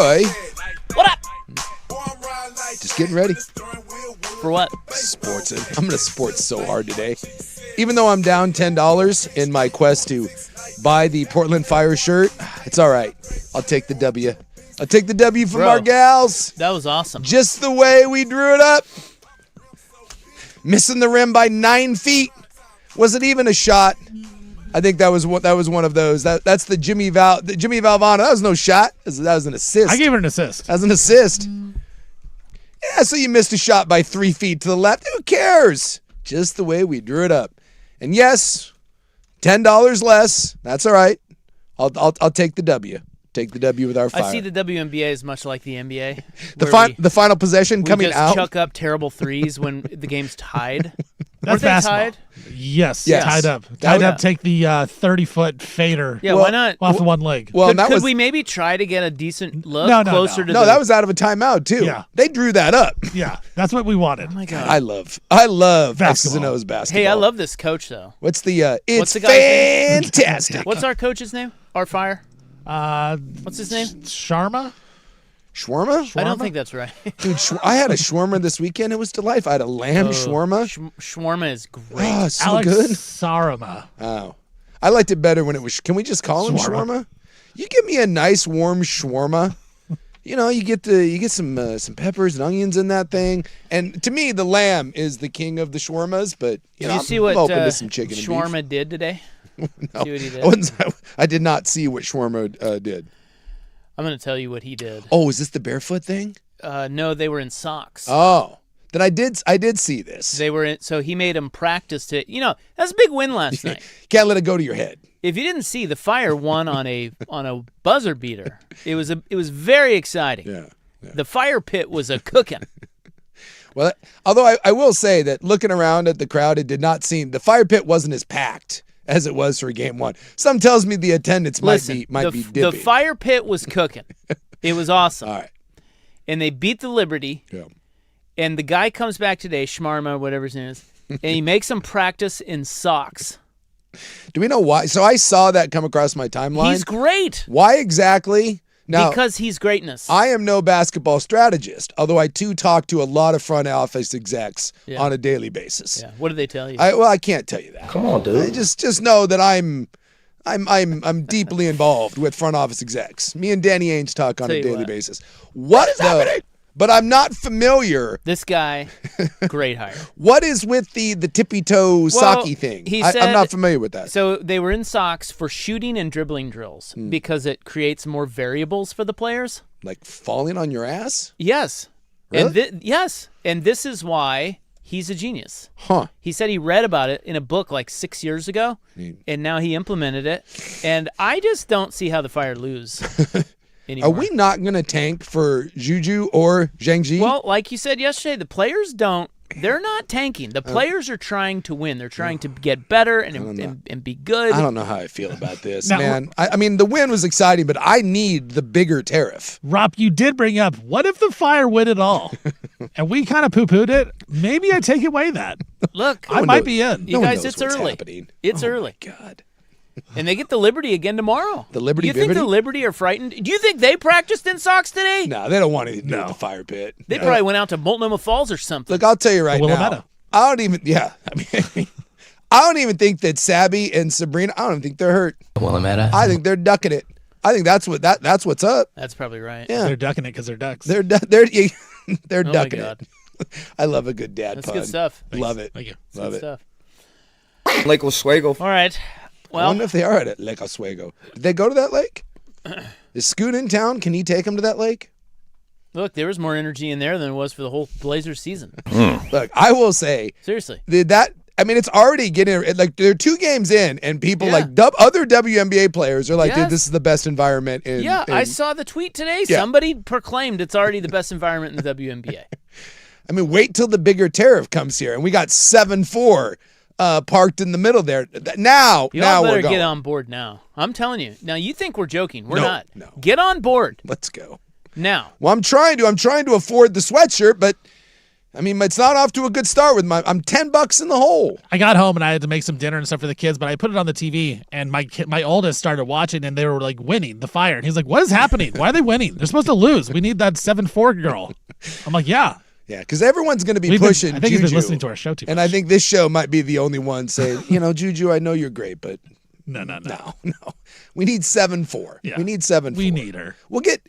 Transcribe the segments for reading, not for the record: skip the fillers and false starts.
enjoy. What up? Just getting ready. For what? Sports. I'm going to sports so hard today. Even though I'm down $10 in my quest to buy the Portland Fire shirt, it's all right. I'll take the W. I'll take the W from our gals. That was awesome. Just the way we drew it up. Missing the rim by 9 feet. Wasn't even a shot. I think that was one of those. That's the Jimmy Valvano. That was no shot. That was an assist. I gave it an assist. That was an assist. Yeah, so you missed a shot by 3 feet to the left. Who cares? Just the way we drew it up. And yes, $10 less. That's all right. I'll take the W. Take the W with our Fire. I see the WNBA as much like the NBA. The final possession coming out. We just chuck up terrible threes when the game's tied. That's basketball. Tied? Yes, tied up. Tied up, take the 30-foot fader. Yeah, why not? Off the one leg. Well, could we maybe try to get a decent look closer to No, that was out of a timeout, too. Yeah. They drew that up. Yeah, that's what we wanted. Oh, my God. I love X's and Basketball. O's basketball. Hey, I love this coach, though. What's the What's the guy's name? fantastic. What's our coach's name? Our Fire? What's his name? Sharma? Shawarma? I don't think that's right. Dude, I had a shawarma this weekend. It was delightful. I had a lamb shawarma. Shawarma is great. Oh, so Alex good. Sarama. Oh. I liked it better when it was. Can we just call him shawarma? You give me a nice warm shawarma. You know, you get some peppers and onions in that thing. And to me, the lamb is the king of the shawarmas. But Did you see what I'm open to some chicken and shawarma did today? No, See what he did? I did not see what shawarma did. I'm going to tell you what he did. Oh, is this the barefoot thing? No, they were in socks. Oh, then I did see this. They were in, so he made them practice to. You know, that's a big win last night. Can't let it go to your head. If you didn't see, the Fire won on a buzzer beater. It was very exciting. Yeah. The Fire pit was a cooking. Well, although I will say that looking around at the crowd, it did not seem the Fire pit wasn't as packed as it was for game one. Some tells me the attendance might be dippy. The Fire pit was cooking. It was awesome. All right. And they beat the Liberty. Yeah. And the guy comes back today, Schmarma, whatever his name is, and he makes them practice in socks. Do we know why? So I saw that come across my timeline. He's great. Why exactly? Now, because he's greatness. I am no basketball strategist, although I do talk to a lot of front office execs on a daily basis. Yeah. What do they tell you? I can't tell you that. Come on, dude. I just know that I'm deeply involved with front office execs. Me and Danny Ainge talk on a daily basis. What is happening? But I'm not familiar. This guy, great hire. What is with the tippy toe socky thing? I'm not familiar with that. So they were in socks for shooting and dribbling drills because it creates more variables for the players. Like falling on your ass? Yes. Really? And yes. And this is why he's a genius. Huh. He said he read about it in a book like 6 years ago, and now he implemented it. And I just don't see how the Fire lose. Anymore. Are we not going to tank for Juju or Zhang Ji? Well, like you said yesterday, the players they're not tanking. The players are trying to win. They're trying to get better and be good. I don't know how I feel about this, man. I mean, the win was exciting, but I need the bigger tariff. Rob, you did bring up, what if the Fire win it all? And we kind of poo-pooed it. Maybe I take away that. Look, I might be in. You guys, it's early. It's early. My God. And they get the Liberty again tomorrow. The Liberty. You think the Liberty are frightened? Do you think they practiced in socks today? No, they don't want anything to do with the Fire pit. They probably went out to Multnomah Falls or something. Look, I'll tell you right now. I don't even. Yeah, I don't even think that Sabby and Sabrina. I don't even think they're hurt. I think they're ducking it. I think that's what's up. That's probably right. Yeah, they're ducking it because they're ducks. They're ducking it. I love a good dad That's pun. good stuff. Love it. Thank you. Love it. Stuff. Lake Oswego. All right. Well, I wonder if they are at Lake Oswego. Did they go to that lake? Is Scoot in town? Can he take them to that lake? Look, there was more energy in there than there was for the whole Blazers season. Look, I will say, seriously, it's already getting like they're 2 games in, and people like other WNBA players are like, dude, this is the best environment. I saw the tweet today. Yeah. Somebody proclaimed it's already the best environment in the WNBA. I mean, wait till the bigger tariff comes here, and we got 7-4 parked in the middle there. Now better we're going. Get on board now. I'm telling you. Now you think we're joking? We're not. No. Get on board. Let's go. Now. Well, I'm trying to afford the sweatshirt, but I mean, it's not off to a good start with I'm $10 in the hole. I got home and I had to make some dinner and stuff for the kids, but I put it on the TV and my oldest started watching and they were like winning the fire. And he's like, what is happening? Why are they winning? They're supposed to lose. We need that 7-4 girl. I'm like, yeah. Yeah, because everyone's going to be pushing I think Juju. he's been listening to our show too much. And I think this show might be the only one saying, Juju, I know you're great, but No. We need 7-4. Yeah. We need 7-4. We need her. We get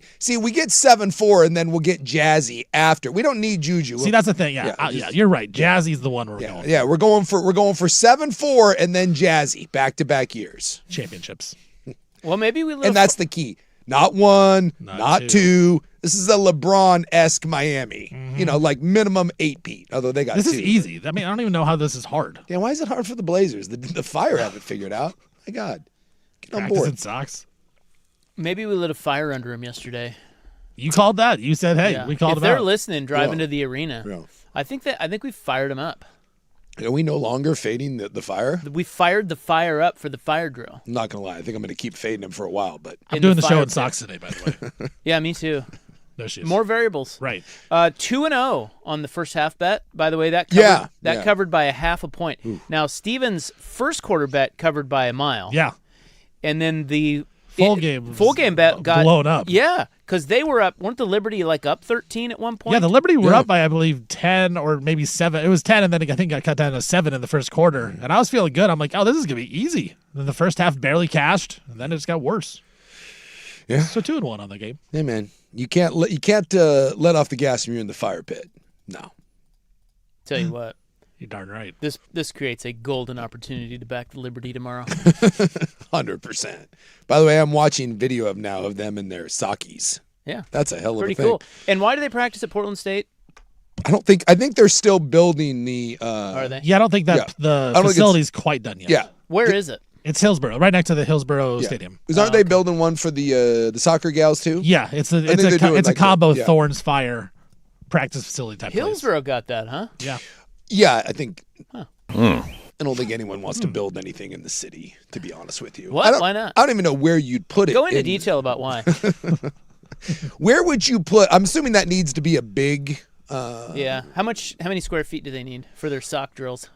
7-4 and then we'll get Jazzy after. We don't need Juju. See, that's the thing. Yeah, you're right. Jazzy's the one we're going for. Yeah, we're going for 7-4 and then Jazzy back-to-back years. Championships. Well, maybe we. And that's the key. Not one, not two. This is a LeBron-esque Miami. Mm-hmm. Like minimum 8-peat. Although they got This 2. is easy. I mean, I don't even know how this is hard. Yeah, why is it hard for the Blazers? The Fire haven't figured out. My God, get on Practice board. in socks. Maybe we lit a fire under him yesterday. You called that. You said, "Hey, Yeah. we called if him they're out." listening, driving to the arena. Yeah. I think we fired him up. Are we no longer fading the Fire? We fired the fire up for the fire drill. I'm not gonna lie. I think I'm gonna keep fading him for a while. But I'm in doing the the show fire in pit. socks today, by the way. Yeah, me too. No shoes. More variables. Right. 2-0 on the first half bet. By the way, that covered, covered by a half a point. Now Steven's first quarter bet covered by a mile. Yeah. And then the Full game bet got blown up. Yeah, because they were up. Weren't the Liberty up 13 at one point? Yeah, the Liberty were up by, I believe, 10 or maybe 7. It was 10, and then I think it got cut down to 7 in the first quarter. And I was feeling good. I'm like, oh, this is going to be easy. And then the first half barely cashed, and then it just got worse. Yeah. So 2-1 on the game. hey, man, you can't let off the gas when you're in the fire pit. No. Tell you what, You're darn right. this creates a golden opportunity to back the Liberty tomorrow. 100%. By the way, I'm watching video of them in their Sakis. Yeah, That's a hell of pretty a thing. cool. And why do they practice at Portland State? I think they're still building the. Are they? Yeah, I don't think that Yeah. the I don't think facility's quite done yet. Yeah. Where is it? It's Hillsborough, right next to the Hillsborough Yeah. Stadium. Because aren't they building one for the soccer gals too? Yeah, it's a think they're doing like combo yeah. Thorns Fire practice facility type place. Hillsborough got that, huh? Yeah. Yeah, I think. I don't think anyone wants to build anything in the city. To be honest with you, What? Why not? I don't even know where you'd put it. Go into detail about why. Where would you put? I'm assuming that needs to be a big. Yeah. How many square feet do they need for their sock drills?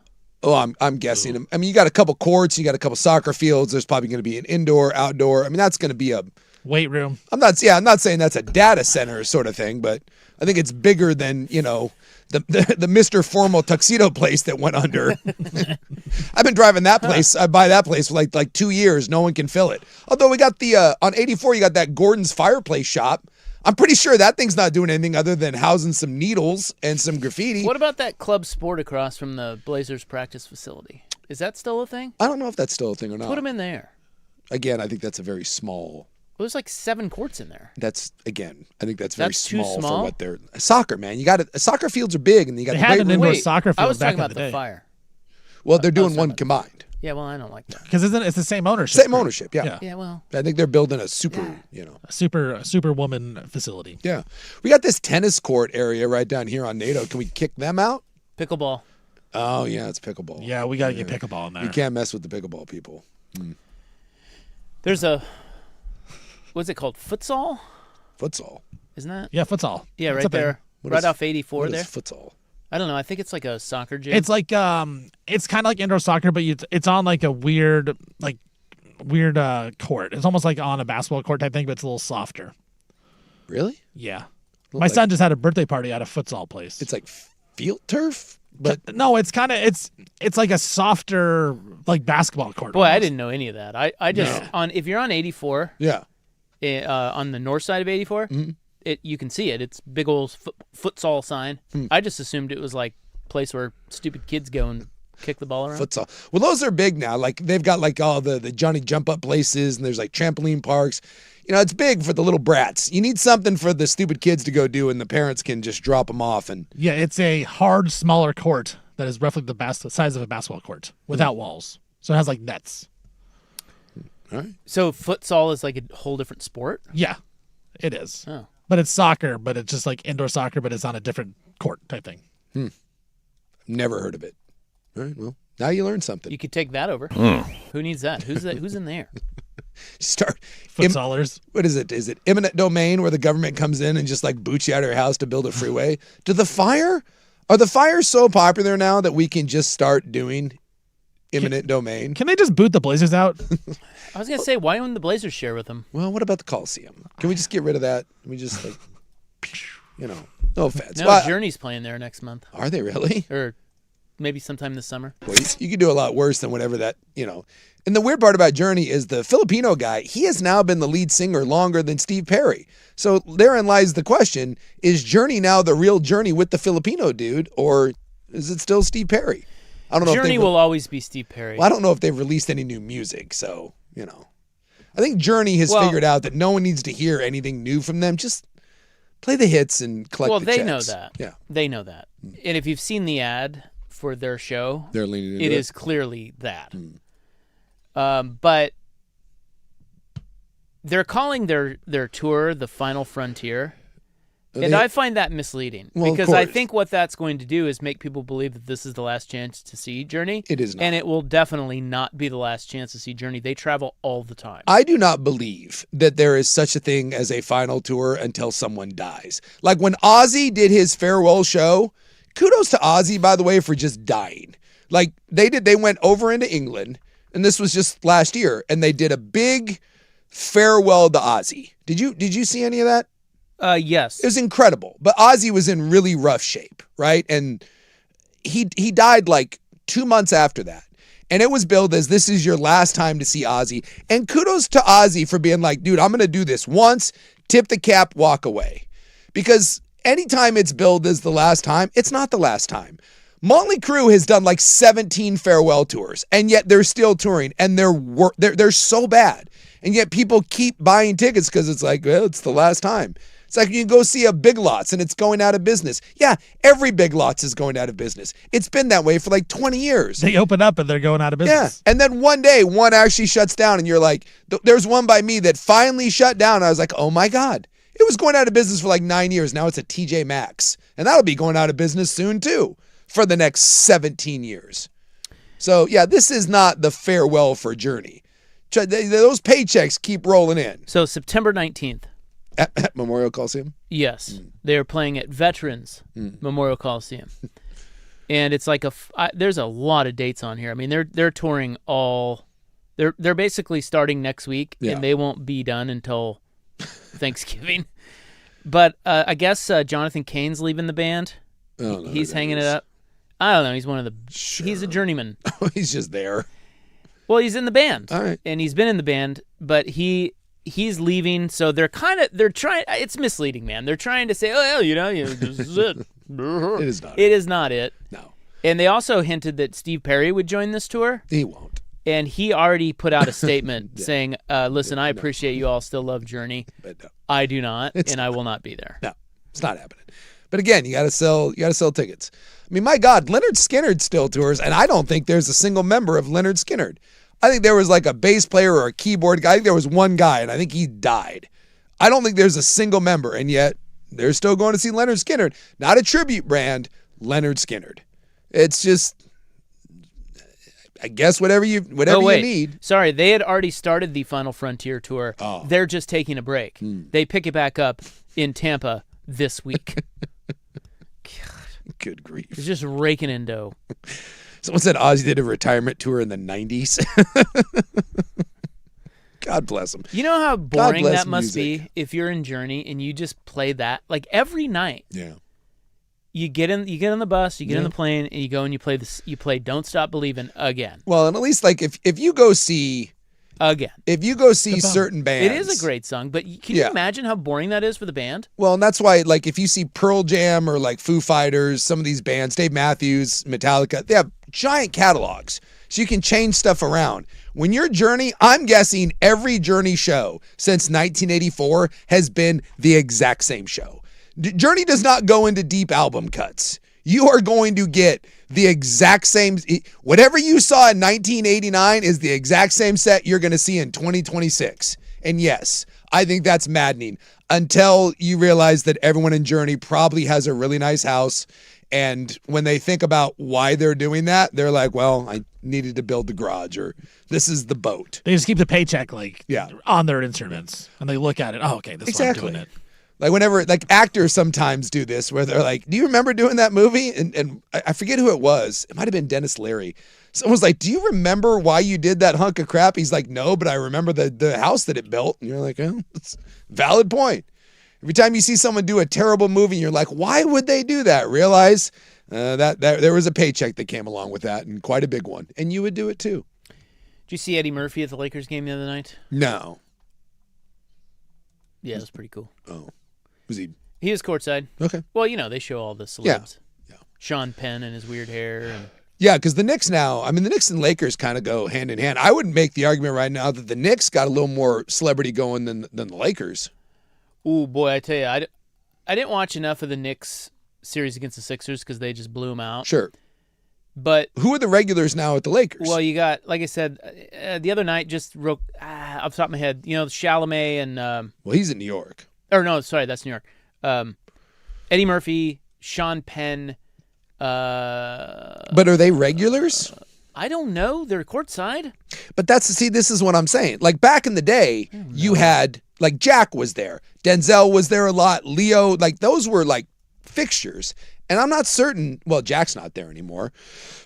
Oh, I'm guessing. I mean, you got a couple courts, you got a couple soccer fields. There's probably going to be an indoor, outdoor. I mean, that's going to be a. Weight room. I'm not saying that's a data center sort of thing, but I think it's bigger than the Mr. Formal tuxedo place that went under. I've been driving that place. I buy that place for like 2 years. No one can fill it. Although we got the on 84, you got that Gordon's Fireplace shop. I'm pretty sure that thing's not doing anything other than housing some needles and some graffiti. What about that Club Sport across from the Blazers practice facility? Is that still a thing? I don't know if that's still a thing or not. Put them in there. Again, I think that's a very small. Well, there's like 7 courts in there. I think that's very That's too small, small? for what they're soccer, man. You got it. Soccer fields are big, and you got They the had weight an room. indoor Wait, soccer I field was back talking in about the the day. fire. Well, they're doing sorry one about combined. Yeah, well, I don't like that. Because it's the same ownership. Same group. ownership, yeah. Yeah, well, I think they're building a super, A super woman facility. Yeah. We got this tennis court area right down here on NATO. Can we kick them out? pickleball. Oh, yeah, it's pickleball. Yeah, we got to get pickleball in there. You can't mess with the pickleball people. There's what's it called? Futsal? Futsal. Isn't that? Yeah, futsal. Yeah, That's right a thing. there. What Right is- off 84 What there. is futsal? I don't know. I think it's like a soccer gym. It's like it's kind of like indoor soccer, but it's on like a weird court. It's almost like on a basketball court type thing, but it's a little softer. Really? Yeah. Look My like- son just had a birthday party at a futsal place. It's like field turf, but no, it's kind of it's like a softer like basketball court. Boy, I almost. didn't know any of that. I just if you're on 84, yeah. on the north side of 84, Mm-hmm. you can see it. It's big old futsal sign. I just assumed it was like a place where stupid kids go and kick the ball around. Futsal. Well, those are big now. Like they've got like all the Johnny jump up places, and there's like trampoline parks. It's big for the little brats. You need something for the stupid kids to go do, and the parents can just drop them off. And Yeah, it's a hard, smaller court that is roughly the size of a basketball court without walls. So it has like nets. all right. So futsal is like a whole different sport. Yeah, it is. Oh. But it's soccer, but it's just like indoor soccer, but it's on a different court type thing. Never heard of it. All right. Well, now you learned something. You could take that over. Who needs that? Who's in there? Start. Futsalers. What is it? Is it eminent domain where the government comes in and just like boots you out of your house to build a freeway? To the fire? Are the Fires so popular now that we can just start doing eminent domain? Can they just boot the Blazers out? I was gonna say, why don't the Blazers share with them? Well, what about the Coliseum? Can we just get rid of that? Can we just no offense. No, Well, Journey's playing there next month, are they really? or maybe sometime this summer. Please. You could do a lot worse than whatever that. And the weird part about Journey is the Filipino guy, he has now been the lead singer longer than Steve Perry. So therein lies the question, is Journey now the real Journey with the Filipino dude, or is it still Steve Perry? I don't know. Journey will always be Steve Perry. Well, I don't know if they've released any new music, so, I think Journey has figured out that no one needs to hear anything new from them. Just play the hits and collect the checks. Well, they know that. Yeah. They know that. And if you've seen the ad for their show, They're leaning into it is clearly that. But they're calling their tour the Final Frontier. And I find that misleading because I think what that's going to do is make people believe that this is the last chance to see Journey. It is not. And it will definitely not be the last chance to see Journey. They travel all the time. I do not believe that there is such a thing as a final tour until someone dies. Like when Ozzy did his farewell show, kudos to Ozzy, by the way, for just dying. Like they went over into England, and this was just last year, and they did a big farewell to Ozzy. Did you see any of that? Yes. It was incredible. But Ozzy was in really rough shape, right? And he died like 2 months after that. And it was billed as this is your last time to see Ozzy. And kudos to Ozzy for being like, dude, I'm going to do this once, tip the cap, walk away. Because anytime it's billed as the last time, it's not the last time. Motley Crue has done like 17 farewell tours, and yet they're still touring, and they're so bad. And yet people keep buying tickets because it's like, well, it's the last time. It's like you can go see a Big Lots and it's going out of business. Yeah, every Big Lots is going out of business. It's been that way for like 20 years. They open up and they're going out of business. Yeah, and then one day, one actually shuts down and you're like, there's one by me that finally shut down. I was like, oh my God. It was going out of business for like 9 years. Now it's a TJ Maxx. And that'll be going out of business soon too for the next 17 years. So yeah, this is not the farewell for Journey. Those paychecks keep rolling in. So September 19th. At Memorial Coliseum? Yes. They're playing at Veterans Memorial Coliseum. And it's like there's a lot of dates on here. I mean, they're touring they're basically starting next week, and they won't be done until Thanksgiving. But I guess Jonathan Cain's leaving the band. He's hanging it up. I don't know. He's one of the he's a journeyman. He's just there. Well, he's in the band. All right. And he's been in the band, but he's leaving, so they're trying. It's misleading, man. They're trying to say, oh, this is it. It is not. It is not it. No. And they also hinted that Steve Perry would join this tour. He won't. And he already put out a statement saying, listen, I appreciate you all still love Journey. But no. I do not, I will not be there. No, it's not happening. But again, you gotta sell tickets. I mean, my God, Leonard Skinner still tours, and I don't think there's a single member of Leonard Skinner. I think there was like a bass player or a keyboard guy. I think there was one guy, and I think he died. I don't think there's a single member, and yet they're still going to see Leonard Skinner. Not a tribute band, Leonard Skinner. It's just, I guess whatever you need. Sorry, they had already started the Final Frontier tour. Oh. They're just taking a break. They pick it back up in Tampa this week. Good grief. It's just raking in dough. Someone said Ozzy did a retirement tour in the 90s. God bless him. You know how boring bless that must music. be if you're in Journey and you just play that like every night. Yeah. You get on the bus, you get on the plane, and you go and you play this. You play "Don't Stop Believin'" again. Well, and at least like if you go see certain bands, it is a great song. But can you imagine how boring that is for the band? Well, and that's why like if you see Pearl Jam or like Foo Fighters, some of these bands, Dave Matthews, Metallica, they have giant catalogs, so you can change stuff around. When you're Journey, I'm guessing every Journey show since 1984 has been the exact same show. Journey does not go into deep album cuts. You are going to get the exact same, whatever you saw in 1989 is the exact same set you're going to see in 2026. And yes, I think that's maddening until you realize that everyone in Journey probably has a really nice house. And when they think about why they're doing that, they're like, well, I needed to build the garage, or this is the boat. They just keep the paycheck on their instruments, and they look at it. Oh, okay, this is why I'm doing it. Like whenever, like actors sometimes do this where they're like, do you remember doing that movie? And I forget who it was. It might've been Dennis Leary. Someone's like, do you remember why you did that hunk of crap? He's like, no, but I remember the house that it built. And you're like, oh, that's a valid point. Every time you see someone do a terrible movie, you're like, why would they do that? Realize that there was a paycheck that came along with that, and quite a big one. And you would do it too. Did you see Eddie Murphy at the Lakers game the other night? No. Yeah, it was pretty cool. Oh. Was he? He was courtside. Okay. Well, they show all the celebs. Yeah. Sean Penn and his weird hair. And... Yeah, because the Knicks now, the Knicks and Lakers kind of go hand in hand. I would make the argument right now that the Knicks got a little more celebrity going than the Lakers. Ooh, boy, I tell you, I didn't watch enough of the Knicks series against the Sixers because they just blew them out. Sure. But who are the regulars now at the Lakers? Well, you got, like I said, the other night, just off the top of my head, Chalamet and... well, he's in New York. Or no, sorry, that's New York. Eddie Murphy, Sean Penn. But are they regulars? I don't know. They're courtside. But this is what I'm saying. Like back in the day, you had, like Jack was there. Denzel was there a lot. Leo, like those were like fixtures. And I'm not certain, well, Jack's not there anymore.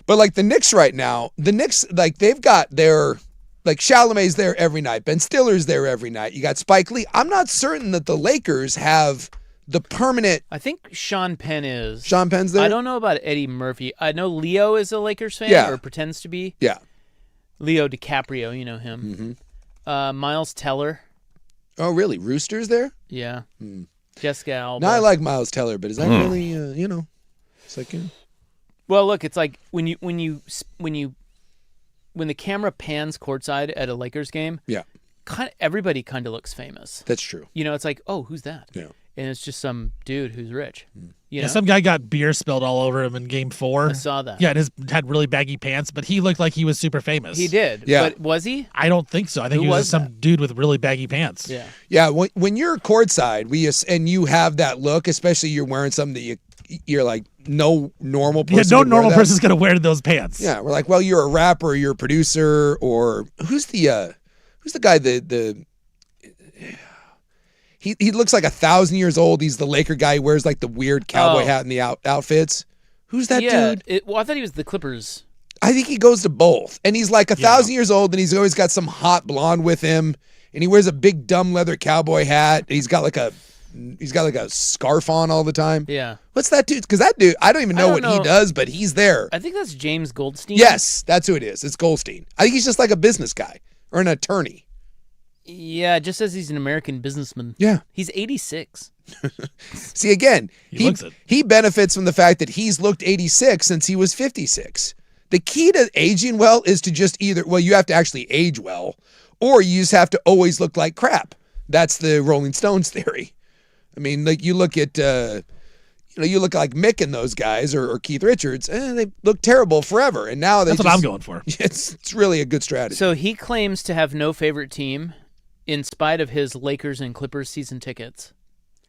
But like the Knicks right now, like they've got their, like Chalamet's there every night. Ben Stiller's there every night. You got Spike Lee. I'm not certain that the Lakers have the permanent. I think Sean Penn is. Sean Penn's there? I don't know about Eddie Murphy. I know Leo is a Lakers fan, Yeah. or pretends to be. Yeah. Leo DiCaprio, you know him. Mm-hmm. Miles Teller. Oh, really? Rooster's there? Yeah. Jessica Alba. Now I like Miles Teller, but is that really, it's like, Well, look, it's like when the camera pans courtside at a Lakers game, yeah, everybody kind of looks famous. that's true. It's like, oh, who's that? Yeah. And it's just some dude who's rich. You know? Some guy got beer spilled all over him in Game 4. I saw that. Yeah, and had really baggy pants, but he looked like he was super famous. He did. Yeah. But was he? I don't think so. I think Who he was was just some that? dude with really baggy pants. Yeah. Yeah, when you're courtside, and you have that look, especially you're wearing something that you're like, no normal person. Yeah, no would wear normal that. person's gonna wear those pants. Yeah, we're like, well, you're a rapper, you're a producer, or who's the guy he looks like 1,000 years old. He's the Laker guy. He wears like the weird cowboy hat and the outfits. Who's that dude? I thought he was the Clippers. I think he goes to both. And he's like 1,000 years old, and he's always got some hot blonde with him. And he wears a big dumb leather cowboy hat. He's got like a scarf on all the time. Yeah. What's that dude? Because that dude, I don't even know what he does, but he's there. I think that's James Goldstein. Yes, that's who it is. It's Goldstein. I think he's just like a business guy or an attorney. Yeah, it just says he's an American businessman. Yeah. He's 86. See, again, looks it. he benefits from the fact that he's looked 86 since he was 56. The key to aging well is to just you have to actually age well, or you just have to always look like crap. That's the Rolling Stones theory. I mean, like you look at, you look like Mick and those guys or Keith Richards, they look terrible forever. And now That's what I'm going for. It's really a good strategy. So he claims to have no favorite team in spite of his Lakers and Clippers season tickets.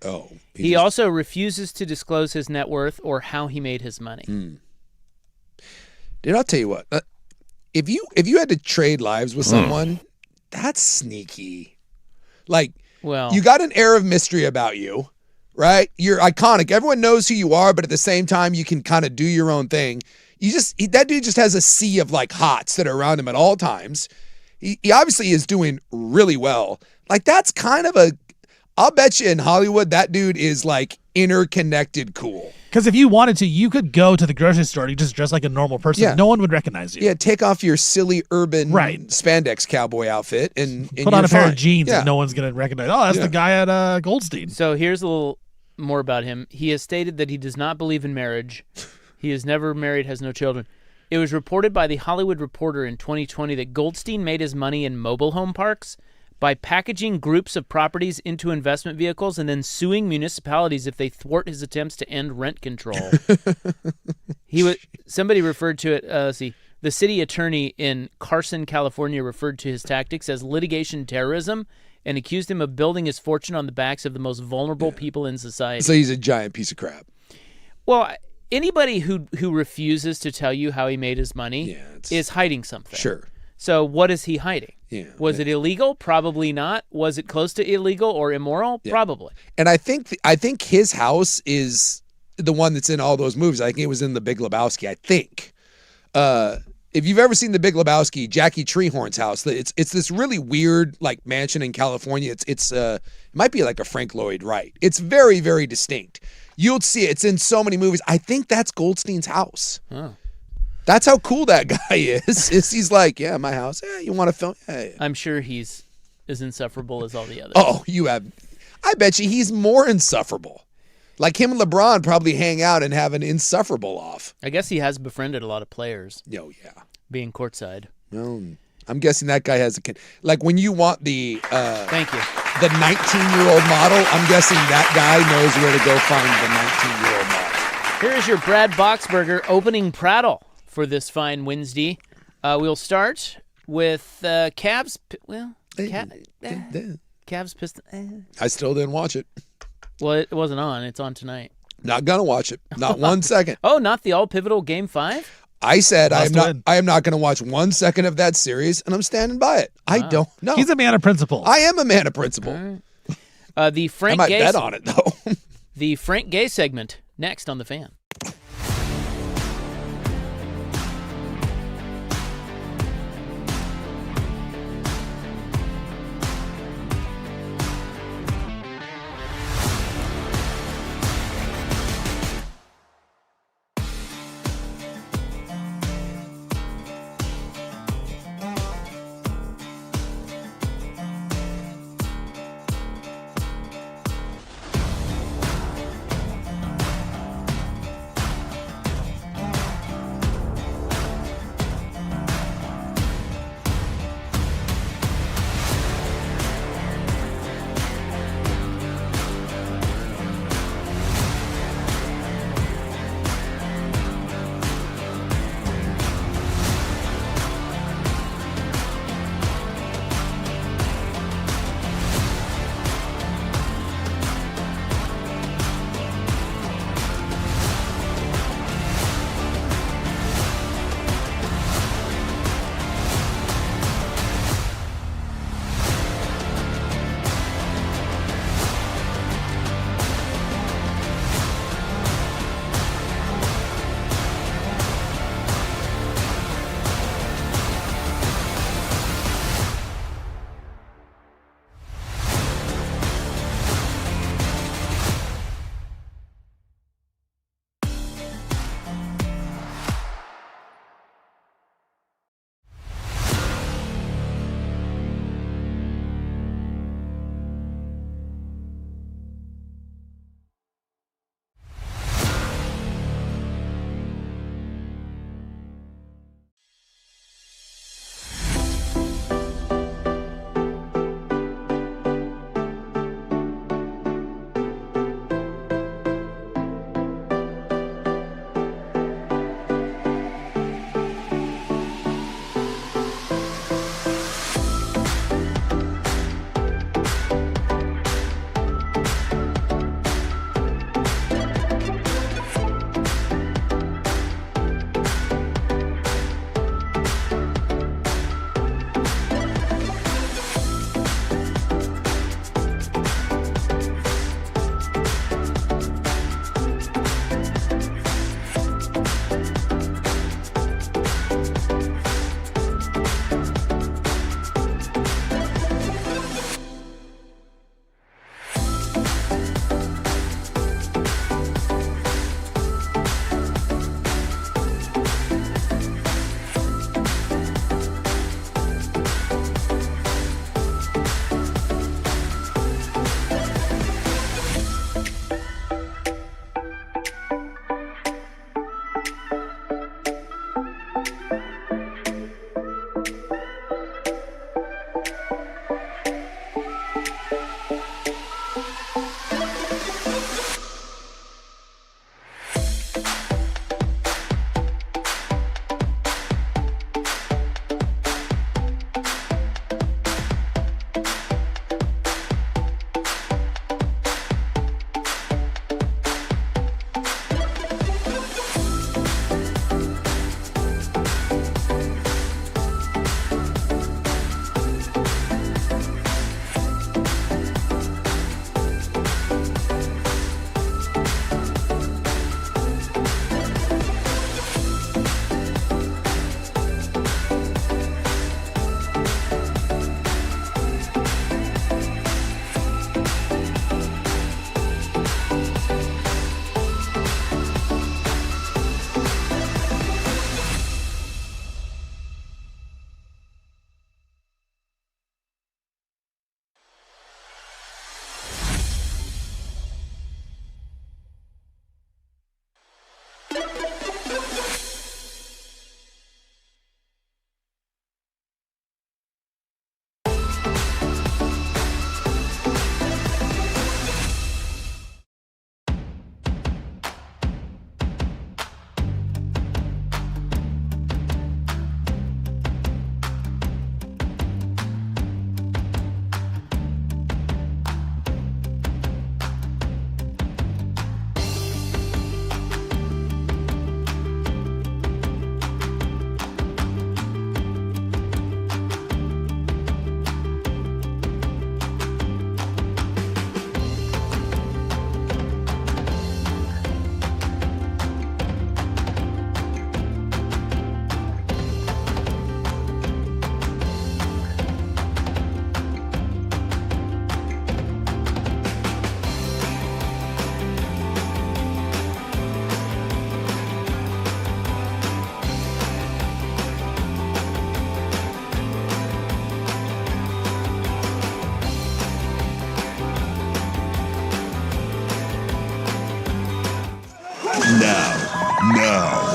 Oh. He also refuses to disclose his net worth or how he made his money. Dude, I'll tell you what. If you had to trade lives with someone, that's sneaky. Like, Well, you got an air of mystery about you, right? You're iconic. Everyone knows who you are, but at the same time, you can kind of do your own thing. That dude just has a sea of like hots that are around him at all times. He obviously is doing really well. Like that's kind of I'll bet you in Hollywood, that dude is like interconnected cool. Because if you wanted to, you could go to the grocery store and you just dress like a normal person. Yeah. No one would recognize you. Yeah, take off your silly urban Right. spandex cowboy outfit and Put on you're a pair fine. of jeans Yeah. and no one's going to recognize. Oh, that's Yeah. the guy at Goldstein. so here's a little more about him. He has stated that he does not believe in marriage. He is never married, has no children. It was reported by The Hollywood Reporter in 2020 that Goldstein made his money in mobile home parks by packaging groups of properties into investment vehicles and then suing municipalities if they thwart his attempts to end rent control. Somebody referred to it, the city attorney in Carson, California referred to his tactics as litigation terrorism and accused him of building his fortune on the backs of the most vulnerable people in society. So he's a giant piece of crap. Well, anybody who refuses to tell you how he made his money Yeah, is hiding something. Sure. So what is he hiding? Yeah. Was it illegal? Probably not. Was it close to illegal or immoral? Yeah. Probably. And I think his house is the one that's in all those movies. I think it was in The Big Lebowski. I think. If you've ever seen The Big Lebowski, Jackie Treehorn's house, it's this really weird like mansion in California. It might be like a Frank Lloyd Wright. It's very, very distinct. You'll see it. It's in so many movies. I think that's Goldstein's house. Oh. That's how cool that guy is. He's like, yeah, my house. Yeah, you want to film? Yeah. I'm sure he's as insufferable as all the others. Oh, I bet you he's more insufferable. Like him and LeBron probably hang out and have an insufferable off. I guess he has befriended a lot of players. Oh, yeah. Being courtside. I'm guessing that guy has like when you want the Thank you. the 19-year-old model, I'm guessing that guy knows where to go find the 19-year-old model. Here is your Brad Boxberger opening prattle for this fine Wednesday. We'll start with Cavs. Well, Cavs Pistons. I still didn't watch it. Well, it wasn't on. It's on tonight. Not gonna watch it. Not 1 second. Oh, not the all-pivotal Game 5? I said I Must am win. not going to watch 1 second of that series, and I'm standing by it. I don't know. He's a man of principle. I am a man of principle. The I Frank might Gay bet on it though. The Frank Gay segment next on The Fan.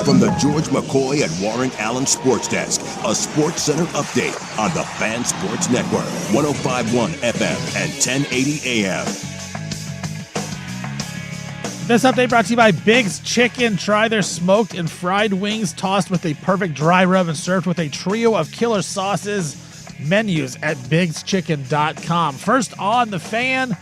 From the George McCoy and Warren Allen Sports Desk, a Sports Center update on the Fan Sports Network, 105.1 FM and 1080 AM. This update brought to you by Big's Chicken. Try their smoked and fried wings tossed with a perfect dry rub and served with a trio of killer sauces. Menus at bigschicken.com. First on the Fan,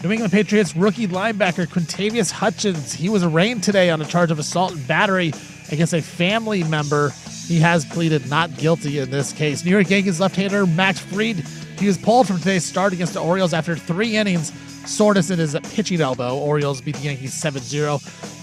New England Patriots rookie linebacker Quintavious Hutchins. He was arraigned today on a charge of assault and battery against a family member. He has pleaded not guilty in this case. New York Yankees left-hander Max Fried, he was pulled from today's start against the Orioles after 3 innings. Soreness in his pitching elbow. Orioles beat the Yankees 7-0.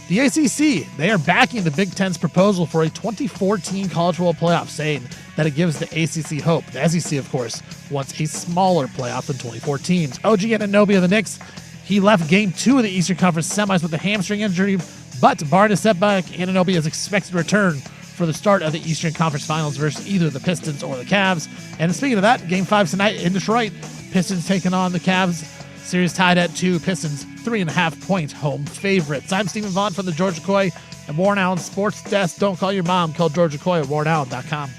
The ACC, they are backing the Big Ten's proposal for a 2014 College Football Playoff, saying that it gives the ACC hope. The SEC, of course, wants a smaller playoff than 2014's. OG Anunoby of the Knicks, he left Game 2 of the Eastern Conference Semis with a hamstring injury, but barring a setback, Anunoby is expected to return for the start of the Eastern Conference Finals versus either the Pistons or the Cavs. And speaking of that, Game 5 tonight in Detroit, Pistons taking on the Cavs. Series tied at 2. Pistons 3.5-point home favorites. I'm Stephen Vaughn from the George McCoy and Warren Allen Sports Desk. Don't call your mom. Call George McCoy at warrenallen.com.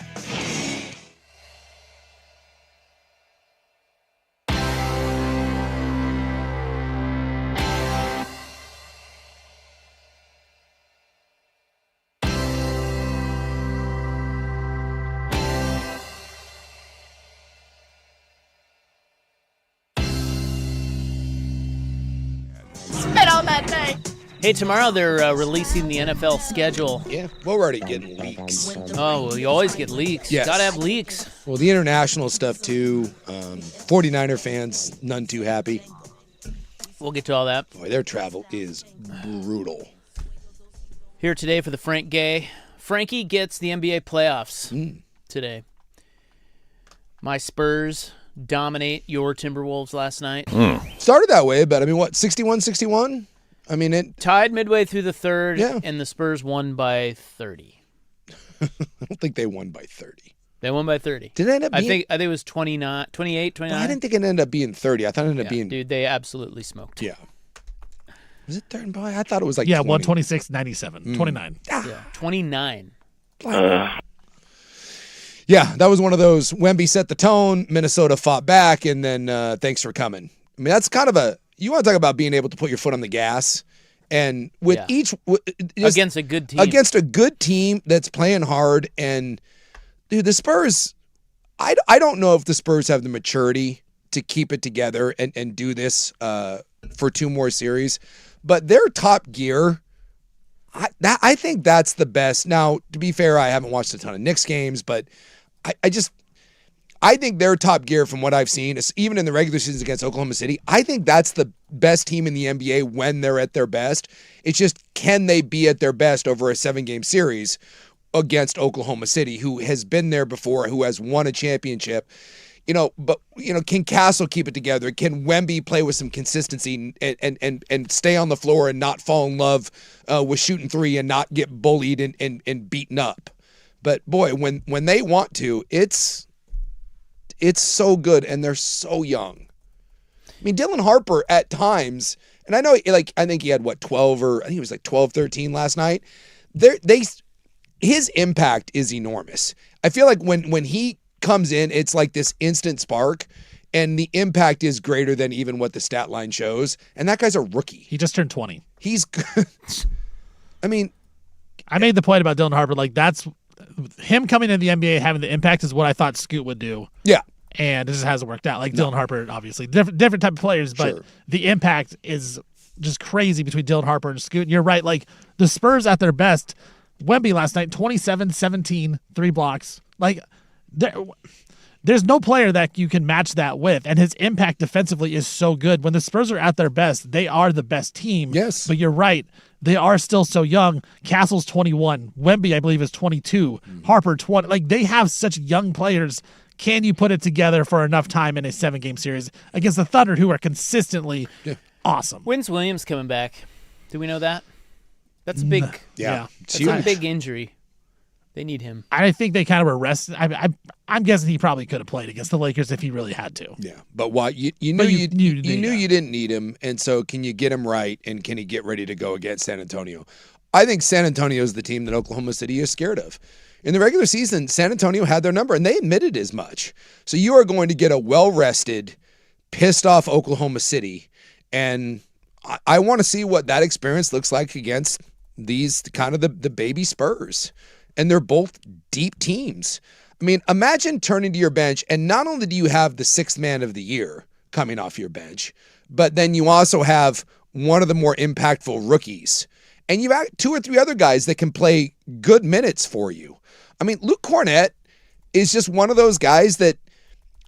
Hey, tomorrow they're releasing the NFL schedule. Yeah, we're already getting leaks. Oh, well, you always get leaks. Yes. You gotta have leaks. Well, the international stuff, too. 49er fans, none too happy. We'll get to all that. Boy, their travel is brutal. Here today for the Frank Gay. Frankie gets the NBA playoffs today. My Spurs dominate your Timberwolves last night. Started that way, but I mean, what, 61-61? I mean, it Tied midway through the third, Yeah. and the Spurs won by 30. I don't think they won by 30. They won by 30. Did it end up being? I think it was 29, 28, 29. I didn't think it ended up being 30. I thought it ended up Yeah, being. dude, they absolutely smoked. Yeah. Was it third by? I thought it was like Yeah, 20. 126-97. 29. Yeah, 29. Yeah, that was one of those. Wemby set the tone. Minnesota fought back, and then thanks for coming. I mean, that's kind of a. You want to talk about being able to put your foot on the gas, and with Yeah. each Against a good team. against a good team that's playing hard, and dude, the Spurs. I don't know if the Spurs have the maturity to keep it together and do this for 2 more series, but their top gear. I think that's the best. Now, to be fair, I haven't watched a ton of Knicks games, but I think their top gear from what I've seen, is even in the regular seasons against Oklahoma City, I think that's the best team in the NBA when they're at their best. It's just, can they be at their best over a 7-game series against Oklahoma City, who has been there before, who has won a championship? But can Castle keep it together? Can Wemby play with some consistency and stay on the floor and not fall in love with shooting 3 and not get bullied and beaten up? But boy, when they want to, it's so good, and they're so young. I mean, Dylan Harper at times, and I know, I think he had 12, or I think he was 12, 13 last night. His impact is enormous. I feel like when he comes in, it's like this instant spark, and the impact is greater than even what the stat line shows. And that guy's a rookie. He just turned 20. He's good. I mean, I made the point about Dylan Harper. That's him coming in the NBA, having the impact is what I thought Scoot would do. yeah. And it just hasn't worked out. Dylan Harper, obviously. Different type of players, but Sure. the impact is just crazy between Dylan Harper and Scoot. And you're right. The Spurs at their best, Wemby last night, 27, 17, 3 blocks. There's no player that you can match that with. And his impact defensively is so good. When the Spurs are at their best, they are the best team. Yes. But you're right. They are still so young. Castle's 21. Wemby, I believe, is 22. Harper, 20. They have such young players. Can you put it together for enough time in a 7-game series against the Thunder, who are consistently awesome? When's Williams coming back? Do we know that? That's a big. Yeah. It's That's a huge. big injury. They need him. I think they kind of were rested. I'm guessing he probably could have played against the Lakers if he really had to. Yeah, but why you knew But you you knew yeah. you didn't need him, and so can you get him right, and can he get ready to go against San Antonio? I think San Antonio is the team that Oklahoma City is scared of. In the regular season, San Antonio had their number, and they admitted as much. So you are going to get a well-rested, pissed-off Oklahoma City, and I want to see what that experience looks like against these kind of the baby Spurs. And they're both deep teams. I mean, imagine turning to your bench, and not only do you have the sixth man of the year coming off your bench, but then you also have one of the more impactful rookies. And you've got 2 or 3 other guys that can play good minutes for you. I mean, Luke Cornett is just one of those guys that,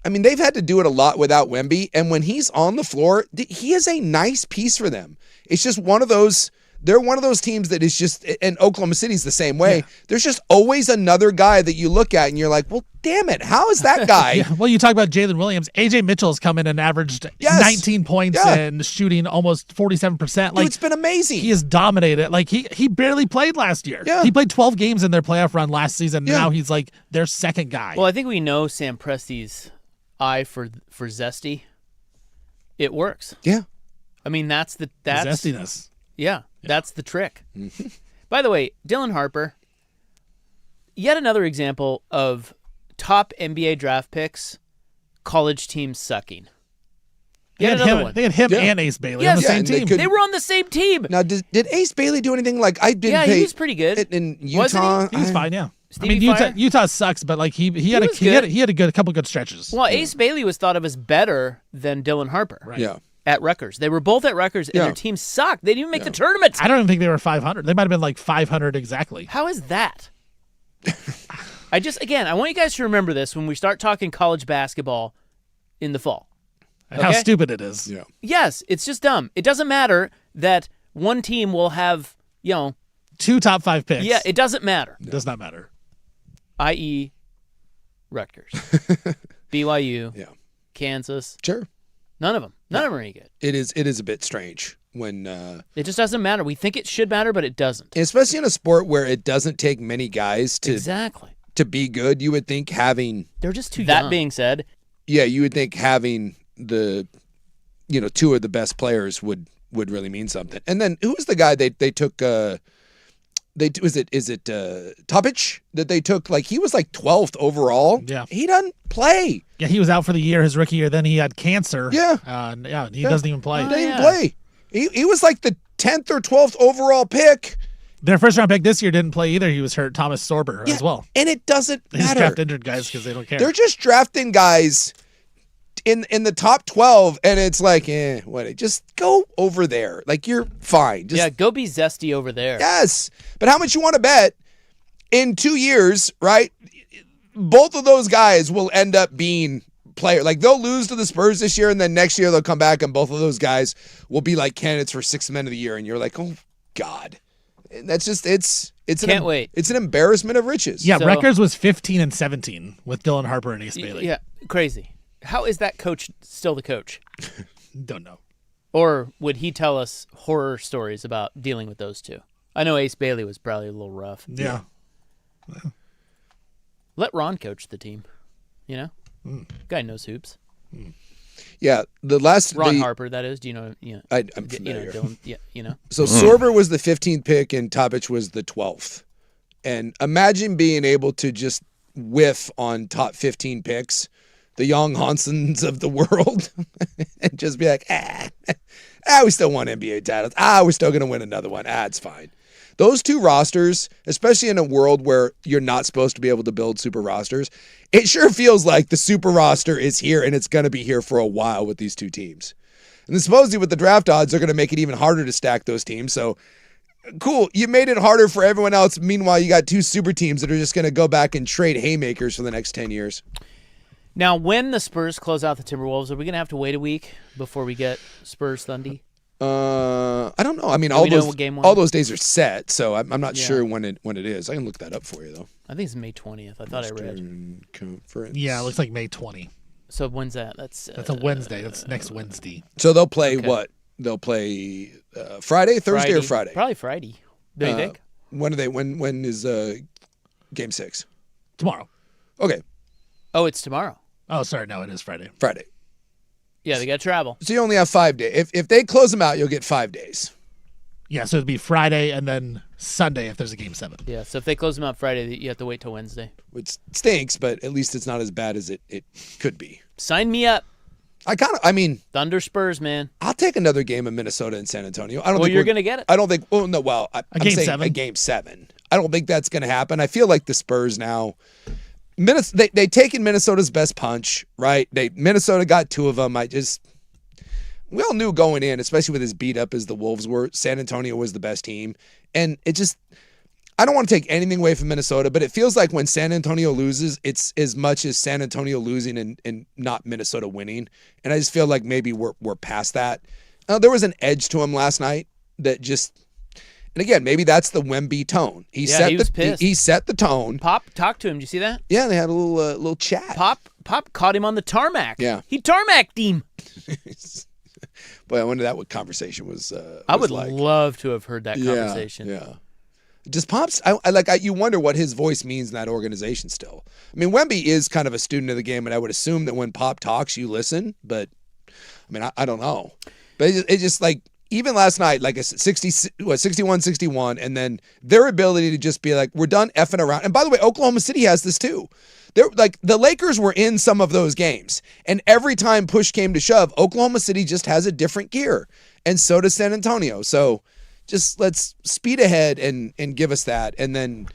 I mean, they've had to do it a lot without Wemby. And when he's on the floor, he is a nice piece for them. It's just one of those, they're one of those teams that is just, and Oklahoma City's the same way. Yeah. There's just always another guy that you look at and you're like, well, damn it, how is that guy? Yeah. Well, you talk about Jalen Williams. AJ Mitchell's come in and averaged 19 points and shooting almost 47%. Dude, it's been amazing. He has dominated. Like he barely played last year. Yeah. He played 12 games in their playoff run last season. Yeah. Now he's like their second guy. Well, I think we know Sam Presti's eye for zesty. It works. Yeah. I mean, that's zestiness. Yeah, that's the trick. By the way, Dylan Harper, yet another example of top NBA draft picks, college teams sucking. They had him and Ace Bailey on the same team. They were on the same team. Now, did Ace Bailey do anything like I didn't? Yeah, he was pretty good. In Utah, he was fine. Yeah. Stevie I mean, Fire? Utah sucks, but like he had a couple good stretches. Well, Ace Bailey was thought of as better than Dylan Harper. Right. Yeah. At Rutgers. They were both at Rutgers, and their team sucked. They didn't even make the tournament. I don't even think they were 500. They might have been like 500 exactly. How is that? I want you guys to remember this when we start talking college basketball in the fall. And how stupid it is. Yeah. Yes, it's just dumb. It doesn't matter that one team will have, 2 top 5 picks. Yeah, it doesn't matter. It does not matter. I.e. Rutgers. BYU. Yeah. Kansas. Sure. None of them. None of them are any good. It is a bit strange when it just doesn't matter. We think it should matter, but it doesn't. Especially in a sport where it doesn't take many guys to be good. You would think having they're just too young. That That being being said, yeah, you would think having the 2 of the best players would really mean something. And then who was the guy they took is it Topic that they took? Like he was like 12th overall. Yeah. He doesn't play. Yeah, he was out for the year, his rookie year. Then he had cancer. Yeah. He doesn't even play. He didn't even play. He was like the 10th or 12th overall pick. Their first round pick this year didn't play either. He was hurt. Thomas Sorber as well. And it doesn't They just matter. draft injured guys because they don't care. They're just drafting guys in the top 12, and it's like, just go over there. Like you're fine. Just, go be zesty over there. yes. But how much you want to bet in 2 years, right? Both of those guys will end up being player. Like they'll lose to the Spurs this year, and then next year they'll come back, and both of those guys will be like candidates for 6th men of the year, and you're like, oh God. And that's just Can't wait. It's an embarrassment of riches. Yeah, So- Rutgers was 15-17 with Dylan Harper and Ace Bailey. Yeah, crazy. How is that coach still the coach? Don't know. Or would he tell us horror stories about dealing with those two? I know Ace Bailey was probably a little rough. Yeah. Let Ron coach the team. Guy knows hoops. Yeah, the last Ron Harper, that is. Do you know? Yeah, I'm familiar. Dylan. Yeah, So Sorber was the 15th pick and Topic was the 12th. And imagine being able to just whiff on top 15 picks, the Young Hansons of the world, and just be like, we still won NBA titles. We're still going to win another one. It's fine. Those 2 rosters, especially in a world where you're not supposed to be able to build super rosters, it sure feels like the super roster is here and it's going to be here for a while with these 2 teams. And then supposedly with the draft odds, they're going to make it even harder to stack those teams. So cool. You made it harder for everyone else. Meanwhile, you got 2 super teams that are just going to go back and trade haymakers for the next 10 years. Now, when the Spurs close out the Timberwolves, are we going to have to wait a week before we get Spurs Thundy? I don't know. I mean, we know what game all those days are set, so I'm not sure when it is. I can look that up for you though. I think it's May 20th. I thought I read. Conference. Yeah, it looks like May 20. So when's that? That's a Wednesday. That's next Wednesday. So they'll play what? They'll play Friday, Thursday, or Friday? Probably Friday. Do you think? When are they? When is Game 6? Tomorrow. Okay, Oh, it's tomorrow. Oh, sorry. No, it is Friday. Friday. Yeah, they got to travel. So you only have 5 days. If they close them out, you'll get 5 days. Yeah, so it'd be Friday and then Sunday if there's a Game 7. Yeah, so if they close them out Friday, you have to wait till Wednesday. Which stinks, but at least it's not as bad as it could be. Sign me up. I mean, Thunder Spurs, man. I'll take another game of Minnesota and San Antonio. I don't Well, think you're going to get it. I don't think. Well, no. Well, I'm Game saying 7? a Game 7. I don't think that's going to happen. I feel like the Spurs now. They taken Minnesota's best punch, right? Minnesota got 2 of them. We all knew going in, especially with as beat up as the Wolves were, San Antonio was the best team. And I don't want to take anything away from Minnesota, but it feels like when San Antonio loses, it's as much as San Antonio losing and not Minnesota winning. And I just feel like maybe we're past that. There was an edge to him last night that just, and again, maybe that's the Wemby tone. He was pissed. He set the tone. Pop talked to him. Did you see that? Yeah, they had a little chat. Pop caught him on the tarmac. Yeah. He tarmacked him. Boy, I wonder what conversation was. I would like. love to have heard that conversation. Yeah. Just Pop's. You wonder what his voice means in that organization. Still, I mean, Wemby is kind of a student of the game, and I would assume that when Pop talks, you listen. But I mean, I don't know. But it's just like even last night, like I said, 61-61, and then their ability to just be like, we're done effing around. And by the way, Oklahoma City has this too. They're like the Lakers were in some of those games, and every time push came to shove, Oklahoma City just has a different gear, and so does San Antonio. So just let's speed ahead and give us that, and then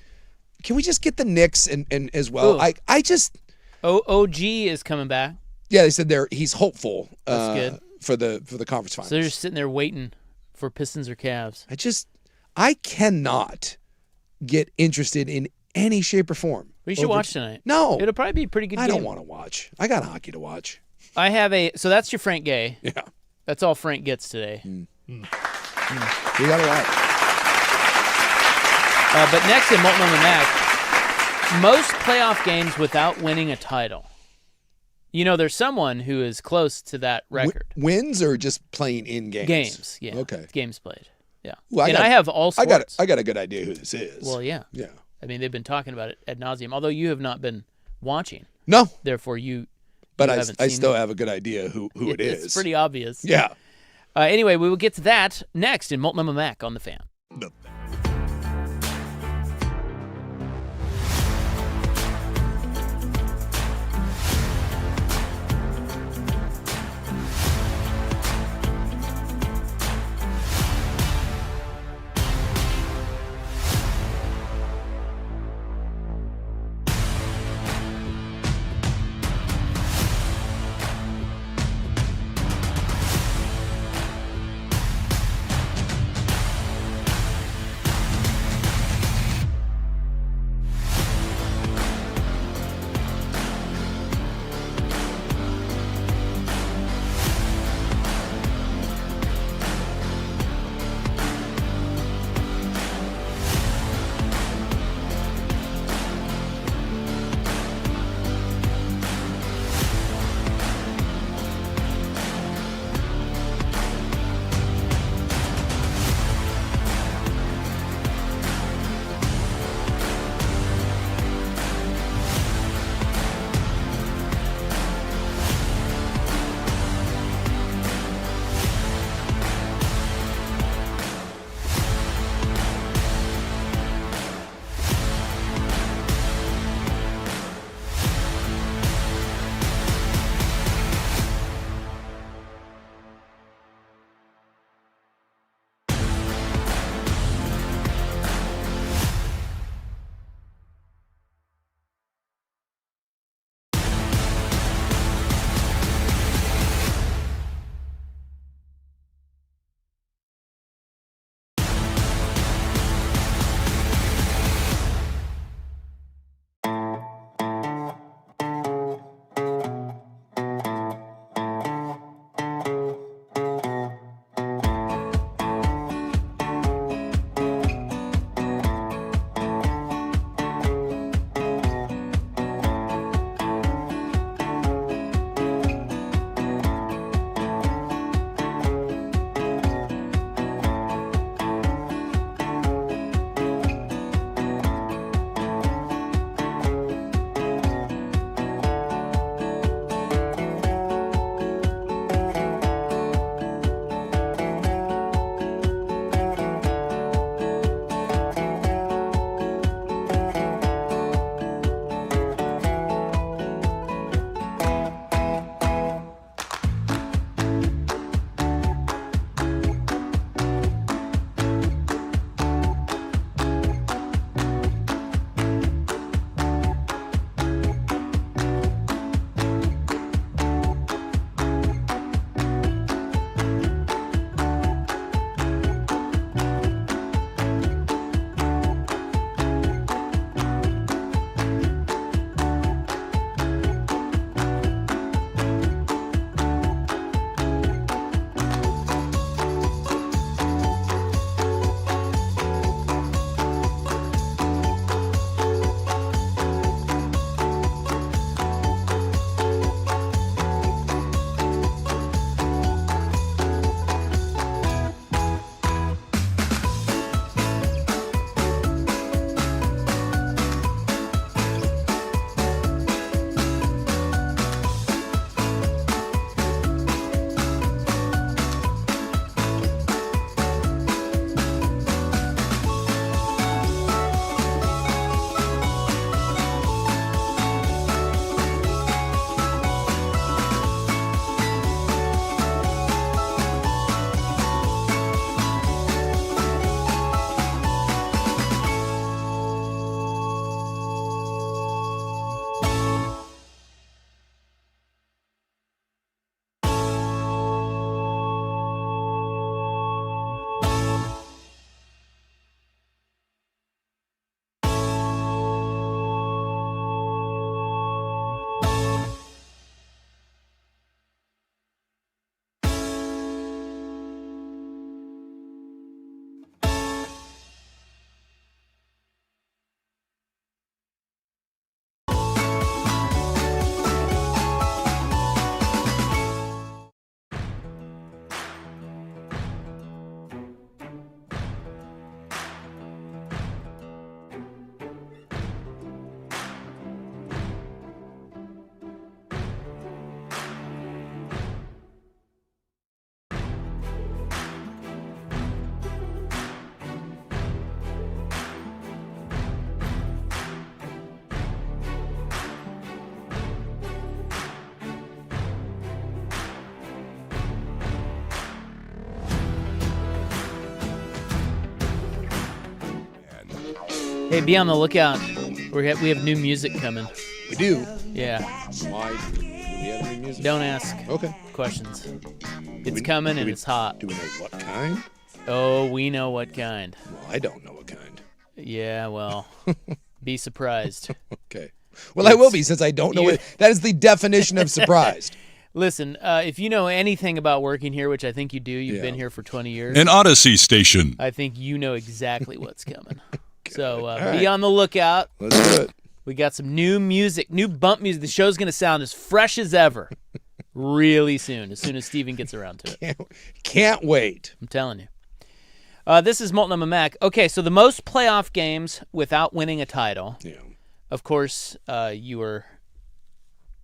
can we just get the Knicks and as well? Ooh. I just OG is coming back. Yeah, they said he's hopeful. That's good for the conference finals. So they're just sitting there waiting for Pistons or Cavs. I cannot get interested in any shape or form. We should watch tonight. No. It'll probably be a pretty good game. I don't want to watch. I got hockey to watch. I have so that's your Frank Gay. Yeah. That's all Frank gets today. We got a lot. But next in Molten on the Mac, most playoff games without winning a title. You know, there's someone who is close to that record. Wins or just playing in games? Games, yeah. Okay. Games played, yeah. Ooh, I have all sports. I got a good idea who this is. Well, yeah. Yeah. I mean, they've been talking about it ad nauseum, although you have not been watching. No. Therefore, you But haven't I seen still it. have a good idea who it is. It's pretty obvious. Yeah. Anyway, we will get to that next in Molten on the Mac on the Fan. Hey, be on the lookout. We have new music coming. We do. Yeah. Why do we have new music? Don't ask Okay. questions. It's coming and it's hot. Do we know what kind? Oh, we know what kind. Well, I don't know what kind. Yeah, well, be surprised. Okay. Well, I will be since I don't know what. That is the definition of surprised. Listen, if you know anything about working here, which I think you do, you've Yeah. been here for 20 years. An Odyssey station. I think you know exactly what's coming. So right. be on the lookout. Let's do it. We got some new music, new bump music. The show's going to sound as fresh as ever really soon as Steven gets around to it. Can't wait. I'm telling you. This is Molten on Mac. Okay, so the most playoff games without winning a title. Yeah. Of course, you were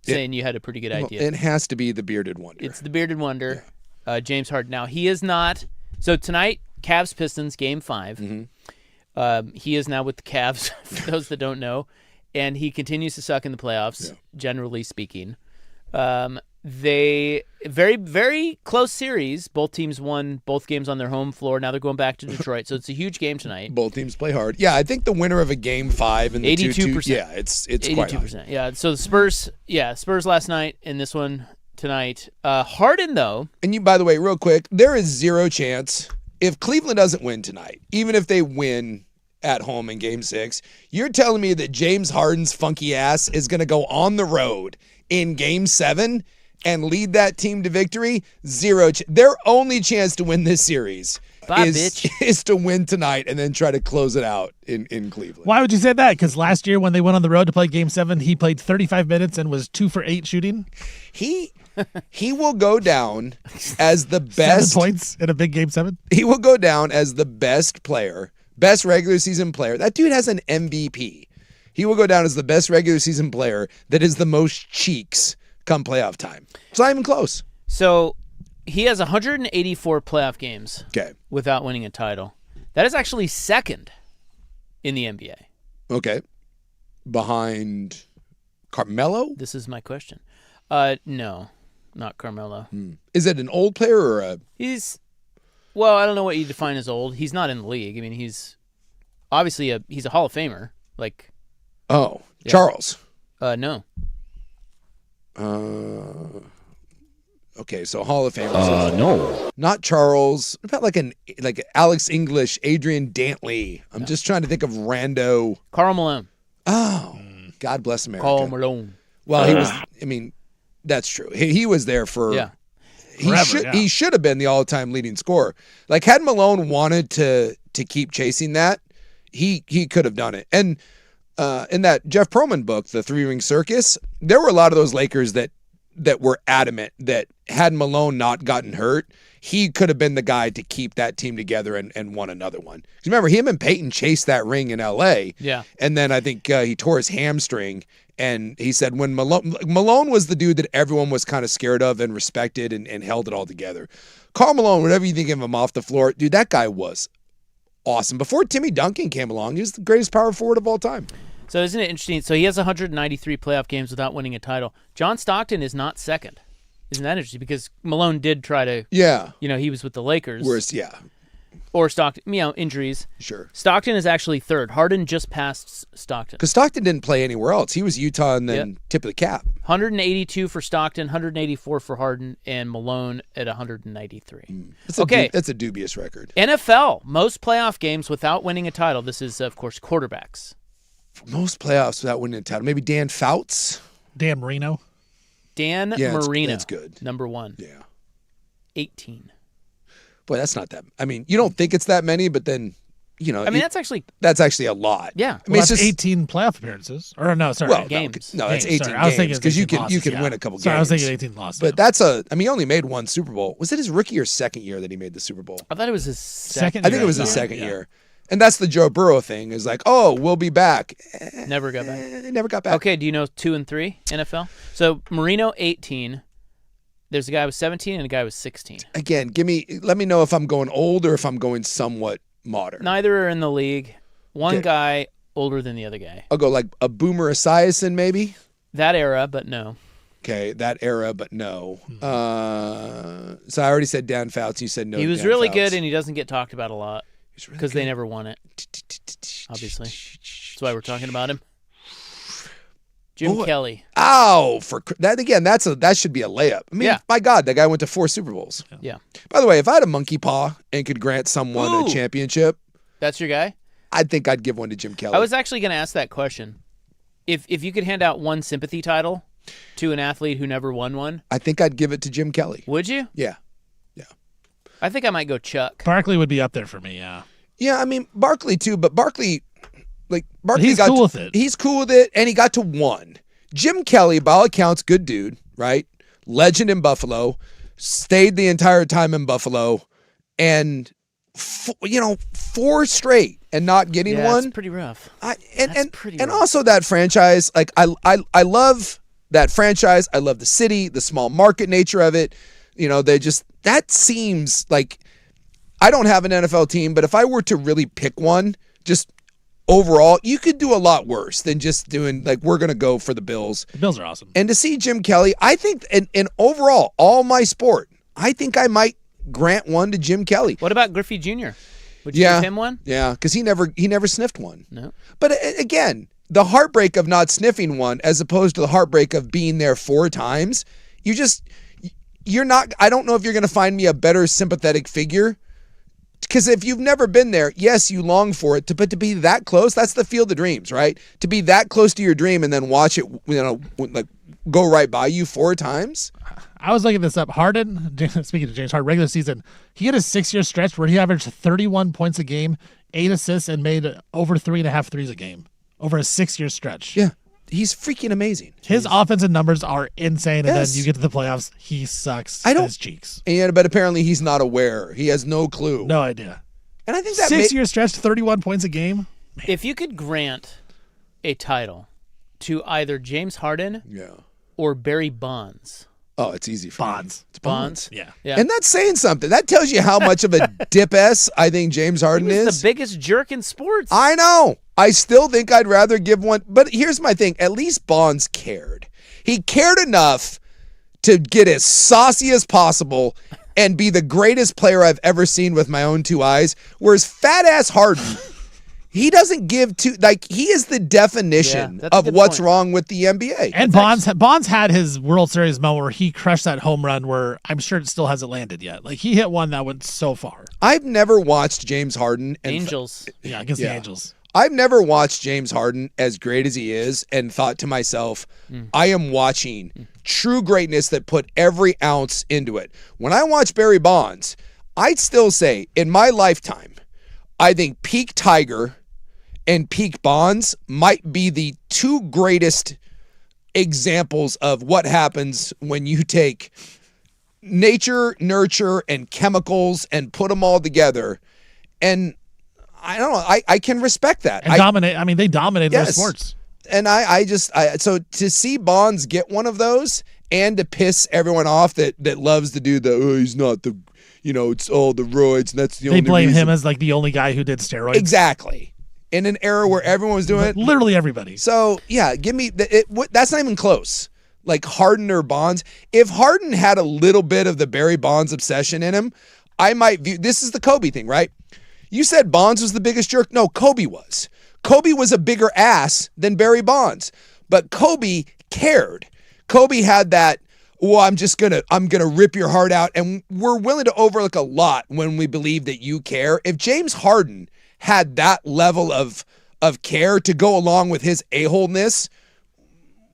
saying you had a pretty good idea. Well, it has to be the Bearded Wonder. It's the Bearded Wonder, James Harden. Now, he is not. So tonight, Cavs Pistons, game 5. Mm-hmm. He is now with the Cavs, for those that don't know. And he continues to suck in the playoffs, generally speaking. They very, very close series. Both teams won both games on their home floor. Now they're going back to Detroit, so it's a huge game tonight. Both teams play hard. Yeah, I think the winner of a game 5 and the 82%. Yeah, it's quite high. 82%. Yeah. So the Spurs last night and this one tonight. Harden though. And you, by the way, real quick, there is zero chance if Cleveland doesn't win tonight, even if they win at home in game 6, you're telling me that James Harden's funky ass is going to go on the road in game 7 and lead that team to victory? Their only chance to win this series is to win tonight and then try to close it out in Cleveland. Why would you say that? Because last year when they went on the road to play Game 7, he played 35 minutes and was 2 for 8 shooting. He will go down as the best 7 points in a big Game 7. He will go down as the best player, best regular season player. That dude has an MVP. He will go down as the best regular season player that is the most cheeks come playoff time. It's not even close. So he has 184 playoff games without winning a title. That is actually second in the NBA. Okay. Behind Carmelo? This is my question. No, not Carmelo. Is it an old player or a... Well, I don't know what you define as old. He's not in the league. I mean, he's obviously he's a Hall of Famer. Like, Charles. No. Okay, so Hall of Famer. No. Not Charles. What about like Alex English, Adrian Dantley? I'm just trying to think of rando. Karl Malone. Oh, God bless America. Karl Malone. Well, he was. I mean, that's true. He was there for. Yeah. He should have been the all-time leading scorer. Like, had Malone wanted to keep chasing that, he could have done it. And in that Jeff Pearlman book, The Three-Ring Circus, there were a lot of those Lakers that were adamant that had Malone not gotten hurt, he could have been the guy to keep that team together and won another one. 'Cause remember, him and Peyton chased that ring in L.A. Yeah. And then I think he tore his hamstring. And he said when Malone was the dude that everyone was kind of scared of and respected and held it all together. Karl Malone, whatever you think of him off the floor, dude, that guy was awesome. Before Timmy Duncan came along, he was the greatest power forward of all time. So isn't it interesting? So he has 193 playoff games without winning a title. John Stockton is not second. Isn't that interesting? Because Malone did try to, he was with the Lakers. Or Stockton, injuries. Sure. Stockton is actually third. Harden just passed Stockton. Because Stockton didn't play anywhere else. He was Utah and then tip of the cap. 182 for Stockton, 184 for Harden, and Malone at 193. That's a dubious record. NFL, most playoff games without winning a title. This is, of course, quarterbacks. Most playoffs without winning a title. Maybe Dan Fouts? Dan Marino. Dan Marino. That's good. Number 1. Yeah. 18. Boy, that's not that. I mean, you don't think it's that many, but then, that's actually a lot. Yeah. I mean, that's 18 playoff appearances. Or no, sorry. Well, games. No, that's 18 I was games because you losses, can win a couple games. Sorry, I was thinking 18 losses. But he only made one Super Bowl. Was it his rookie or second year that he made the Super Bowl? I thought it was his second. I think it was his second year. And that's the Joe Burrow thing is like, oh, we'll be back. Never got back. Never got back. Okay, do you know 2 and 3 NFL? So Marino 18. There's a guy with 17 and a guy with 16. Again, let me know if I'm going old or if I'm going somewhat modern. Neither are in the league. One guy older than the other guy. I'll go like a Boomer Esiason maybe. That era, but no. Okay, that era, but no. So I already said Dan Fouts. You said no. He was Dan really Fouts. good, and he doesn't get talked about a lot. He's really because they good. never won it. Obviously, that's why we're talking about him. Jim Boy. Kelly. Ow! For that again, that should be a layup. I mean, Yeah. my God, that guy went to 4 Super Bowls. Yeah, By the way, if I had a monkey paw and could grant someone Ooh. a championship, that's your guy. I think I'd give one to Jim Kelly. I was actually going to ask that question. If you could hand out one sympathy title to an athlete who never won one, I think I'd give it to Jim Kelly. would you? Yeah. I think I might go Chuck. Barkley would be up there for me. Yeah. Yeah, I mean Barkley too, but Barkley He's got cool to, with it. He's cool with it, and he got to 1. Jim Kelly, by all accounts, good dude, right? Legend in Buffalo, stayed the entire time in Buffalo, and 4 straight and not getting Yeah, one. it's pretty rough. And pretty and rough. also that franchise, like I love that franchise. I love the city, the small market nature of it. That seems like, I don't have an NFL team, but if I were to really pick one, just overall, you could do a lot worse than just doing like, we're going to go for the Bills. The Bills are awesome. And to see Jim Kelly, I think in overall, all my sport, I think I might grant one to Jim Kelly. What about Griffey Jr.? Would you Yeah. give him one? Yeah, because he never sniffed one. No. But again, the heartbreak of not sniffing one as opposed to the heartbreak of being there 4 times, you're not, I don't know if you're going to find me a better sympathetic figure. Because if you've never been there, yes, you long for it, but to be that close, that's the field of dreams, right? To be that close to your dream and then watch it, like go right by you 4 times. I was looking this up. Harden, speaking of James Harden, regular season, he had a 6-year stretch where he averaged 31 points a game, 8 assists, and made over 3.5 threes a game over a 6-year stretch. Yeah, he's freaking amazing. His offensive numbers are insane, and Yes. then you get to the playoffs, he sucks I don't- his cheeks. But apparently he's not aware. He has no clue. No idea. And I think that 6-year stretch, 31 points a game. If you could grant a title to either James Harden yeah. or Barry Bonds. Oh, it's easy for me. Bonds. It's Bonds? Yeah. Yeah. And that's saying something. That tells you how much of a dip-ass I think James Harden He was is. the biggest jerk in sports. I know. I still think I'd rather give one. But here's my thing. At least Bonds cared. He cared enough to get as saucy as possible and be the greatest player I've ever seen with my own 2 eyes. Whereas fat-ass Harden, he doesn't give two. Like, he is the definition Yeah, that's a of good what's point. wrong with the NBA. And Bonds had his World Series moment where he crushed that home run where I'm sure it still hasn't landed yet. Like, he hit one that went so far. I've never watched James Harden. Angels. Yeah, against the Angels. I've never watched James Harden as great as he is and thought to myself, I am watching true greatness that put every ounce into it. When I watch Barry Bonds, I'd still say in my lifetime, I think peak Tiger and peak Bonds might be the 2 greatest examples of what happens when you take nature, nurture, and chemicals and put them all together. And I don't know. I can respect that. And dominate. I mean, they dominated their Yes. sports. And so to see Bonds get one of those and to piss everyone off that loves to do he's not the, it's all the roids and that's the They only blame reason. him as like the only guy who did steroids. Exactly. In an era where everyone was doing it. Literally everybody. So yeah, give me that's not even close. Like Harden or Bonds. If Harden had a little bit of the Barry Bonds obsession in him, I might view, this is the Kobe thing, right? You said Bonds was the biggest jerk. No, Kobe was. Kobe was a bigger ass than Barry Bonds, but Kobe cared. Kobe had that, I'm gonna rip your heart out, and we're willing to overlook a lot when we believe that you care. If James Harden had that level of care to go along with his a-holeness,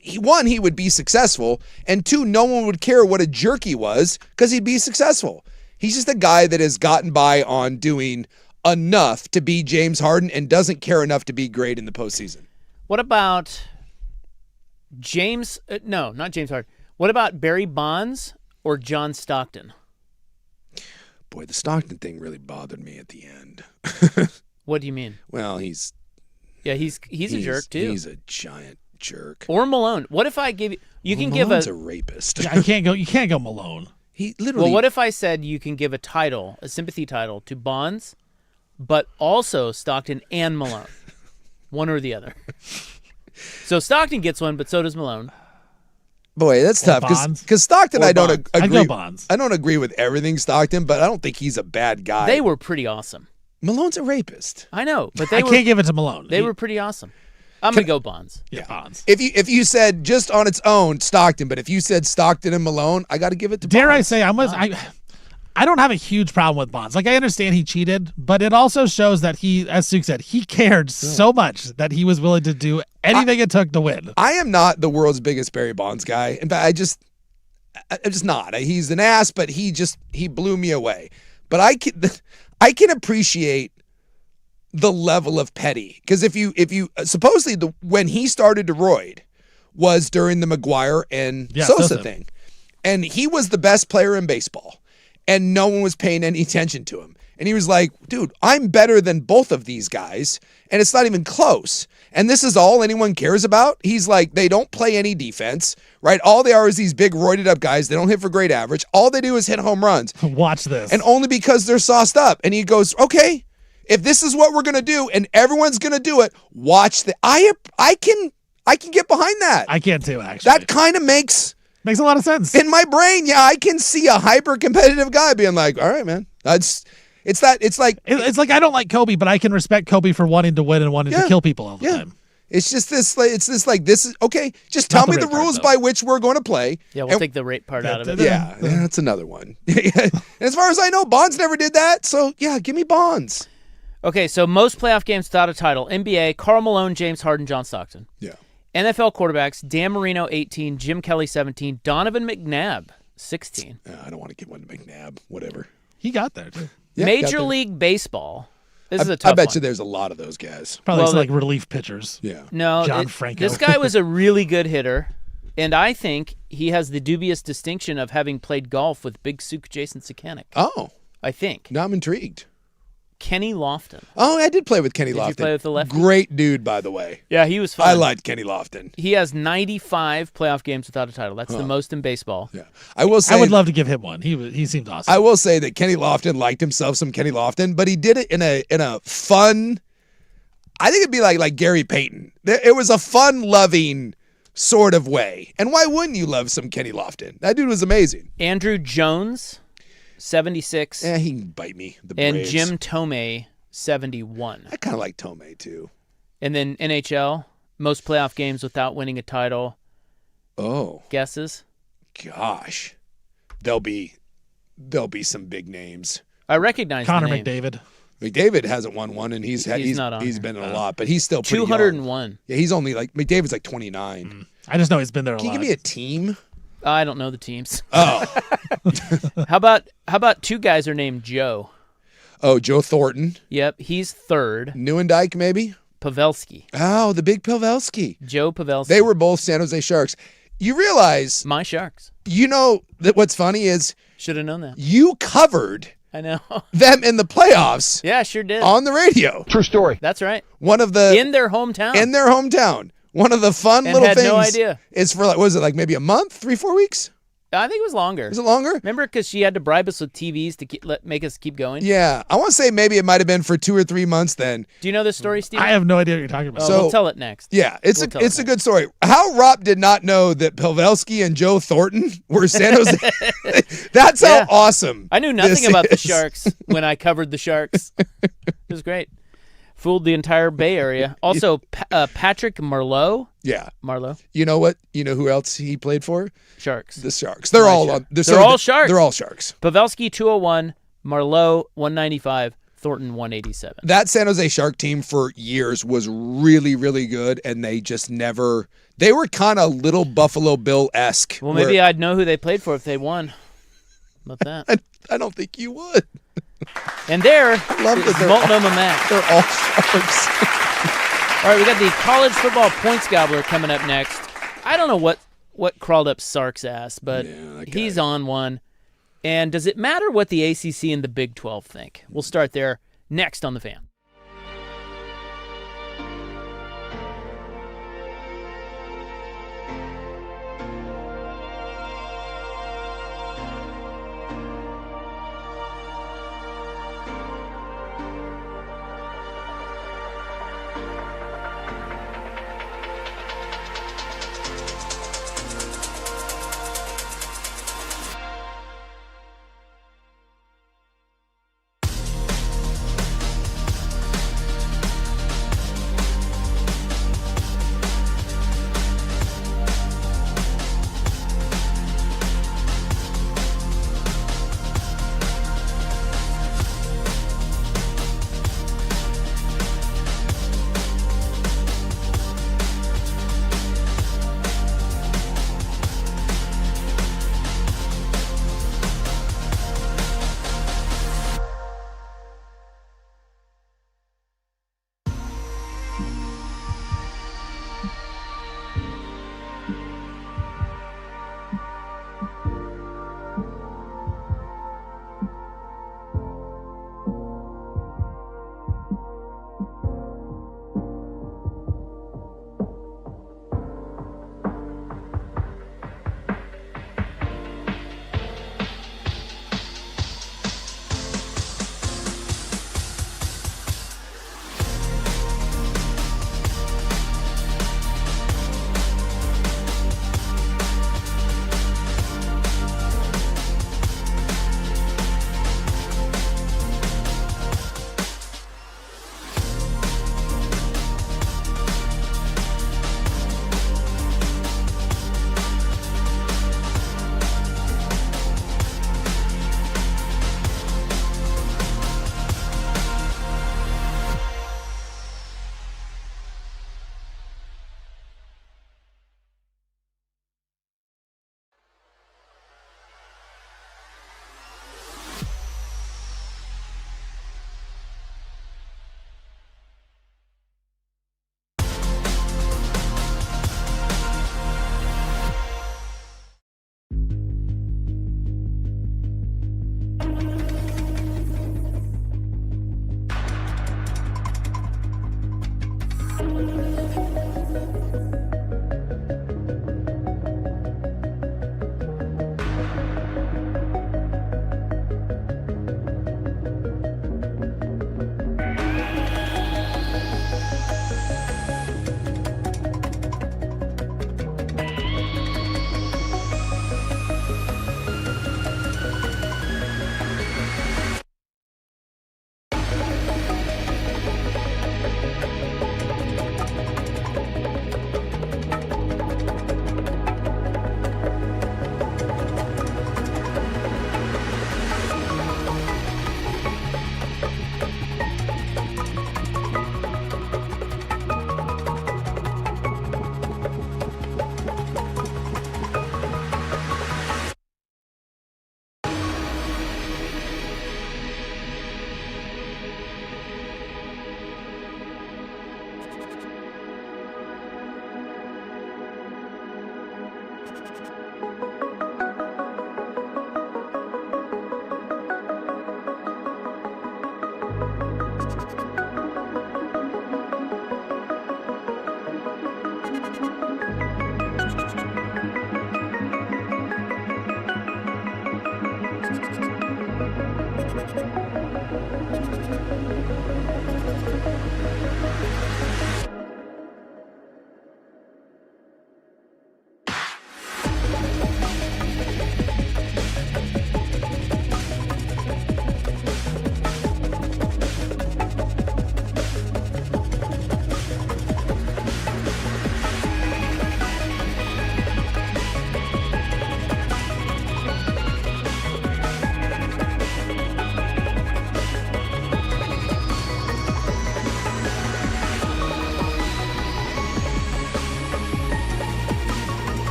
he would be successful, and 2, no one would care what a jerk he was because he'd be successful. He's just a guy that has gotten by on doing enough to be James Harden and doesn't care enough to be great in the postseason. What about James? No, not James Harden. What about Barry Bonds or John Stockton? Boy, the Stockton thing really bothered me at the end. What do you mean? Well, he's a jerk too. He's a giant jerk. Or Malone. What if I give you? You can give Malone's a. a rapist. Yeah, you can't go Malone. He literally. Well, what if I said you can give a title, a sympathy title, to Bonds, but also Stockton and Malone, one or the other? So Stockton gets one, but so does Malone. Boy, that's tough Bonds? because Stockton, Or I don't Bonds. agree. I'd go Bonds. I don't agree with everything Stockton, but I don't think he's a bad guy. They were pretty awesome. Malone's a rapist. I know, but I can't give it to Malone. they were pretty awesome. I'm going to go Bonds. Yeah, Bonds. If you said just on its own Stockton, but if you said Stockton and Malone, I got to give it to Dare Bonds. I say I don't have a huge problem with Bonds. Like, I understand he cheated, but it also shows that he, as Suk said, he cared so much that he was willing to do anything it took to win. I am not the world's biggest Barry Bonds guy. In fact, I'm just not. He's an ass, but he blew me away. But I can appreciate the level of petty, because if you supposedly when he started to roid was during the McGuire and Sosa thing, and he was the best player in baseball, and no one was paying any attention to him. And he was like, dude, I'm better than both of these guys, and it's not even close. And this is all anyone cares about. He's like, they don't play any defense, right? All they are is these big roided up guys. They don't hit for great average. All they do is hit home runs. Watch this. And only because they're sauced up. And he goes, okay, if this is what we're going to do and everyone's going to do it, watch the I can get behind that. I can too, actually. That kind of makes a lot of sense. in my brain. Yeah, I can see a hyper competitive guy being like, all right, man. It's like I don't like Kobe, but I can respect Kobe for wanting to win and wanting to kill people all the time. It's just this. It's this like this is okay. Just tell me the rules by which we're going to play. Yeah, we'll take the rape part out of it. Yeah, that's another one. And as far as I know, Bonds never did that. So yeah, give me Bonds. Okay, so most playoff games without a title. NBA, Karl Malone, James Harden, John Stockton. Yeah. NFL quarterbacks, Dan Marino, 18, Jim Kelly, 17, Donovan McNabb, 16. I don't want to give one to McNabb. Whatever. He got there, too. Yeah, Major League Baseball. This is a tough I bet one. you there's a lot of those guys. Probably Well, some, like relief pitchers. Yeah. No, John Franco. This guy was a really good hitter, and I think he has the dubious distinction of having played golf with Big Suk Jason Sakanik. Oh, I think. now I'm intrigued. Kenny Lofton. Oh, I did play with Kenny Lofton. you play with the lefty? Great dude, by the way. Yeah, he was fun. I liked Kenny Lofton. He has 95 playoff games without a title. That's the most in baseball. Yeah, I will say I would love to give him one. He seemed awesome. I will say that Kenny Lofton liked himself some Kenny Lofton, but he did it in a fun. I think it'd be like Gary Payton. It was a fun-loving sort of way. And why wouldn't you love some Kenny Lofton? That dude was amazing. Andrew Jones, 76, Yeah, he can bite me. The and Braves. Jim Tomei, 71. I kind of like Tomei too. And then NHL, most playoff games without winning a title. Oh Guesses? gosh, there'll be some big names. I recognize Connor the name. McDavid. McDavid hasn't won one, and he's not on he's here. been in a lot, but he's still pretty young. 201. Yeah, he's only like McDavid's like 29. I just know he's been there a Can you lot. give me a team? I don't know the teams. Oh, How about two guys are named Joe? oh, Joe Thornton, Yep, he's third. Newendike, maybe. Pavelski. Oh, the big Pavelski. Joe Pavelski. They were both San Jose Sharks. You realize, my Sharks. you know that what's funny is Should have known that. you covered I know. them in the playoffs Yeah, sure did. on the radio. True story. That's right. One of the In their hometown. in their hometown. One of the fun And little had things no idea. is for like, what was it, like maybe a month, 3-4 weeks? I think it was longer. Is it longer? Remember, because she had to bribe us with TVs to make us keep going. Yeah, I want to say maybe it might have been for 2 or 3 months then. Do you know this story, Steve? I have no idea what you're talking about. So- we'll tell it next. Yeah, it's We'll tell it's it a good story. How Rob did not know that Pavelski and Joe Thornton were San Jose. That's Yeah. how awesome. I knew nothing this about the is. Sharks when I covered the Sharks. It was great. Fooled the entire Bay Area. Also, Patrick Marleau. Yeah. Marleau. You know what? You know who else he played for? Sharks. The Sharks. They're all on. They're all Sharks. They're all Sharks. Pavelski, 201. Marleau, 195. Thornton, 187. That San Jose Shark team for years was really, really good, and they just never. They were kind of little Buffalo Bill-esque. Well, maybe I'd know who they played for if they won. How about that? I don't think you would. And there love is that they're Multnomah Matt. They're all Sharks. All right, we got the college football points gobbler coming up next. I don't know what crawled up Sark's ass, but that guy. he's on one. And does it matter what the ACC and the Big 12 think? We'll start there next on The Fan.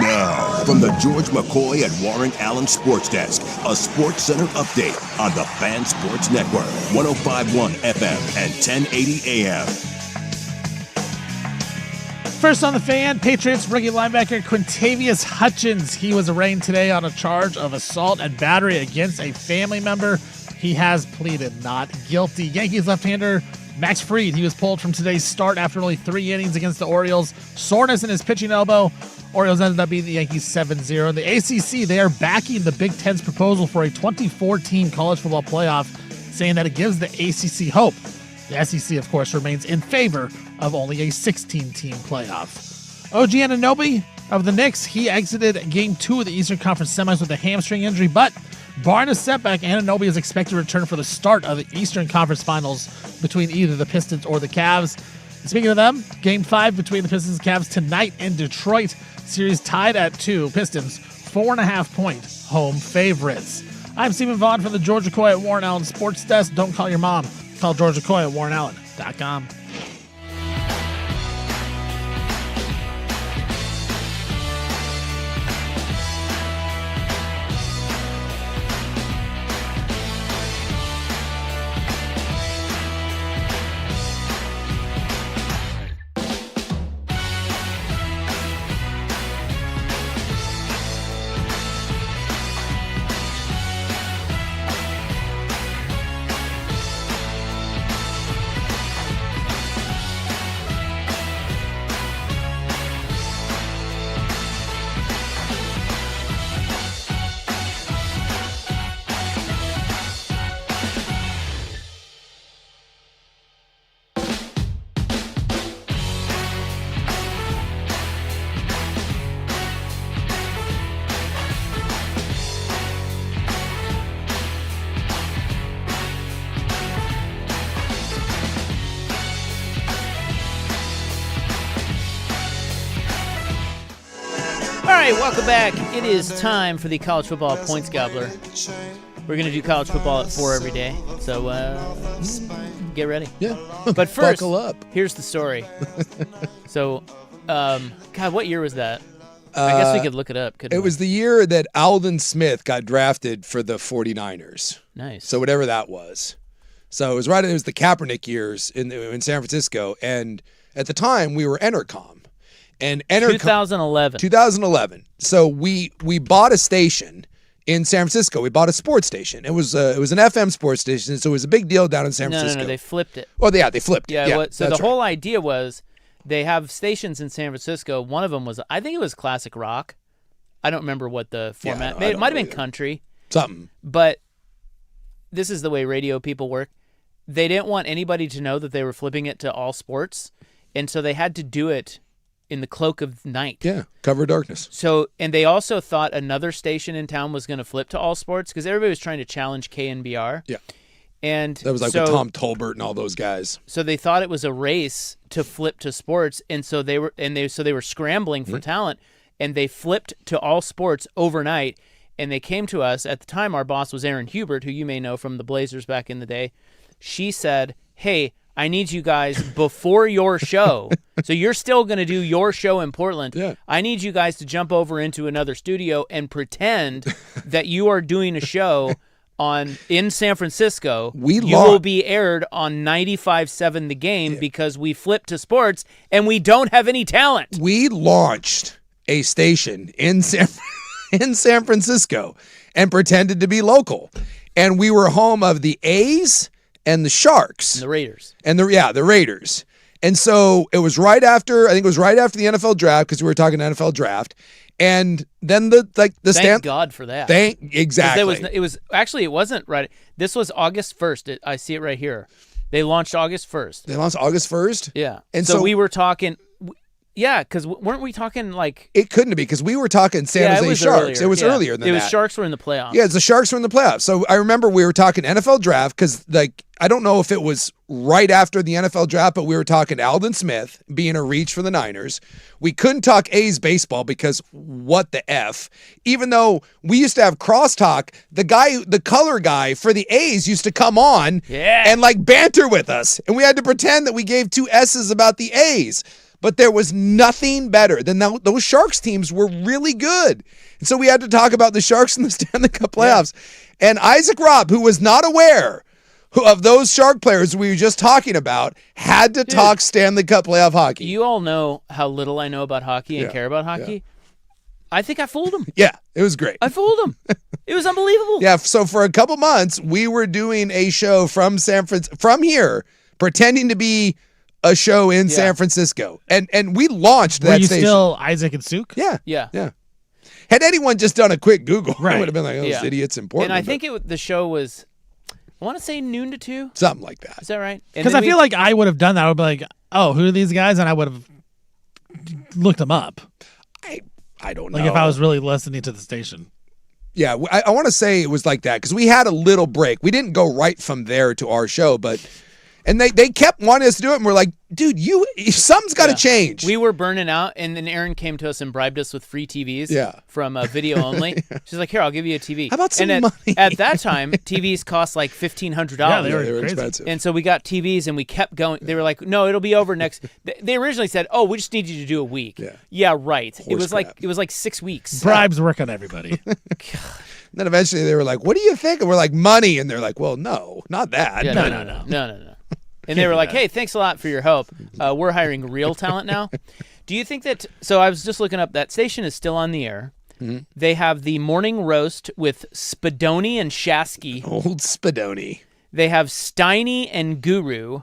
Now, from the George McCoy and Warren Allen Sports Desk, a Sports Center update on the Fan Sports Network, 105.1 FM and 1080 AM. First on the Fan, Patriots rookie linebacker Quintavious Hutchins. He was arraigned today on a charge of assault and battery against a family member. He has pleaded not guilty. Yankees left-hander Max Fried, he was pulled from today's start after only 3 innings against the Orioles. Soreness in his pitching elbow. Orioles ended up beating the Yankees 7-0. In the ACC, they are backing the Big Ten's proposal for a 24-team college football playoff, saying that it gives the ACC hope. The SEC, of course, remains in favor of only a 16-team playoff. OG Anunoby of the Knicks, he exited Game 2 of the Eastern Conference Semis with a hamstring injury, but barring a setback, Anunoby is expected to return for the start of the Eastern Conference Finals between either the Pistons or the Cavs. Speaking of them, Game 5 between the Pistons and Cavs tonight in Detroit. Series tied at 2. Pistons 4.5-point home favorites. I'm Stephen Vaughn from the George McCoy at Warren Allen Sports Desk. Don't call your mom. Call George McCoy at warrenallen.com. All right, welcome back. It is time for the College Football Points Gobbler. We're going to do college football at 4 every day, so get ready. Yeah. But first, buckle up. Here's the story. So, God, what year was that? I guess we could look it up, couldn't It we? was the year that Aldon Smith got drafted for the 49ers. Nice. So whatever that was. So it was the Kaepernick years in San Francisco. And at the time, we were Entercom. And 2011. 2011. So we bought a station in San Francisco. We bought a sports station. It was an FM sports station, so it was a big deal down in San Francisco. No, they flipped it. Oh, yeah, they flipped it. Yeah, so the that's whole idea was they have stations in San Francisco. One of them was, I think it was classic rock. I don't remember what the format. It might have been country. Something. But this is the way radio people work. They didn't want anybody to know that they were flipping it to all sports, and so they had to do it in the cloak of night. Yeah, cover of darkness. So, and they also thought another station in town was going to flip to all sports because everybody was trying to challenge KNBR. Yeah. And that was like with Tom Tolbert and all those guys. So they thought it was a race to flip to sports, and so they were scrambling for talent, and they flipped to all sports overnight. And they came to us at the time. Our boss was Erin Hubert, who you may know from the Blazers back in the day. She said, "Hey, I need you guys before your show. So you're still going to do your show in Portland. Yeah. I need you guys to jump over into another studio and pretend that you are doing a show in San Francisco, You will be aired on 95.7 The Game because we flipped to sports and we don't have any talent. We launched a station in San Francisco and pretended to be local. And we were home of the A's and the Sharks. And the Raiders. And the Raiders. And so it was right after the NFL draft, because we were talking NFL draft. And then Thank God for that. Exactly. It wasn't right. This was August 1st. I see it right here. They launched August 1st. They launched August 1st? Yeah. And so we were talking, because weren't we talking like... It couldn't be, because we were talking San Jose Sharks. Earlier. It was earlier than that. It was Sharks were in the playoffs. Yeah, the Sharks were in the playoffs. So I remember we were talking NFL draft, because I don't know if it was right after the NFL draft, but we were talking Aldon Smith being a reach for the Niners. We couldn't talk A's baseball because what the F? Even though we used to have crosstalk, the color guy for the A's used to come on and banter with us. And we had to pretend that we gave two S's about the A's. But there was nothing better than those Sharks teams were really good. And so we had to talk about the Sharks in the Stanley Cup playoffs. Yeah. And Isaac Robb, who was not aware of those Shark players we were just talking about, had to talk Stanley Cup playoff hockey. You all know how little I know about hockey and care about hockey. Yeah. I think I fooled him. Yeah, it was great. I fooled him. It was unbelievable. Yeah, so for a couple months, we were doing a show from here, pretending to be a show in San Francisco. And we launched that station. Were you still Isaac and Suk? Yeah. Yeah. Had anyone just done a quick Google, right. I would have been like, this idiot's important. And I think the show was, I want to say noon to 2. Something like that. Is that right? Because I feel like I would have done that. I would be like, oh, who are these guys? And I would have looked them up. I don't know. Like if I was really listening to the station. Yeah, I want to say it was like that because we had a little break. We didn't go right from there to our show, but... And they kept wanting us to do it, and we're like, dude, something's got to change. We were burning out, and then Erin came to us and bribed us with free TVs from video only. She's like, here, I'll give you a TV. How about some money? At that time, TVs cost like $1,500. Yeah, they were expensive. And so we got TVs, and we kept going. They were like, no, it'll be over next. They originally said, oh, we just need you to do a week. Yeah, right. It was like 6 weeks. Bribes work on everybody. Then eventually they were like, what do you think? And we're like, money. And they're like, well, no, not that. Yeah, no. And they were like, hey, thanks a lot for your help. We're hiring real talent now. Do you think that... So I was just looking up. That station is still on the air. Mm-hmm. They have the morning roast with Spadoni and Shasky. Old Spadoni. They have Steiny and Guru.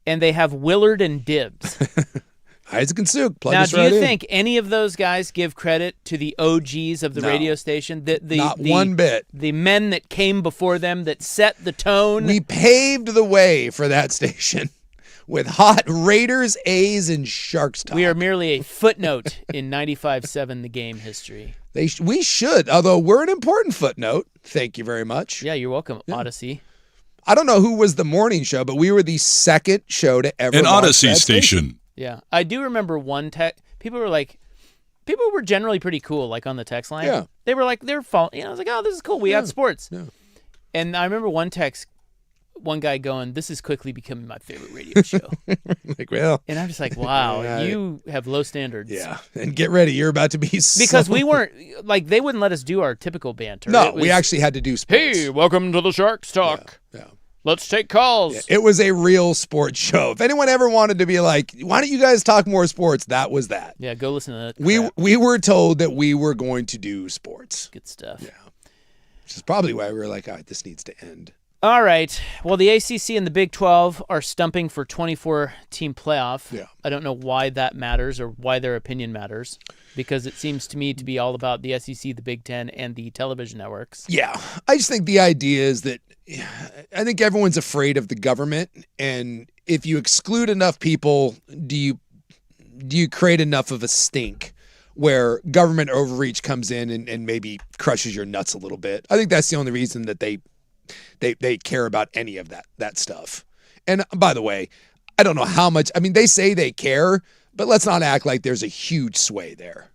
And they have Willard and Dibs. Isaac and Suk. Now, do you think any of those guys give credit to the OGs of the radio station? Not one bit. The men that came before them that set the tone. We paved the way for that station with hot Raiders, A's, and Sharks talk. We are merely a footnote in 95.7 The Game history. We should, although we're an important footnote. Thank you very much. Yeah, you're welcome, Odyssey. I don't know who was the morning show, but we were the second show to ever an launch Odyssey that station. Yeah, I do remember one people were generally pretty cool, like on the text line. Yeah. They were like, they're following, I was like, oh, this is cool. We got sports. Yeah. And I remember one guy going, this is quickly becoming my favorite radio show. And I'm just like, wow, you have low standards. Yeah. And get ready. You're about to be because we weren't, like, they wouldn't let us do our typical banter. No, we actually had to do sports. Hey, welcome to the Sharks Talk. Yeah. Let's take calls. Yeah, it was a real sports show. If anyone ever wanted to be like, why don't you guys talk more sports? That was that. Yeah, go listen to that. We were told that we were going to do sports. Good stuff. Yeah. Which is probably why we were like, all right, this needs to end. All right. Well, the ACC and the Big 12 are stumping for 24-team playoff. Yeah. I don't know why that matters or why their opinion matters, because it seems to me to be all about the SEC, the Big 10, and the television networks. Yeah. I just think the idea is that I think everyone's afraid of the government, and if you exclude enough people, do you create enough of a stink where government overreach comes in and maybe crushes your nuts a little bit? I think that's the only reason that they care about any of that stuff. And by the way, I don't know how much. I mean, they say they care, but let's not act like there's a huge sway there.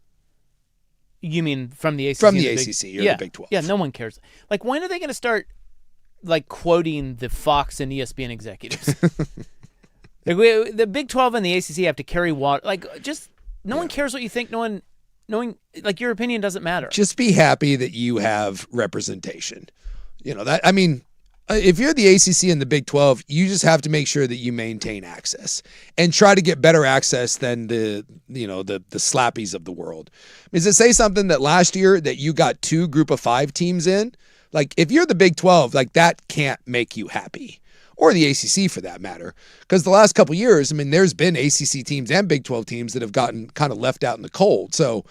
You mean from the ACC? From the ACC or the Big 12. Yeah, no one cares. Like, when are they going to start like quoting the Fox and ESPN executives? Like, the Big 12 and the ACC have to carry water. Like, just no one cares what you think. Knowing like your opinion doesn't matter. Just be happy that you have representation. If you're the ACC and the Big 12, you just have to make sure that you maintain access and try to get better access than the slappies of the world. Does it say something that last year that you got 2 Group of 5 teams in? Like, if you're the Big 12, like, that can't make you happy. Or the ACC for that matter. Because the last couple years, there's been ACC teams and Big 12 teams that have gotten kind of left out in the cold. So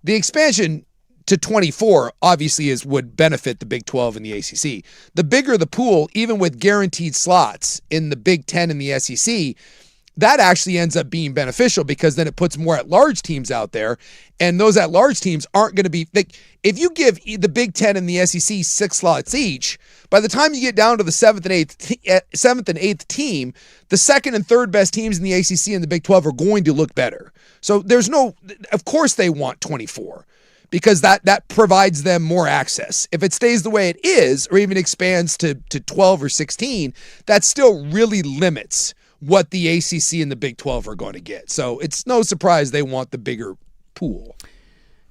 the expansion to 24 obviously would benefit the Big 12 and the ACC. The bigger the pool, even with guaranteed slots in the Big 10 and the SEC, that actually ends up being beneficial because then it puts more at-large teams out there, and those at-large teams aren't going to be like, if you give the Big 10 and the SEC 6 slots each, by the time you get down to the 7th and 8th team, the 2nd and 3rd best teams in the ACC and the Big 12 are going to look better. So of course they want 24. Because that provides them more access. If it stays the way it is, or even expands to 12 or 16, that still really limits what the ACC and the Big 12 are going to get. So it's no surprise they want the bigger pool.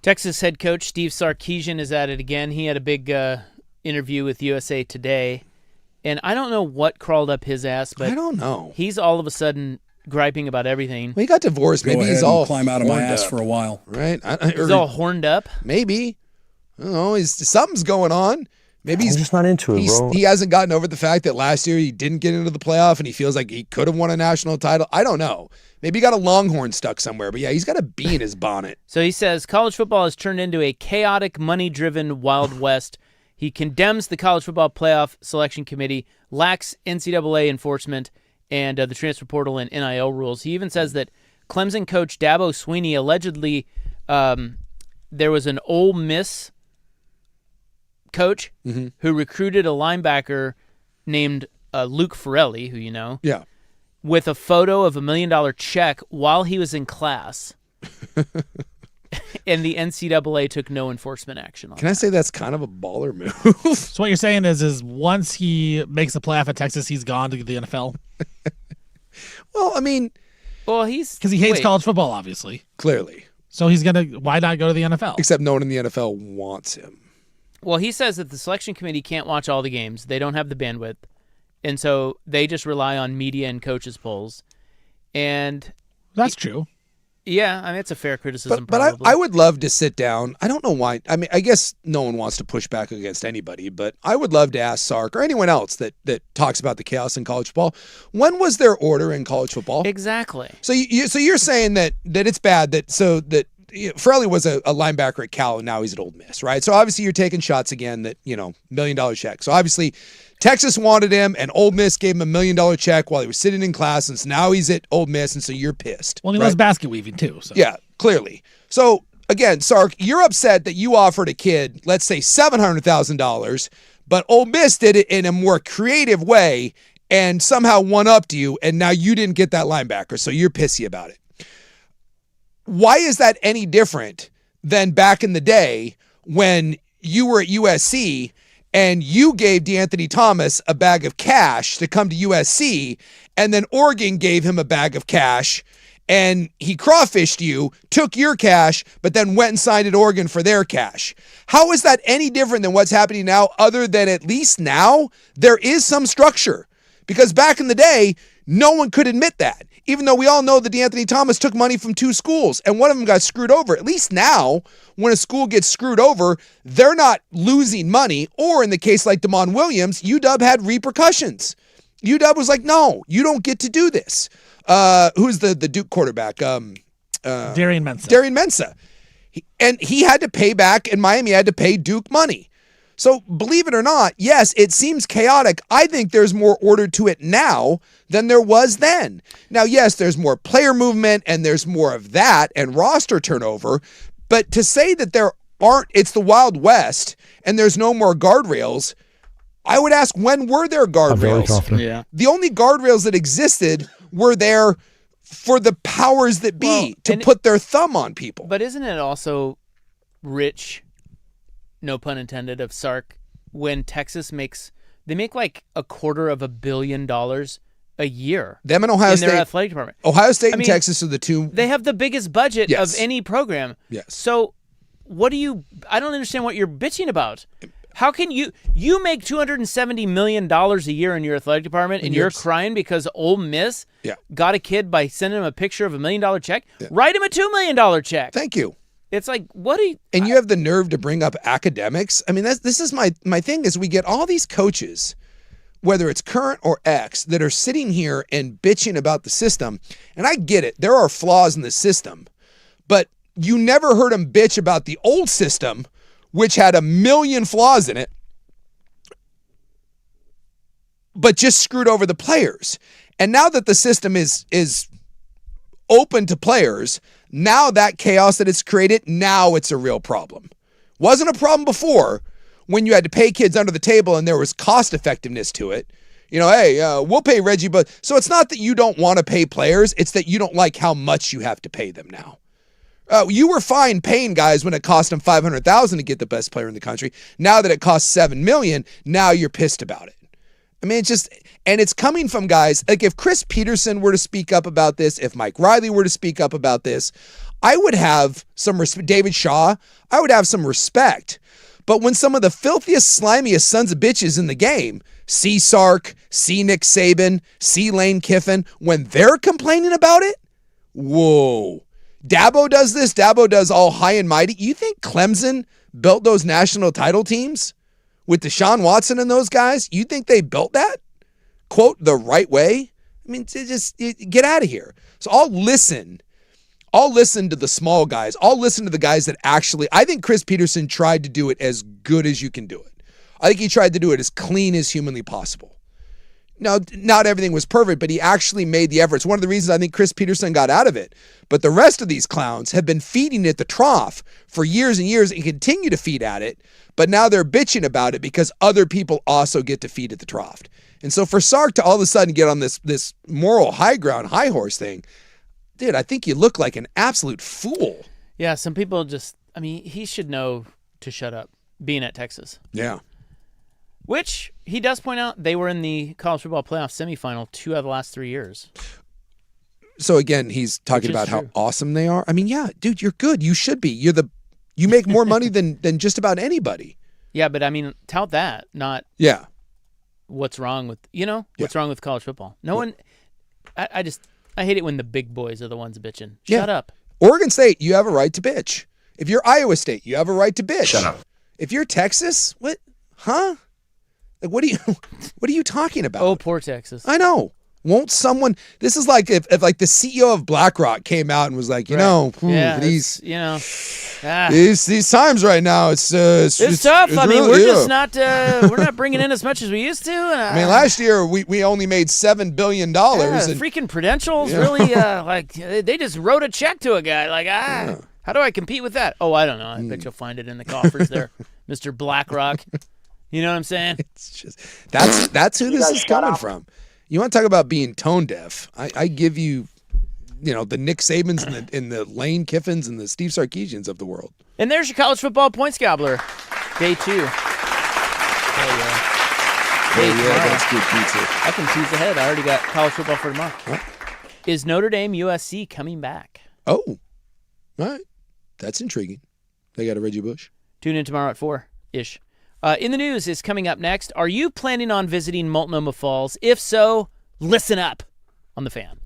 Texas head coach Steve Sarkisian is at it again. He had a big interview with USA Today, and I don't know what crawled up his ass, but I don't know. He's all of a sudden griping about everything. Well, he got divorced. Maybe he's all climb out of my ass up for a while, right? He's all horned up. Maybe. I don't know. Something's going on. Maybe I'm just not into it, bro. He hasn't gotten over the fact that last year he didn't get into the playoff and he feels like he could have won a national title. I don't know. Maybe he got a Longhorn stuck somewhere, but yeah, he's got a bee in his bonnet. So he says college football has turned into a chaotic, money-driven Wild West. He condemns the College Football Playoff Selection Committee, lacks NCAA enforcement, and the transfer portal and NIL rules. He even says that Clemson coach Dabo Swinney allegedly there was an Ole Miss coach who recruited a linebacker named Luke Farrelly, who you know, with a photo of $1 million check while he was in class. And the NCAA took no enforcement action on Can I say that's kind of a baller move? So what you're saying is once he makes the playoff at Texas, he's gone to the NFL? Well, he's because he hates college football, obviously. Clearly. So why not go to the NFL? Except no one in the NFL wants him. Well, he says that the selection committee can't watch all the games. They don't have the bandwidth. And so they just rely on media and coaches polls. And that's true. Yeah, it's a fair criticism. But I would love to sit down. I don't know why. I guess no one wants to push back against anybody, but I would love to ask Sark or anyone else that talks about the chaos in college football. When was there order in college football? Exactly. So you're saying that it's bad that Farrelly was a linebacker at Cal and now he's at Ole Miss, right? So obviously you're taking shots again that, $1 million check. So obviously Texas wanted him and Ole Miss gave him $1 million check while he was sitting in class, and so now he's at Ole Miss, and so you're pissed. Well, he loves basket weaving too. So. Yeah, clearly. So again, Sark, you're upset that you offered a kid, let's say $700,000, but Ole Miss did it in a more creative way and somehow one-upped you, and now you didn't get that linebacker, so you're pissy about it. Why is that any different than back in the day when you were at USC and you gave DeAnthony Thomas a bag of cash to come to USC, and then Oregon gave him a bag of cash, and he crawfished you, took your cash, but then went and signed at Oregon for their cash? How is that any different than what's happening now, other than at least now there is some structure? Because back in the day, no one could admit that. Even though we all know that DeAnthony Thomas took money from 2 schools and one of them got screwed over. At least now, when a school gets screwed over, they're not losing money. Or in the case like Damon Williams, UW had repercussions. UW was like, no, you don't get to do this. Who's the Duke quarterback? Darian Mensah. Darian Mensah. He had to pay back, and Miami had to pay Duke money. So believe it or not, yes, it seems chaotic. I think there's more order to it now than there was then. Now, yes, there's more player movement and there's more of that and roster turnover. But to say that it's the Wild West and there's no more guardrails, I would ask, when were there guardrails? I'm very confident. Yeah. The only guardrails that existed were there for the powers that be to put their thumb on people. But isn't it also rich, no pun intended, of Sark, when Texas makes like $250 million a year. Them and Ohio in State. their athletic department. Ohio State and Texas are the two. They have the biggest budget of any program. Yes. So I don't understand what you're bitching about. How can you make $270 million a year in your athletic department, and you're crying because Ole Miss got a kid by sending him a picture of $1 million check? Yeah. Write him a $2 million check. Thank you. It's like, what do you... And you have the nerve to bring up academics? I mean, this is my thing is we get all these coaches, whether it's current or ex, that are sitting here and bitching about the system. And I get it. There are flaws in the system. But you never heard them bitch about the old system, which had 1 million flaws in it, but just screwed over the players. And now that the system is open to players, now that chaos that it's created, now it's a real problem. Wasn't a problem before when you had to pay kids under the table and there was cost effectiveness to it. You know, hey, we'll pay Reggie, but so it's not that you don't want to pay players, it's that you don't like how much you have to pay them now. You were fine paying guys when it cost them $500,000 to get the best player in the country. Now that it costs $7 million, now you're pissed about it. I mean, it's coming from guys like if Chris Peterson were to speak up about this, if Mike Riley were to speak up about this, I would have some respect. David Shaw, I would have some respect. But when some of the filthiest, slimiest sons of bitches in the game, see Sark, see Nick Saban, see Lane Kiffin, when they're complaining about it, whoa. Dabo does this. Dabo does all high and mighty. You think Clemson built those national title teams with Deshaun Watson and those guys? You think they built that? Quote, the right way? I mean, just get out of here. So I'll listen to the small guys. I'll listen to the guys that actually, I think Chris Peterson tried to do it as good as you can do it. I think he tried to do it as clean as humanly possible. No, not everything was perfect, but he actually made the effort. It's one of the reasons I think Chris Peterson got out of it. But the rest of these clowns have been feeding at the trough for years and years and continue to feed at it. But now they're bitching about it because other people also get to feed at the trough. And so for Sark to all of a sudden get on this moral high ground, high horse thing, dude, I think you look like an absolute fool. Yeah, some people he should know to shut up being at Texas. Yeah. Which he does point out they were in the college football playoff semifinal 2 out of the last 3 years. So again, he's talking about how awesome they are. I mean, yeah, dude, you're good. You should be. You make more money than just about anybody. Yeah, but I mean, tout that, not what's wrong with what's wrong with college football. No one. I hate it when the big boys are the ones bitching. Shut up. Oregon State, you have a right to bitch. If you're Iowa State, you have a right to bitch. Shut up. If you're Texas, what? Huh? Like, what are you talking about? Oh, poor Texas. I know. Won't someone? This is like if like the CEO of BlackRock came out and was like, these times right now, it's tough. I mean, really, we're just not we're not bringing in as much as we used to. I mean, last year we only made $7 billion. And freaking Prudential's really like they just wrote a check to a guy. Like how do I compete with that? Oh, I don't know. I bet you'll find it in the coffers there, Mr. BlackRock. You know what I'm saying? It's just that's who this is coming from. You want to talk about being tone deaf? I give you, the Nick Sabans and the Lane Kiffins and the Steve Sarkisians of the world. And there's your college football points gobbler, day 2. Yeah, that's good pizza. I can tease ahead. I already got college football for tomorrow. What? Is Notre Dame USC coming back? Oh, all right. That's intriguing. They got a Reggie Bush. Tune in tomorrow at 4-ish. In the news is coming up next. Are you planning on visiting Multnomah Falls? If so, listen up on The Fan.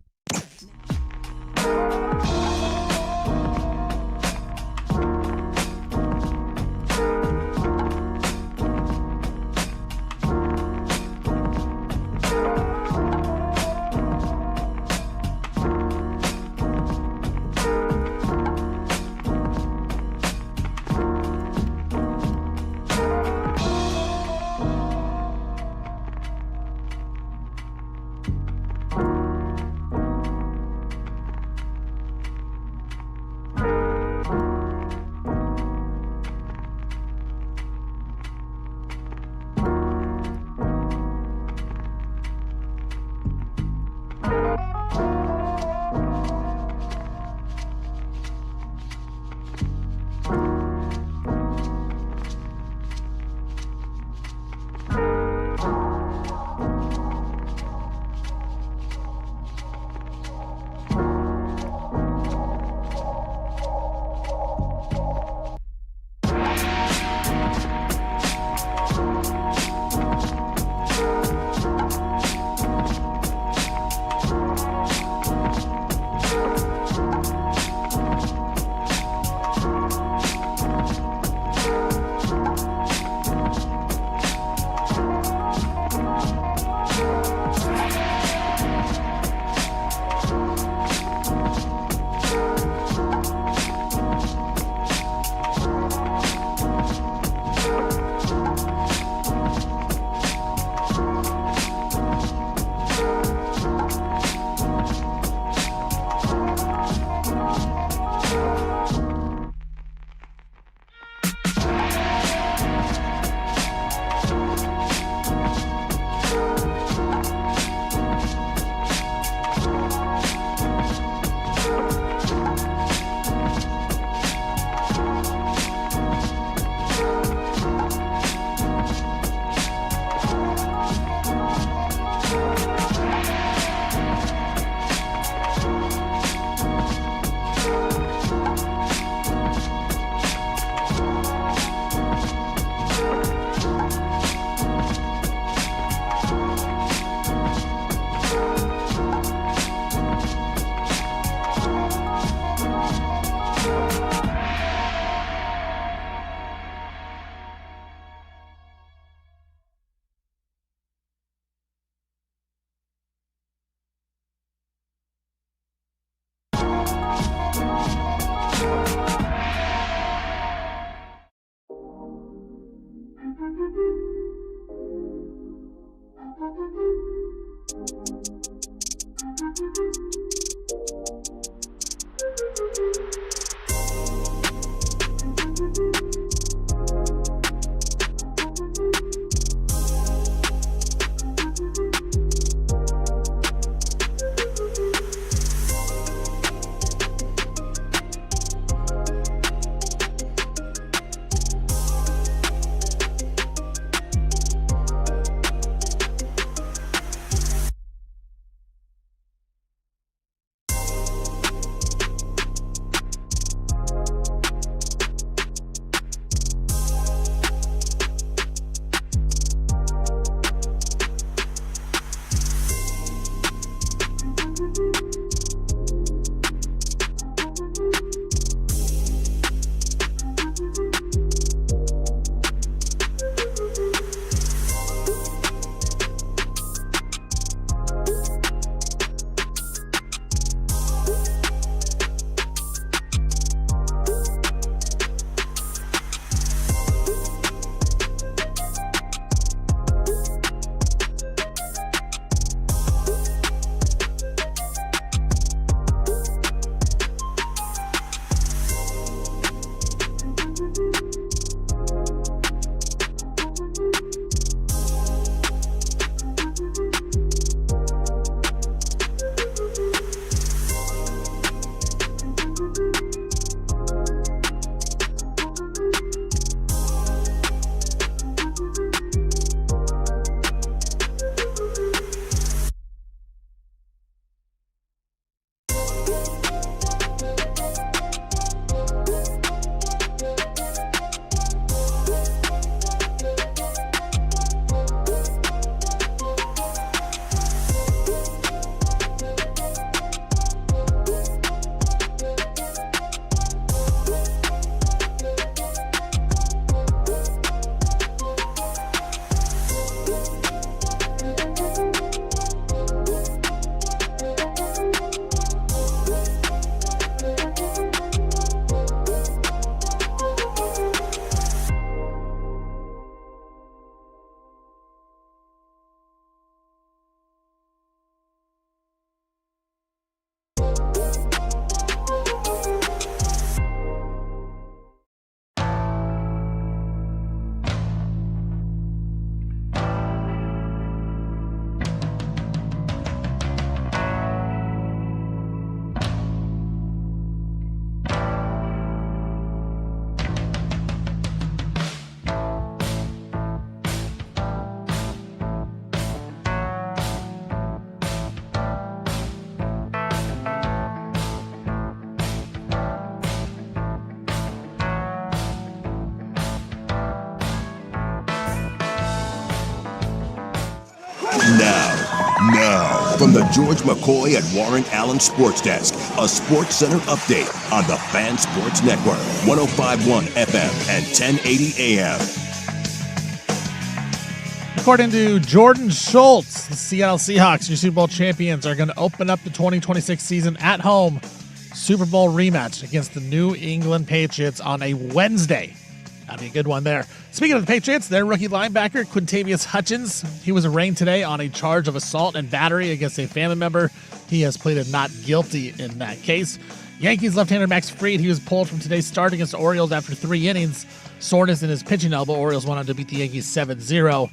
Now, from the George McCoy at Warren Allen Sports Desk, a Sports Center update on the Fan Sports Network, 105.1 FM and 1080 AM. According to Jordan Schultz, the Seattle Seahawks, your Super Bowl champions, are going to open up the 2026 season at home Super Bowl rematch against the New England Patriots on a Wednesday. That'd be a good one there. Speaking of the Patriots, their rookie linebacker, Quintavious Hutchins, he was arraigned today on a charge of assault and battery against a family member. He has pleaded not guilty in that case. Yankees left-hander Max Fried, he was pulled from today's start against the Orioles after 3 innings. Soreness in his pitching elbow. Orioles went on to beat the Yankees 7-0.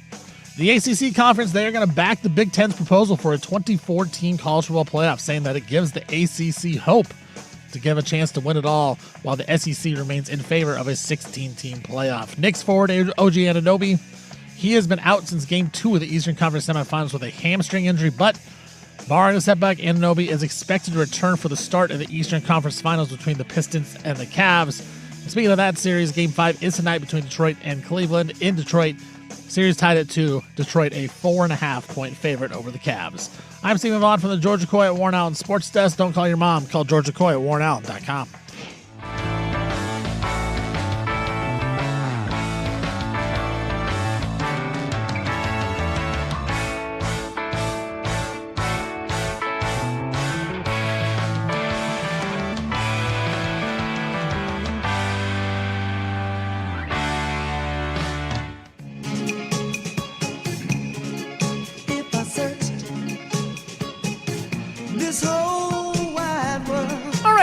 The ACC Conference, they are going to back the Big Ten's proposal for a 2014 college football playoff, saying that it gives the ACC hope to give a chance to win it all, while the SEC remains in favor of a 16-team playoff. Knicks forward OG Anunoby, he has been out since Game 2 of the Eastern Conference semifinals with a hamstring injury, but barring a setback, Anunoby is expected to return for the start of the Eastern Conference Finals between the Pistons and the Cavs. And speaking of that series, Game 5 is tonight between Detroit and Cleveland in Detroit. Series tied at 2. Detroit a 4.5-point favorite over the Cavs. I'm Stephen Vaughn from the George McCoy at Warren Allen Sports Desk. Don't call your mom. Call George McCoy at warrenallen.com.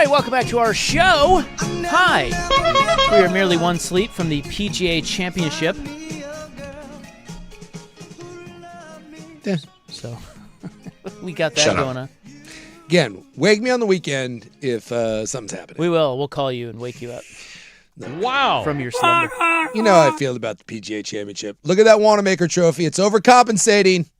Welcome back to our show. Hi. We are merely one sleep from the PGA Championship. Yeah. So, we got that going on. Again, wake me on the weekend if something's happening. We will. We'll call you and wake you up. Wow. From your slumber. You know how I feel about the PGA Championship. Look at that Wanamaker trophy. It's overcompensating.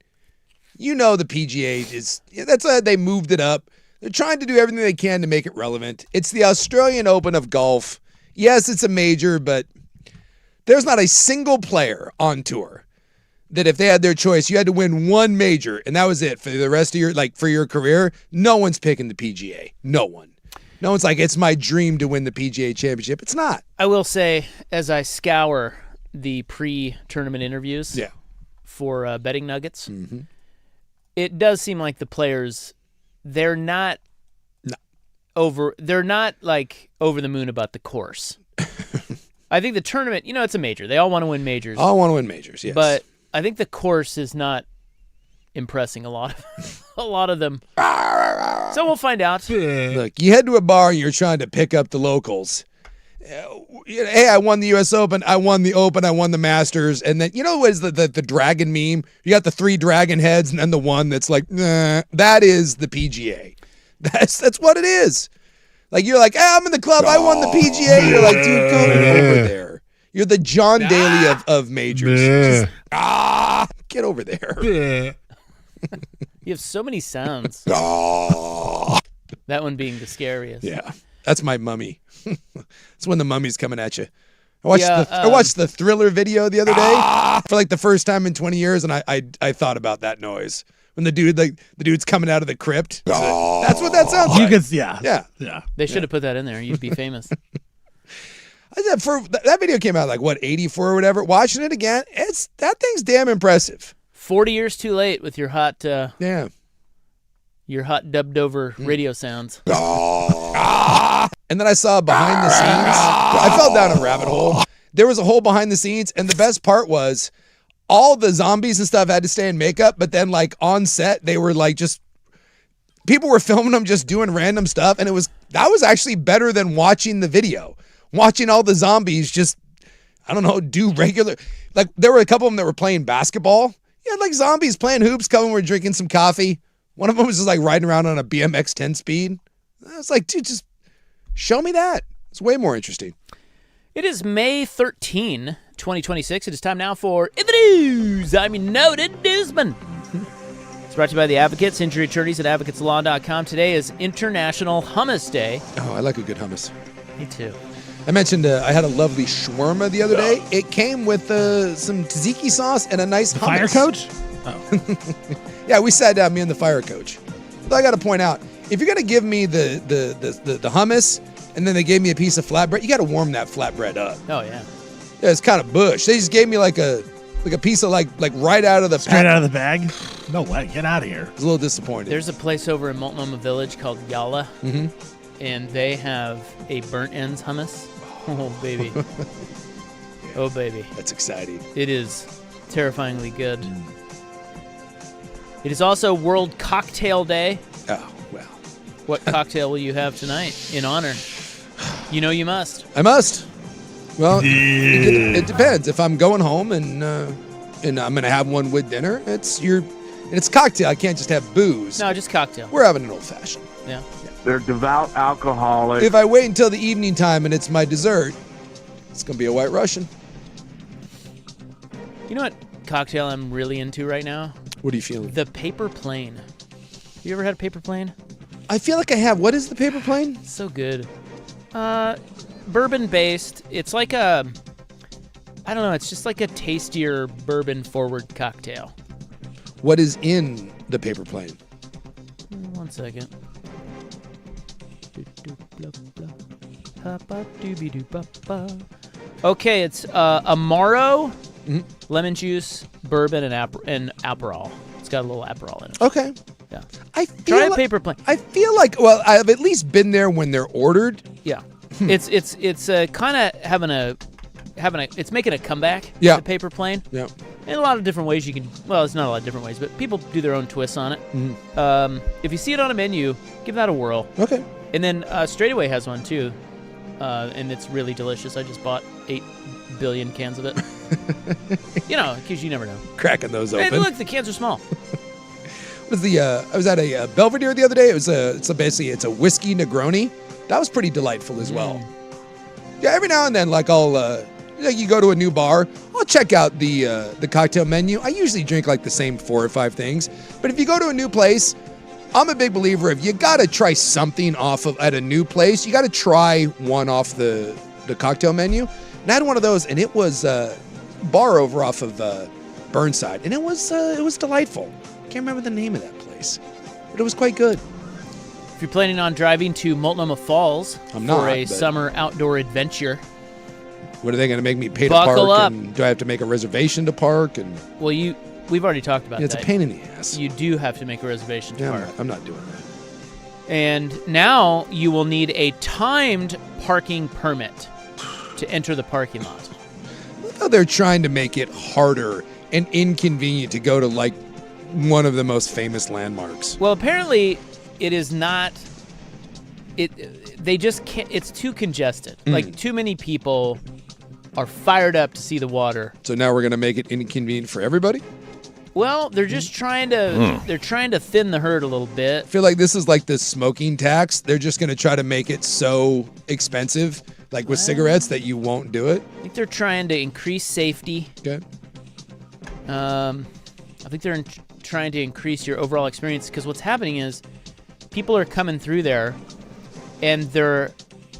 You know the PGA is, that's why they moved it up. They're trying to do everything they can to make it relevant. It's the Australian Open of golf. Yes, it's a major, but there's not a single player on tour that if they had their choice, you had to win one major, and that was it for the rest of your, for your career. No one's picking the PGA. No one. No one's like, it's my dream to win the PGA Championship. It's not. I will say, as I scour the pre-tournament interviews for betting nuggets, it does seem like the players... They're not over the moon about the course. I think the tournament, it's a major. They all want to win majors. All want to win majors, yes. But I think the course is not impressing a lot of them. So we'll find out. Look, you head to a bar and you're trying to pick up the locals. Hey, I won the U.S. Open. I won the Open. I won the Masters. And then, what is the dragon meme? You got the 3 dragon heads and then the one that's like, nah, that is the PGA. That's what it is. Like, you're like, I'm in the club. I won the PGA. You're like, dude, go over there. You're the John Daly of majors. Just, get over there. You have so many sounds. That one being the scariest. Yeah. That's my mummy. It's when the mummy's coming at you. I watched the Thriller video the other day for the first time in 20 years, and I thought about that noise when the dude's coming out of the crypt. That's what that sounds like. Yeah. They should have put that in there. You'd be famous. That video came out 84 or whatever. Watching it again, that thing's damn impressive. 40 years too late with your hot your hot dubbed over radio sounds. And then I saw behind the scenes. I fell down a rabbit hole. There was a whole behind the scenes, and the best part was all the zombies and stuff had to stay in makeup, but then on set they were just people were filming them just doing random stuff, and that was actually better than watching the video. Watching all the zombies just do regular, there were a couple of them that were playing basketball. You had zombies playing hoops, coming, were drinking some coffee. One of them was just riding around on a BMX 10 speed. I was like, dude, just show me that. It's way more interesting. It is May 13, 2026. It is time now for In the News. I'm your noted newsman. It's brought to you by the Advocates, injury attorneys at advocateslaw.com. Today is International Hummus Day. Oh, I like a good hummus. Me too. I mentioned I had a lovely shawarma the other day. It came with some tzatziki sauce and a nice hummus. Fire Coach? Yeah, we sat down, me and the fire coach. But I got to point out, if you're going to give me the hummus and then they gave me a piece of flatbread, you got to warm that flatbread up. Oh, yeah. Yeah, it's kind of bush. They just gave me like a piece of like right out of the Straight out of the bag? No way. Get out of here. I was a little disappointed. There's a place over in Multnomah Village called Yala, and they have a burnt ends hummus. Oh, baby. Oh, baby. That's exciting. It is terrifyingly good. It is also World Cocktail Day. Oh, well. What cocktail will you have tonight in honor? You know you must. I must. Well, it depends. If I'm going home and I'm going to have one with dinner, it's cocktail. I can't just have booze. No, just cocktail. We're having an old-fashioned. Yeah. They're devout alcoholics. If I wait until the evening time and it's my dessert, it's going to be a White Russian. You know what cocktail I'm really into right now? What are you feeling? The paper plane. You ever had a paper plane? I feel like I have. What is the paper plane? So good. Bourbon based. It's like I don't know, it's just like a tastier bourbon forward cocktail. What is in the paper plane? 1 second. Okay, it's Amaro, lemon juice, bourbon, and Aperol. It's got a little Aperol in it. Okay. Yeah. Try a paper plane. I feel like, well, I've at least been there when they're ordered. Yeah. It's kind of having a it's making a comeback. Yeah. The paper plane. Yeah. In a lot of different ways you can. Well, it's not a lot of different ways, but people do their own twists on it. If you see it on a menu, give that a whirl. Okay. And then Straightaway has one too, and it's really delicious. I just bought 8 billion cans of it. Because you never know. Cracking those Hey, open. look, the cans are small. I was at a Belvedere the other day. It's a whiskey Negroni. That was pretty delightful as well. Yeah, every now and then, like you go to a new bar, I'll check out the cocktail menu. I usually drink like the same 4 or 5 things, but if you go to a new place, I'm a big believer of you gotta try something at a new place. You gotta try one off the cocktail menu. And I had one of those, and it was a bar over off of Burnside, and it was delightful. Can't remember the name of that place, but it was quite good. If you're planning on driving to Multnomah Falls for a summer outdoor adventure, what are they going to make me pay to Buckle park? up. And do I have to make a reservation to park? And well, we've already talked about it's that. a pain in the ass. You do have to make a reservation to park. I'm not doing that. And now you will need a timed parking permit to enter the parking lot. Look how they're trying to make it harder and inconvenient to go to like one of the most famous landmarks. Well, apparently it is not. They just can't. It's too congested. Like too many people are fired up to see the water. So now we're going to make it inconvenient for everybody? Well, they're just trying to. They're trying to thin the herd a little bit. I feel like this is like the smoking tax. They're just going to try to make it so expensive, like with cigarettes, that you won't do it. I think they're trying to increase safety. Okay. I think they're trying to increase your overall experience, because what's happening is people are coming through there and they're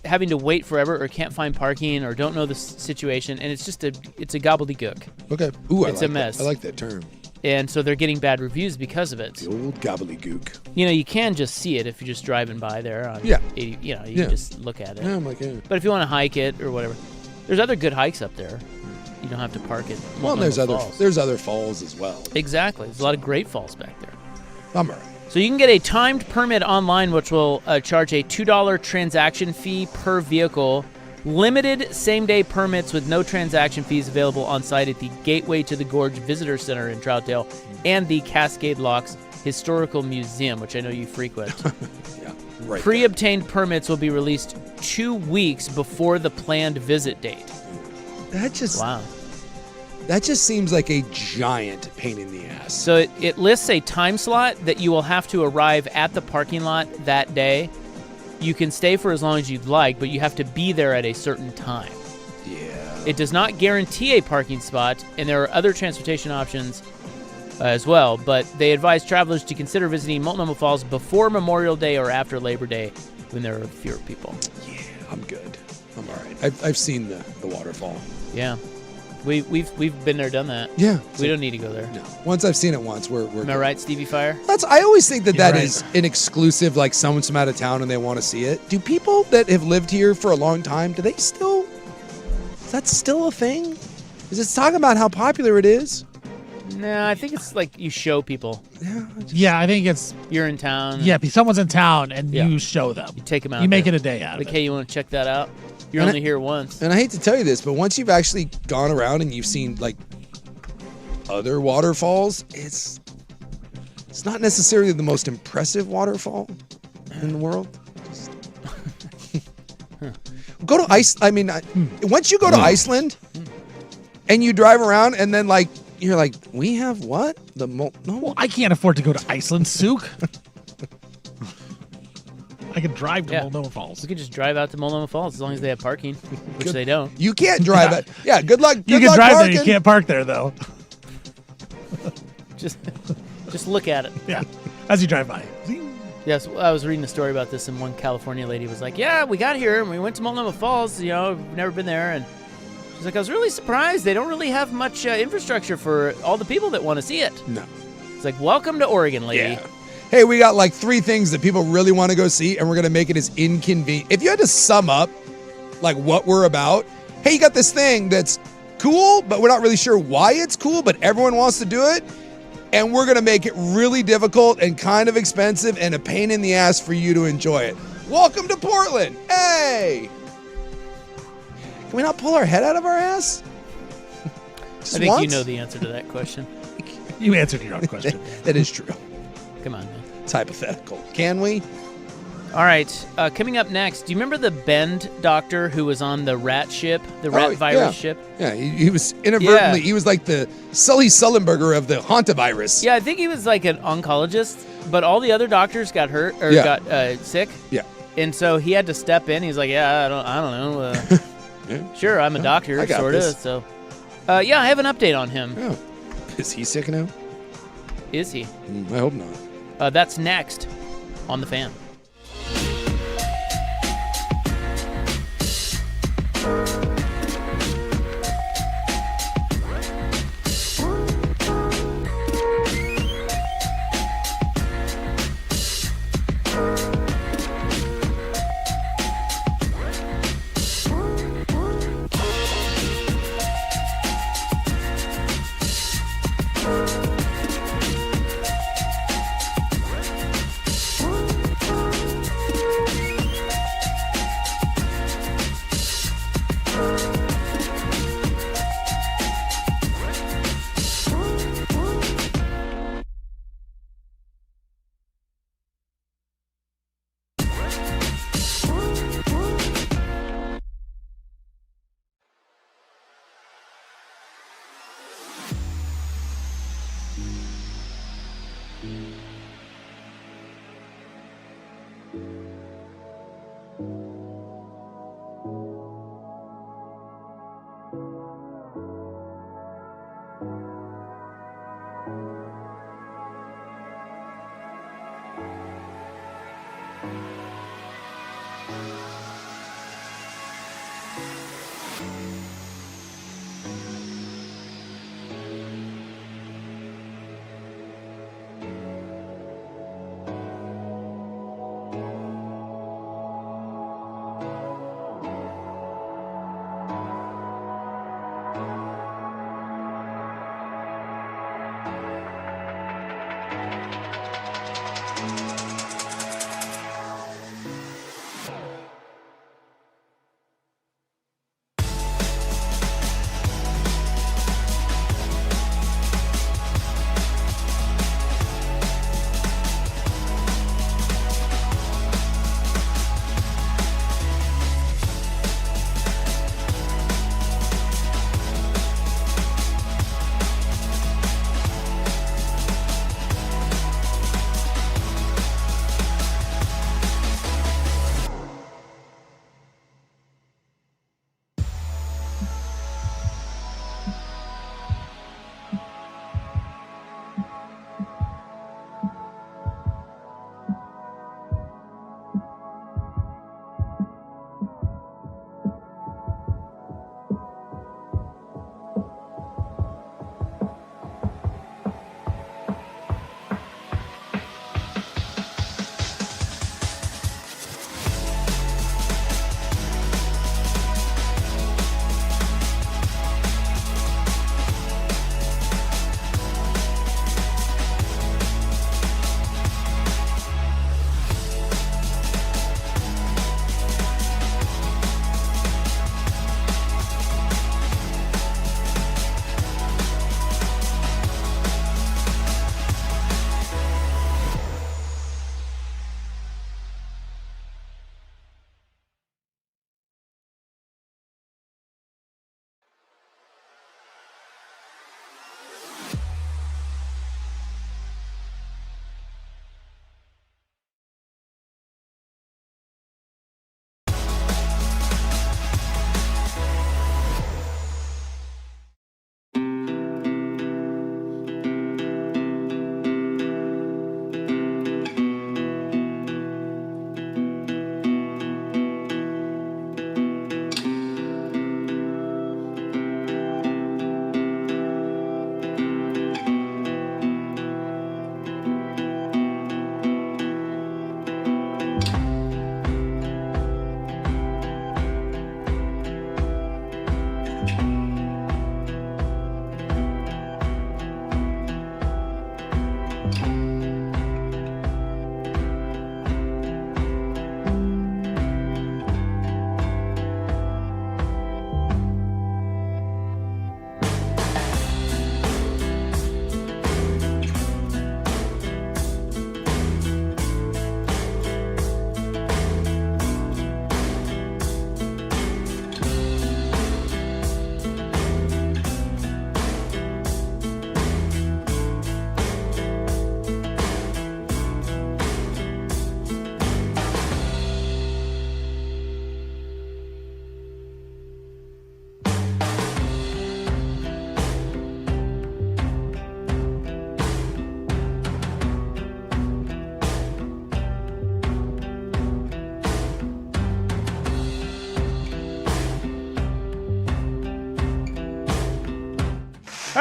having to wait forever or can't find parking or don't know the situation, and it's just it's a gobbledygook. Okay. Ooh, It's a mess. I like that term. And so they're getting bad reviews because of it. The old gobbledygook. You can just see it if you're just driving by there on 80, you can just look at it. Yeah, I'm like, yeah. But if you want to hike it or whatever, there's other good hikes up there. You don't have to park it. Well, there's other falls as well. Exactly. There's a lot of great falls back there. I'm all right. So you can get a timed permit online, which will charge a $2 transaction fee per vehicle. Limited same-day permits with no transaction fees available on site at the Gateway to the Gorge Visitor Center in Troutdale and the Cascade Locks Historical Museum, which I know you frequent. Yeah, right. Pre-obtained permits will be released 2 weeks before the planned visit date. That just seems like a giant pain in the ass. So it lists a time slot that you will have to arrive at the parking lot that day. You can stay for as long as you'd like, but you have to be there at a certain time. Yeah. It does not guarantee a parking spot, and there are other transportation options as well, but they advise travelers to consider visiting Multnomah Falls before Memorial Day or after Labor Day when there are fewer people. Yeah, I'm good. I'm all right. I've seen the waterfall. Yeah. We've been there, done that. Yeah. We don't need to go there. No. Once I've seen it once, we're Am I good. right, Stevie Fire? I always think that You're that right. is an exclusive, like someone's from out of town and they want to see it. Do people that have lived here for a long time, is that still a thing? Is it talking about how popular it is? No, I think it's like you show people Yeah, I think it's you're in town. yeah. Someone's in town and Yeah. you show them. You take them out. You make there. it a day out of Like, it. hey, you want to check that out? You're And only here once. And I hate to tell you this, but once you've actually gone around and you've seen like other waterfalls, it's not necessarily the most impressive waterfall in the world. Go to once you go to Iceland and you drive around and then like you're like, we have what? No. Well, I can't afford to go to Iceland, Sook. I could drive to Yeah. Multnomah Falls. We could just drive out to Multnomah Falls as long as they have parking, which they don't. You can't drive it. Yeah, good luck. You good can luck drive parking. there. You can't park there though. Just look at it. Yeah, as you drive by. Yes, I was reading a story about this, and one California lady was like, "Yeah, we got here and we went to Multnomah Falls. You know, we've never been there." And she's like, "I was really surprised. They don't really have much infrastructure for all the people that want to see it." No. It's like, "Welcome to Oregon, lady." Yeah. Hey, we got like 3 things that people really want to go see, and we're going to make it as inconvenient. If you had to sum up like what we're about, hey, you got this thing that's cool, but we're not really sure why it's cool, but everyone wants to do it, and we're going to make it really difficult and kind of expensive and a pain in the ass for you to enjoy it. Welcome to Portland. Hey! Can we not pull our head out of our ass? Just I think you once? know the answer to that question. You answered your own question. That is true. Come on, man. It's hypothetical. Can we? All right, coming up next, do you remember the Bend doctor who was on the rat ship, the rat virus yeah. ship? Yeah, he was inadvertently, Yeah. he was like the Sully Sullenberger of the hantavirus. Yeah, I think he was like an oncologist, but all the other doctors got hurt or Yeah. got sick. Yeah. And so he had to step in. He's like, "Yeah, I don't know. Yeah. Sure, I'm a I doctor, got sort of." this. So, yeah, I have an update on him. Yeah. Is he sick now? Is he? I hope not. That's next on The Fan.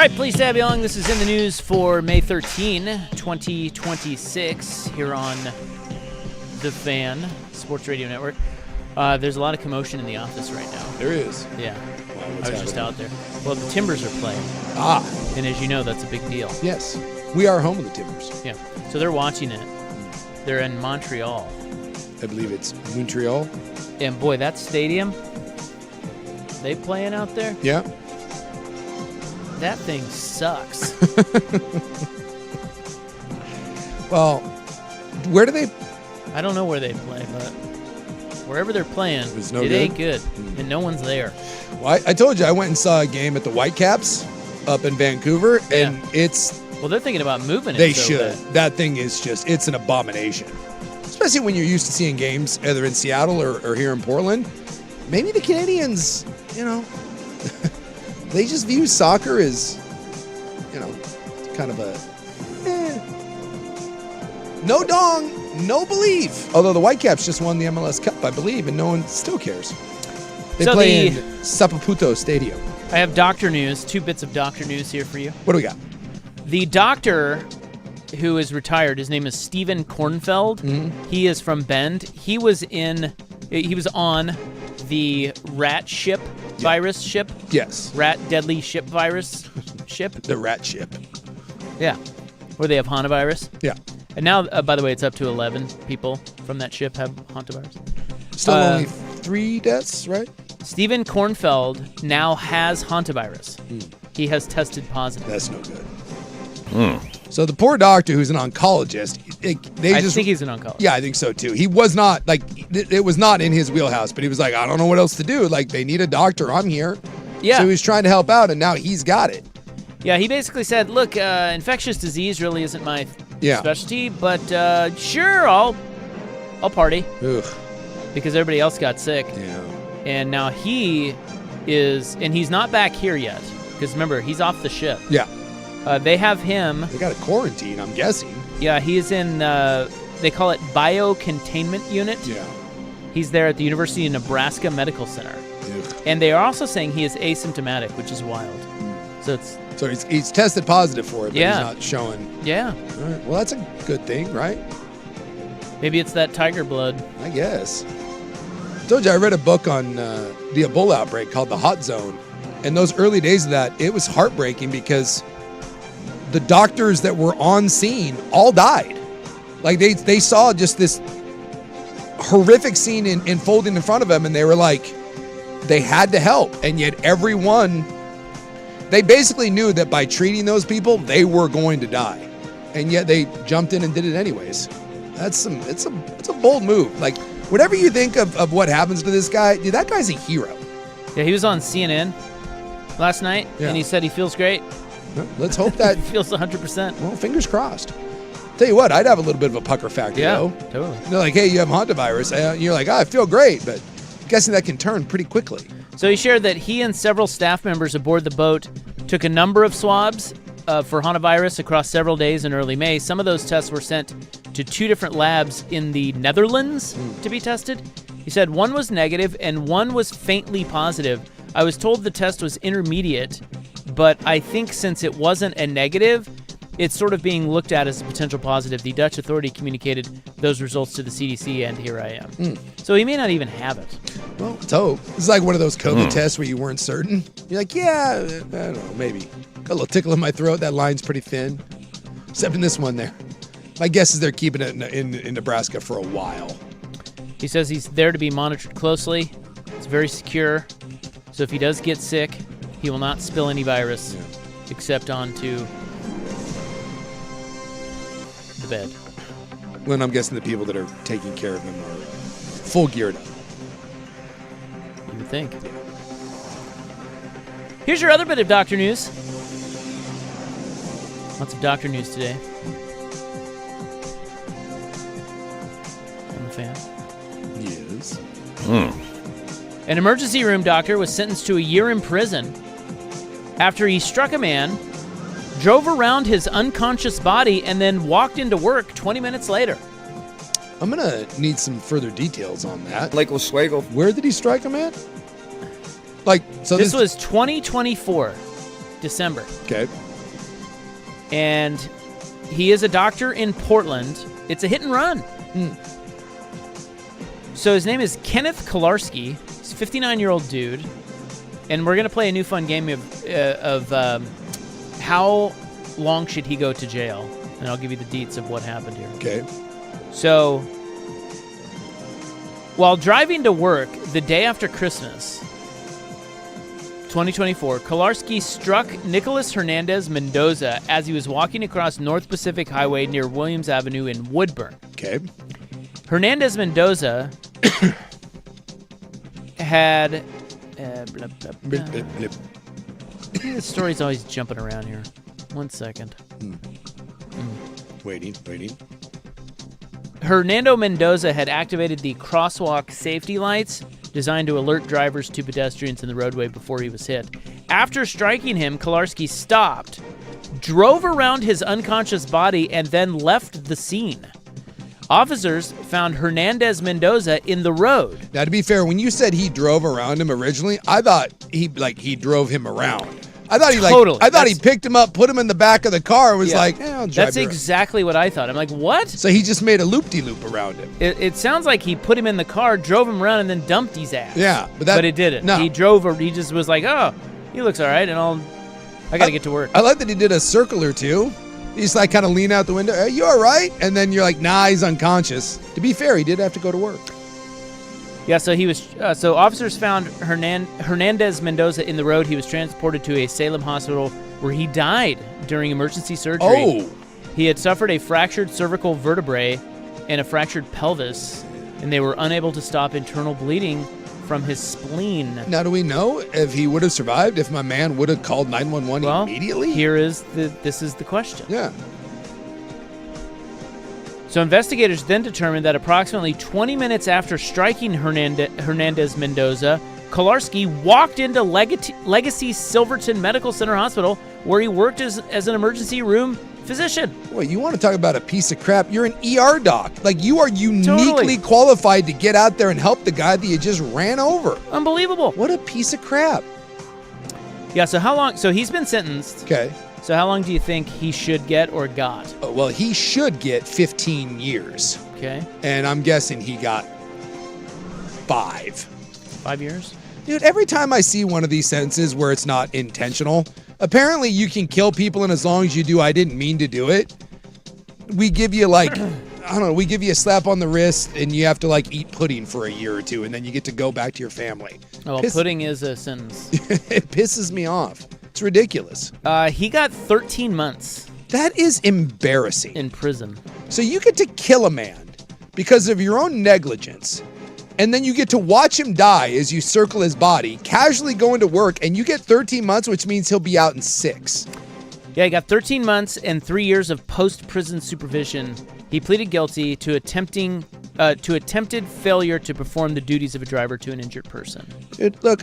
All right, please tab along. This is in the news for May 13, 2026, here on The Fan, Sports Radio Network. There's a lot of commotion in the office right now. There is. Yeah. Wow, I what's was just happening? out there. Well, the Timbers are playing, and as you know, that's a big deal. Yes. We are home of the Timbers. Yeah. So they're watching it. They're in Montreal. I believe it's Montreal. And boy, that stadium, they playing out there? Yeah. That thing sucks. Well, where do they? I don't know where they play, but wherever they're playing, It's no it good? ain't good, and no one's there. Well, I told you I went and saw a game at the Whitecaps up in Vancouver, and it's Well, they're thinking about moving it. they so should. that- That thing is it's an abomination. Especially when you're used to seeing games either in Seattle or here in Portland. Maybe the Canadians, they just view soccer as, kind of a no dong, no belief. Although the Whitecaps just won the MLS Cup, I believe, and no one still cares. They So play in Sapaputo Stadium. I have doctor news, 2 bits of doctor news here for you. What do we got? The doctor who is retired, his name is Stephen Kornfeld. He is from Bend. He was on the rat ship virus ship. Yes. Rat deadly ship virus ship. The rat ship. Yeah. Where they have hantavirus. Yeah. And now, by the way, it's up to 11 people from that ship have hantavirus. Still only 3 deaths, right? Stephen Kornfeld now has hantavirus. He has tested positive. That's no good. So the poor doctor, who's an oncologist, I think he's an oncologist. Yeah, I think so too. He was not it was not in his wheelhouse, but he was like, I don't know what else to do. Like, they need a doctor. I'm here. Yeah. So he was trying to help out, and now he's got it. Yeah, he basically said, look, infectious disease really isn't my specialty, but sure, I'll party. Ugh. Because everybody else got sick. Yeah. And now he is, and he's not back here yet. Because remember, he's off the ship. Yeah. They have him. They got a quarantine, I'm guessing. Yeah, he's in, they call it Biocontainment Unit. Yeah. He's there at the University of Nebraska Medical Center. Ugh. And they are also saying he is asymptomatic, which is wild. So he's tested positive for it, but Yeah. he's not showing. yeah, All right. Well, that's a good thing, right? maybe it's that tiger blood. I guess. I told you I read a book on the Ebola outbreak called The Hot Zone. And those early days of that, it was heartbreaking because the doctors that were on scene all died. Like, they saw just this horrific scene unfolding in front of them, and they were like, they had to help. And yet everyone, they basically knew that by treating those people, they were going to die. And yet they jumped in and did it anyways. It's a bold move. Like, whatever you think of what happens to this guy, dude, that guy's a hero. Yeah, he was on CNN last night, Yeah. and he said he feels great. Well, let's hope that, He feels 100%. well, fingers crossed. Tell you what, I'd have a little bit of a pucker factor, Yeah, though. totally. They're like, hey, you have hantavirus. You're like, I feel great, but I'm guessing that can turn pretty quickly. So he shared that he and several staff members aboard the boat took a number of swabs for hantavirus across several days in early May. Some of those tests were sent to 2 different labs in the Netherlands to be tested. He said one was negative and one was faintly positive. I was told the test was intermediate, but I think since it wasn't a negative, it's sort of being looked at as a potential positive. The Dutch authority communicated those results to the CDC, and here I am. So he may not even have it. Well, let's hope. It's like one of those COVID tests where you weren't certain. You're like, yeah, I don't know, maybe. Got a little tickle in my throat. That line's pretty thin. Except in this one there. My guess is they're keeping it in Nebraska for a while. He says he's there to be monitored closely. It's very secure. So if he does get sick, he will not spill any virus except onto the bed. When I'm guessing the people that are taking care of him are full geared up. You would think. Here's your other bit of doctor news. Lots of doctor news today. On the fan. Yes. An emergency room doctor was sentenced to a year in prison after he struck a man, drove around his unconscious body, and then walked into work 20 minutes later. I'm going to need some further details on that. Lake Oswego. Where did he strike him at? Like, so This was 2024. December. Okay. And he is a doctor in Portland. It's a hit and run. So his name is Kenneth Kolarski. He's a 59-year-old dude. And we're going to play a new fun game of how long should he go to jail. And I'll give you the deets of what happened here. Okay. So, while driving to work the day after Christmas, 2024, Kolarski struck Nicholas Hernandez Mendoza as he was walking across North Pacific Highway near Williams Avenue in Woodburn. Okay. Hernandez Mendoza had... blah, blah, blah. Blip, blip, blip. The story's always jumping around here. 1 second. Waiting. Hernando Mendoza had activated the crosswalk safety lights designed to alert drivers to pedestrians in the roadway before he was hit. After striking him, Kolarski stopped, drove around his unconscious body, and then left the scene. Officers found Hernandez Mendoza in the road. Now, to be fair, when you said he drove around him originally, I thought he drove him around. I thought he picked him up, put him in the back of the car, and was I'll drive That's you around. exactly what I thought. I'm like, what? So he just made a loop-de-loop around him. It sounds like he put him in the car, drove him around, and then dumped his ass. Yeah, but it didn't. No. He just was like, oh, he looks all right, and I got to get to work. I like that he did a circle or two. He just kind of lean out the window. Are you all right? And then you're like, nah, he's unconscious. To be fair, he did have to go to work. Yeah, so he was. So officers found Hernandez Mendoza in the road. He was transported to a Salem hospital where he died during emergency surgery. Oh. He had suffered a fractured cervical vertebrae and a fractured pelvis, and they were unable to stop internal bleeding from his spleen. Now, do we know if he would have survived, if my man would have called 911 immediately? This is the question. Yeah. So investigators then determined that approximately 20 minutes after striking Hernandez Mendoza, Kolarski walked into Legacy Silverton Medical Center Hospital, where he worked as an emergency room physician. Well, you want to talk about a piece of crap? You're an ER doc. Like, you are uniquely qualified to get out there and help the guy that you just ran over. Unbelievable. What a piece of crap. Yeah, so how long? So he's been sentenced. Okay. So how long do you think he should get or got? Well, he should get 15 years. Okay. And I'm guessing he got 5. 5 years? Dude, every time I see one of these sentences where it's not intentional, apparently you can kill people, and as long as you do, I didn't mean to do it, we give you we give you a slap on the wrist, and you have to eat pudding for a year or two, and then you get to go back to your family. Well, pudding is a sentence. It pisses me off. It's ridiculous. He got 13 months. That is embarrassing. In prison. So you get to kill a man because of your own negligence, and then you get to watch him die as you circle his body, casually going to work, and you get 13 months, which means he'll be out in 6. Yeah, he got 13 months and 3 years of post-prison supervision. He pleaded guilty to attempted failure to perform the duties of a driver to an injured person. Dude, look,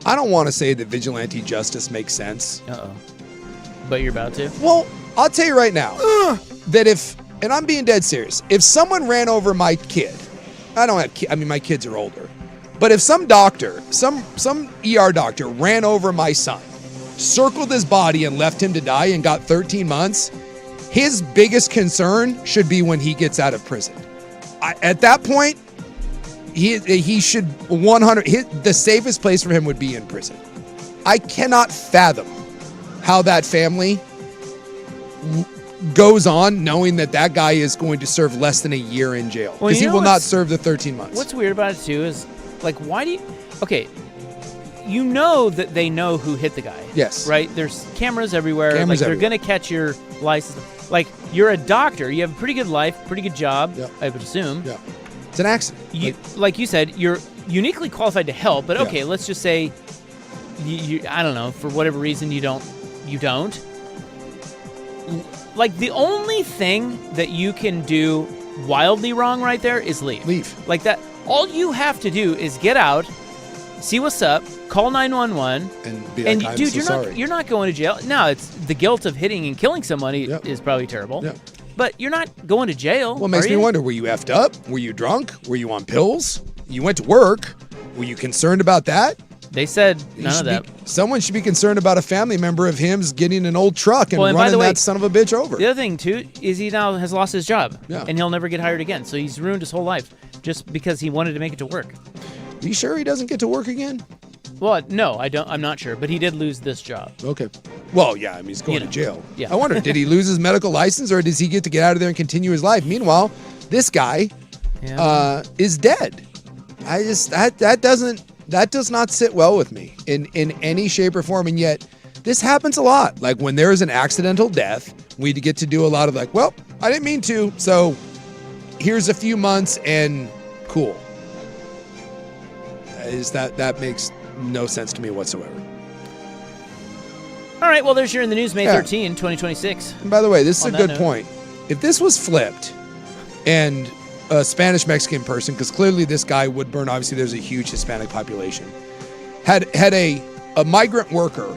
I don't want to say that vigilante justice makes sense. Uh-oh. But you're about to? Well, I'll tell you right now that and I'm being dead serious, if someone ran over my kid, I don't have kids, I mean, my kids are older, but if some doctor, some ER doctor ran over my son, circled his body and left him to die and got 13 months, his biggest concern should be when he gets out of prison. At that point, he should 100. The safest place for him would be in prison. I cannot fathom how that family goes on knowing that guy is going to serve less than a year in jail, because he will not serve the 13 months. What's weird about it too is, why do you? Okay, you know that they know who hit the guy. Yes. Right. There's cameras everywhere. Cameras they're everywhere. gonna catch your license. You're a doctor. You have a pretty good life, pretty good job. Yeah. I would assume. Yeah. It's an accident. Like you said, you're uniquely qualified to help. But okay, let's just say, you I don't know, for whatever reason you don't. The only thing that you can do wildly wrong right there is leave. Like that. All you have to do is get out, see what's up, call 911, and be like, I'm so sorry. You're not going to jail. No, it's the guilt of hitting and killing somebody is probably terrible. Yep. But you're not going to jail. Well, it makes me wonder, were you effed up? Were you drunk? Were you on pills? You went to work. Were you concerned about that? They said none of that. Someone should be concerned about a family member of him's getting an old truck and Well, and by running the way, that son of a bitch over. The other thing, too, is he now has lost his job. Yeah. And he'll never get hired again. So he's ruined his whole life just because he wanted to make it to work. Are you sure he doesn't get to work again? Well, no, I don't. I'm not sure. But he did lose this job. Okay. Well, yeah, I mean, he's going to jail. Yeah. I wonder, did he lose his medical license or does he get to get out of there and continue his life? Meanwhile, this guy is dead. I just, that does not sit well with me in any shape or form. And yet this happens a lot. Like when there is an accidental death, we get to do a lot of like, well, I didn't mean to. So here's a few months and cool. That makes no sense to me whatsoever. All right, well, there's your in the news, May Yeah. 13, 2026. And by the way, this is On a that good note. point. If this was flipped and a Spanish-Mexican person, because clearly this guy, Woodburn, obviously there's a huge Hispanic population, had a migrant worker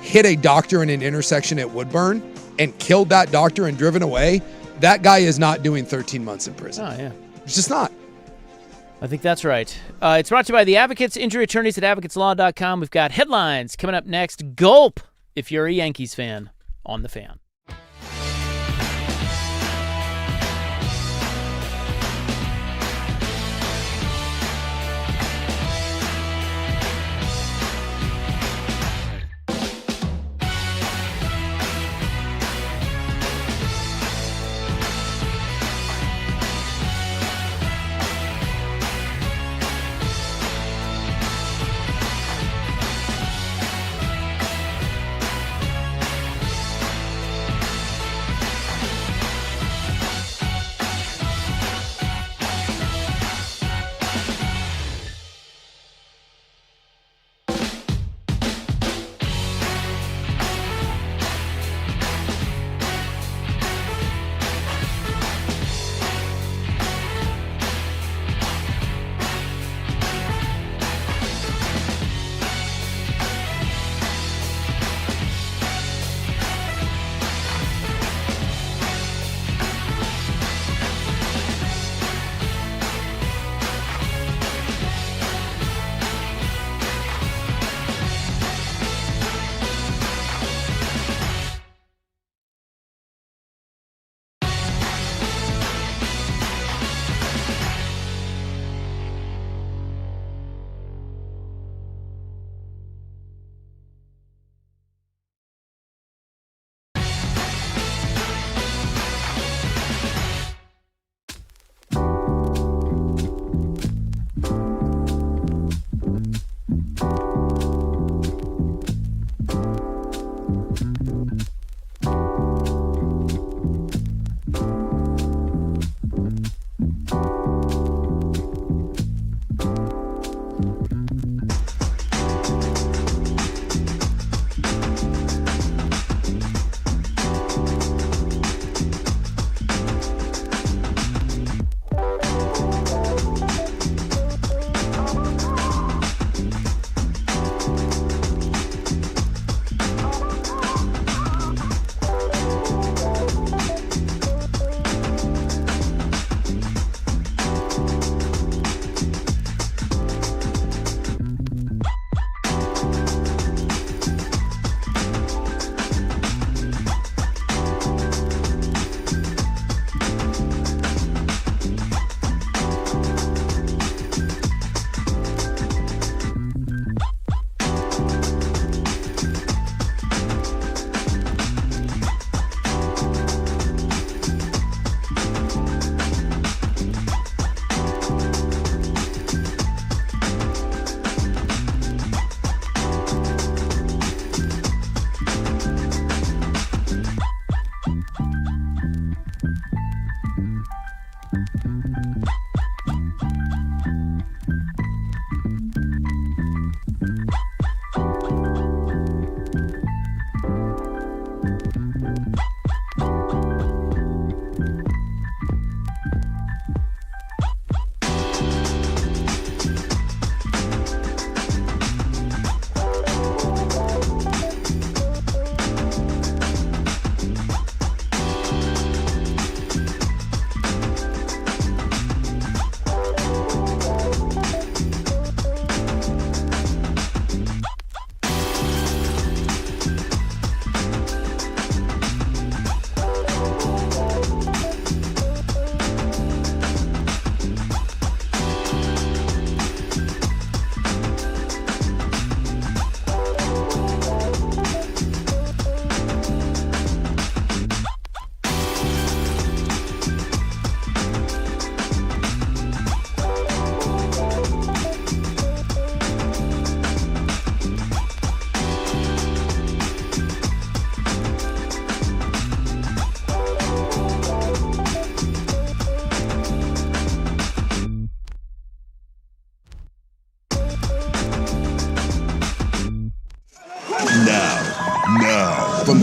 hit a doctor in an intersection at Woodburn and killed that doctor and driven away, that guy is not doing 13 months in prison. Oh, yeah. It's just not. I think that's right. It's brought to you by the Advocates, injury attorneys at advocateslaw.com. We've got headlines coming up next. Gulp if you're a Yankees fan on The Fan.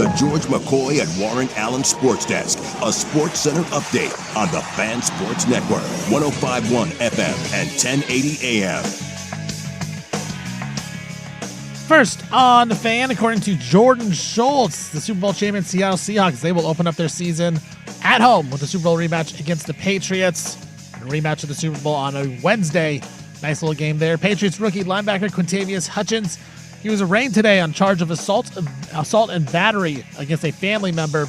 the George McCoy and Warren Allen Sports Desk, a Sports Center update on the Fan Sports Network, 105.1 FM and 1080 AM. First on the Fan, according to Jordan Schultz, the Super Bowl champion Seattle Seahawks, they will open up their season at home with the Super Bowl rematch against the Patriots. A rematch of the Super Bowl on a Wednesday. Nice little game there. Patriots rookie linebacker Quintavious Hutchins. He was arraigned today on charge of assault and battery against a family member.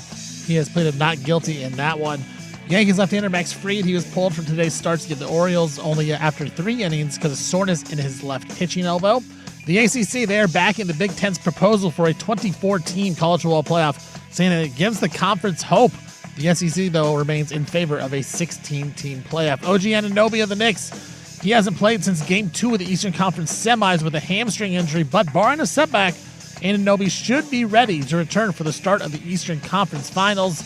He has pleaded not guilty in that one. Yankees left-hander Max Fried, he was pulled from today's start to get the Orioles only after 3 innings because of soreness in his left pitching elbow. The ACC, they are backing the Big Ten's proposal for a 24-team college football playoff, saying that it gives the conference hope. The SEC, though, remains in favor of a 16-team playoff. OG Anunoby of the Knicks, he hasn't played since Game 2 of the Eastern Conference semis with a hamstring injury, but barring a setback, Anunoby should be ready to return for the start of the Eastern Conference Finals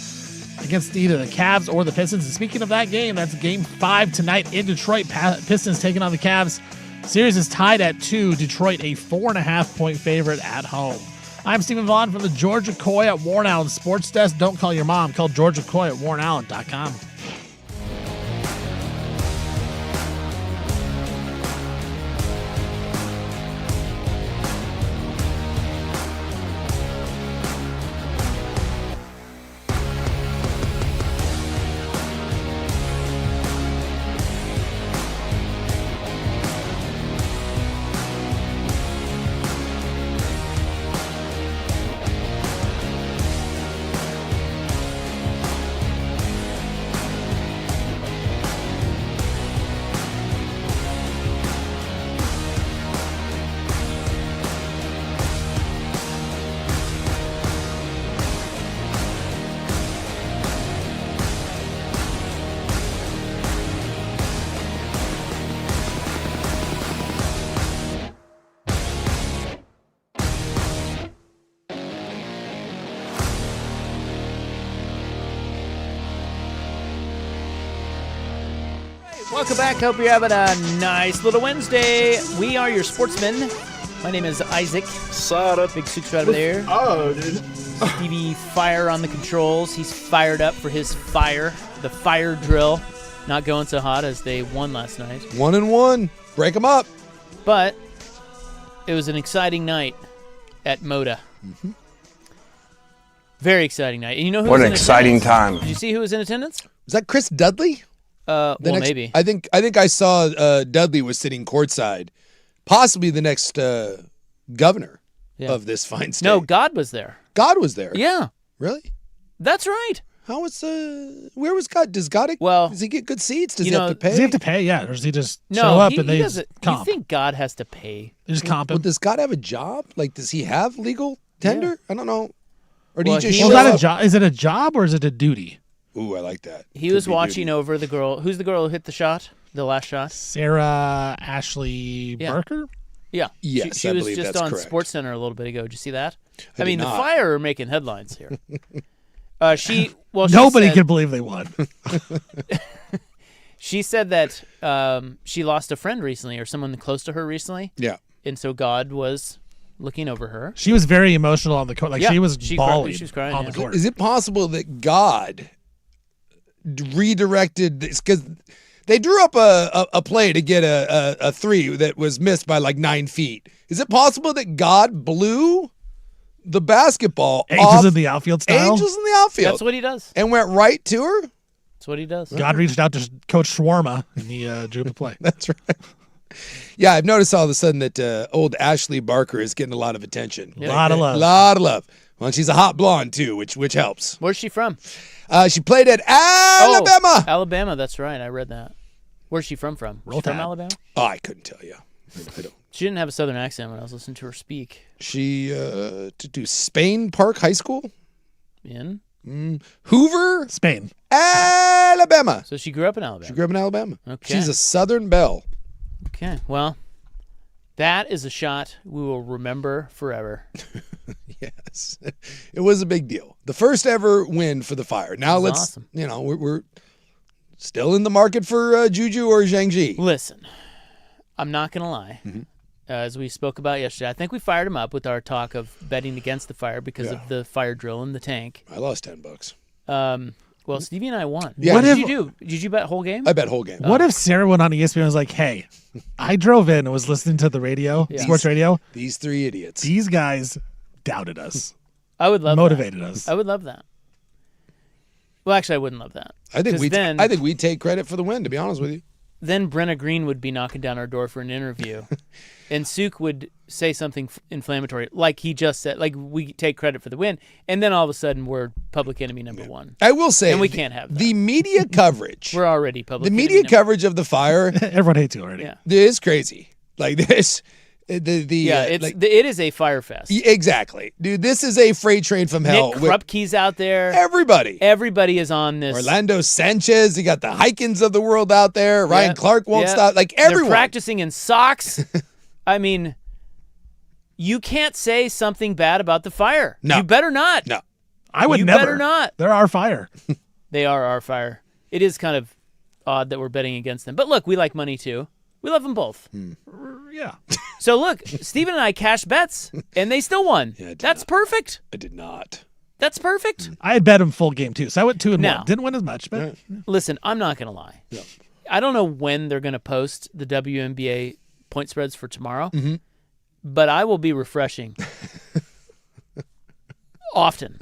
against either the Cavs or the Pistons. And speaking of that game, that's Game 5 tonight in Detroit. Pistons taking on the Cavs. Series is tied at 2. Detroit a 4.5-point favorite at home. I'm Stephen Vaughn from the Georgia Coy at Warren Allen Sports Desk. Don't call your mom. Call Georgia Coy at warrenallen.com. Welcome back. Hope you're having a nice little Wednesday. We are your sportsmen. My name is Isaac. Big Sook's right over there. Oh, dude. Stevie Fire on the controls. He's fired up for his the fire drill. Not going so hot as they won last night. 1-1. Break them up. But it was an exciting night at Moda. Mm-hmm. Very exciting night. And you know who What was an in exciting attendance? time. Did you see who was in attendance? Was that Chris Dudley? Maybe. I think I saw Dudley was sitting courtside, possibly the next governor of this fine state. No, God was there. God was there. Yeah. Really? That's right. How was where was God? Does he get good seats? Does he have to pay? Does he have to pay? Yeah. Or does he just No, show up he and they doesn't. comp? You think God has to pay? They just comp him? Well, does God have a job? Like, does he have legal tender? Yeah. I don't know. Or do Well, you just he show Well, is that up? a job? Is it a job or is it a duty? Ooh, I like that. He Could was be watching duty. over the girl. Who's the girl who hit the shot? The last shot? Sarah Ashley Yeah. Barker? Yeah. Yes, she I was believe just that's on correct. SportsCenter a little bit ago. Did you see that? I mean, did the not. Fire are making headlines here. She Nobody said, can believe they won. She said that she lost a friend recently or someone close to her recently. Yeah. And so God was looking over her. She was very emotional on the court. Like, Yeah, she was she bawling she was crying, on yeah. the court. Is it possible that God redirected this? Because they drew up a play to get a three that was missed by like 9 feet. Is it possible that God blew the basketball Angels off in the outfield style? Angels in the outfield That's what he does. and went right to her? That's what he does. God reached out to Coach Shawarma, and he drew up a play. That's right. Yeah, I've noticed all of a sudden that old Ashley Barker is getting a lot of attention. A lot of love. lot of love. Well, she's a hot blonde too, which helps. Where's she from? She played at Alabama. Oh, Alabama, that's right. I read that. Where's she from? Roll She from Tide. Alabama? Oh, I couldn't tell you. I don't. She didn't have a southern accent when I was listening to her speak. She to do Spain Park High School, In? Hoover, Spain. Alabama. So she grew up in Alabama. She grew up in Alabama. Okay. She's a Southern belle. Okay, well, that is a shot we will remember forever. Yes, it was a big deal. The first ever win for the Fire. Now That's let's, awesome. we're still in the market for Juju or Zhangji. Listen, I'm not going to lie. as we spoke about yesterday. I think we fired him up with our talk of betting against the Fire because of the fire drill in the tank. I lost $10. Well, Stevie and I won. Yeah. What What did if- you do? Did you bet whole game? I bet whole game. What if Sarah went on ESPN and was like, "Hey, I drove in and was listening to the radio, sports radio. These three idiots. These guys doubted us, I would love motivated that. us." I would love that. Well, actually, I wouldn't love that. I think 'Cause we take credit for the win, to be honest with you. Then Brenna Green would be knocking down our door for an interview, and Suk would say something inflammatory, like he just said, like we take credit for the win, and then all of a sudden we're public enemy number one. I will say, And we can't have that. the media coverage. We're already public. The enemy media number- coverage of the Fire Everyone hates you already. Yeah, is crazy. Like this, it is a fire fest. exactly, dude. This is a freight train from hell. Nick with Krupke's out there. everybody. Everybody is on this. Orlando Sanchez, you got the Hikins of the world out there. Ryan Clark won't Yeah. stop. Like everyone. They're practicing in socks. I mean, you can't say something bad about the Fire. No. You better not. No. I would You never. better not. They're our Fire. They are our Fire. It is kind of odd that we're betting against them. But look, we like money too. We love them both. Yeah. So look, Steven and I cashed bets, and they still won. Yeah, I did That's not. perfect. I did not. That's perfect. I had bet him full game too, so I went 2-1. Now- Didn't win as much, but Listen, I'm not going to lie. I don't know when they're going to post the WNBA point spreads for tomorrow, but I will be refreshing often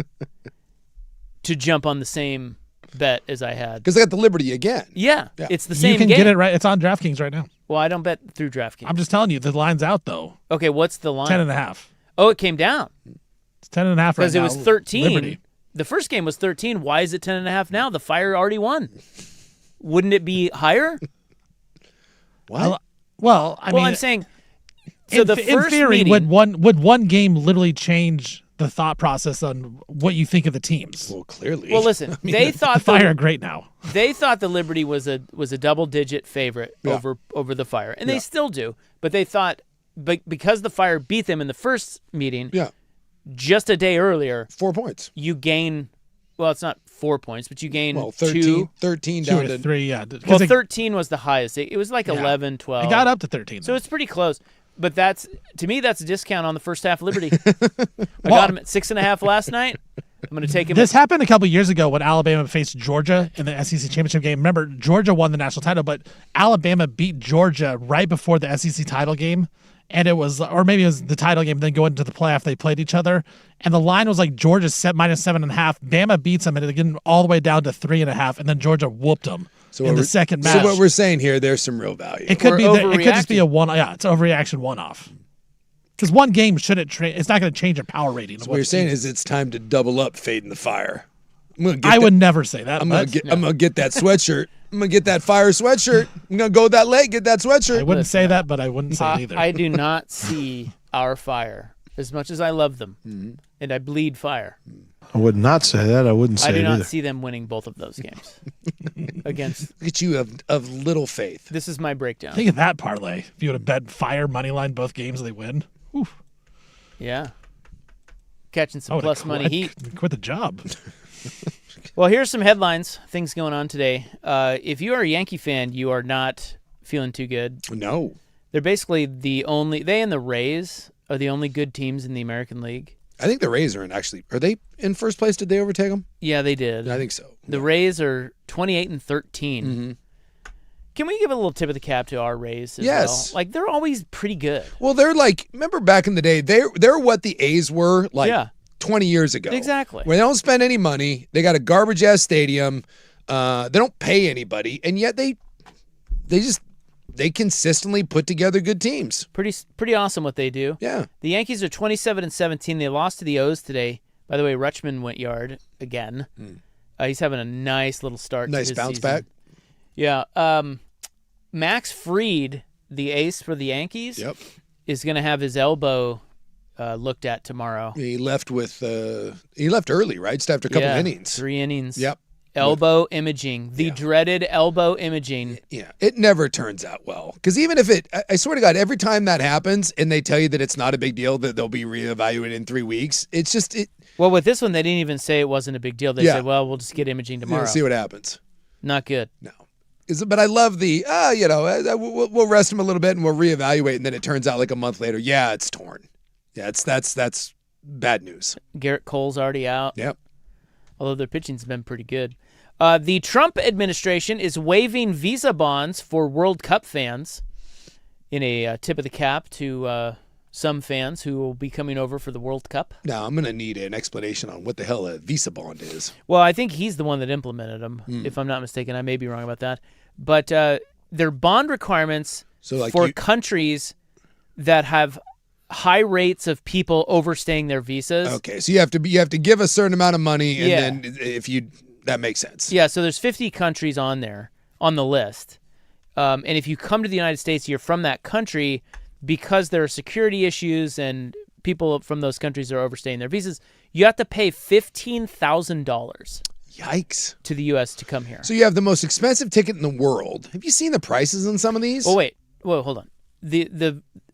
to jump on the same bet as I had. Because I got the Liberty again. Yeah, Yeah. it's the same you can game. get it right. It's on DraftKings right now. Well, I don't bet through DraftKings. I'm just telling you, the line's out though. Okay, what's the line? 10.5. Oh, it came down It's 10.5 right now. because it was 13. Liberty. The first game was 13. Why is it 10.5 now? The Fire already won. Wouldn't it be higher? What? Well, I Well, mean, I'm saying. So in, the in first theory, meeting, would one game literally change the thought process on what you think of the teams? Well, clearly. Well, listen, they The thought Fire are great now. they thought the Liberty was a double-digit favorite over the Fire, and they still do. But they thought, because the Fire beat them in the first meeting, Yeah. just a day earlier, 4 points. you gain. Well, it's not 4 points, but you gain Well, 2. 13 2 down or to 3, yeah. Well, Because 13 was the highest. It was like 11, 12. it got up to 13. So it's pretty close. But to me, that's a discount on the first half Liberty. I got him at 6.5 last night. I'm going to take him. This happened a couple years ago when Alabama faced Georgia in the SEC championship game. Remember, Georgia won the national title, but Alabama beat Georgia right before the SEC title game. And it was, or maybe it was the title game, then going into the playoff, they played each other. And the line was like Georgia set -7.5. Bama beats them, and it getting all the way down to 3.5. And then Georgia whooped them in the second match. So what we're saying here, there's some real value. It could We're be. It could just be overreacting. a one. Yeah, it's overreaction one-off. Because one game shouldn't. It's not going to change your power rating. What you're saying is it's time to double up Fade in the Fire. I would never say that. I'm but gonna get that sweatshirt. I'm gonna get that Fire sweatshirt. I'm gonna go that late, get that sweatshirt. I wouldn't say that, but I wouldn't say it either. I do not see our Fire as much as I love them, Mm-hmm. and I bleed Fire. I would not say that. I wouldn't say I do it not either. see them winning both of those games against. Look at you of little faith. This is my breakdown. Think of that parlay. If you would have bet Fire money line both games, they win. Oof. Yeah, catching I some would've plus money heat. Quit the job. Well, here's some headlines, things going on today. If you are a Yankee fan, you are not feeling too good. No. They're basically they and the Rays are the only good teams in the American League. I think the Rays are are they in first place? Did they overtake them? Yeah, they did. I think so. The Rays are 28-13. Can we give a little tip of the cap to our Rays as Yes. well? Like, they're always pretty good. Well, they're like, remember back in the day, they're what the A's were like Yeah. 20 years ago. Exactly. Where they don't spend any money. They got a garbage ass stadium. They don't pay anybody, and yet they consistently put together good teams. Pretty awesome what they do. Yeah. The Yankees are 27-17. They lost to the O's today. By the way, Rutschman went yard again. He's having a nice little start. Nice to his bounce season. back. Yeah. Max Fried, the ace for the Yankees, Yep. is going to have his elbow looked at tomorrow. He left early, right? Just after a couple Yeah, innings. 3 innings. Yep. Elbow imaging, the dreaded elbow imaging. Yeah, it never turns out well. Because even if I swear to God, every time that happens and they tell you that it's not a big deal, that they'll be reevaluated in 3 weeks, it's just, Well, with this one, they didn't even say it wasn't a big deal. They Yeah. said, well, we'll just get imaging tomorrow. see what happens. Not good. No. But I love the, we'll rest him a little bit and we'll reevaluate. And then it turns out like a month later, yeah, it's torn. Yeah, that's bad news. Garrett Cole's already out. Yep. Although their pitching's been pretty good. The Trump administration is waiving visa bonds for World Cup fans in a tip of the cap to some fans who will be coming over for the World Cup. Now, I'm going to need an explanation on what the hell a visa bond is. Well, I think he's the one that implemented them, if I'm not mistaken. I may be wrong about that. But they're bond requirements for countries that have high rates of people overstaying their visas. Okay, so you have to give a certain amount of money, and then that makes sense. Yeah, so there's 50 countries on there, on the list. And if you come to the United States, you're from that country, because there are security issues and people from those countries are overstaying their visas, you have to pay $15,000. Yikes. To the U.S. to come here. So you have the most expensive ticket in the world. Have you seen the prices on some of these? Oh, wait. Whoa, hold on.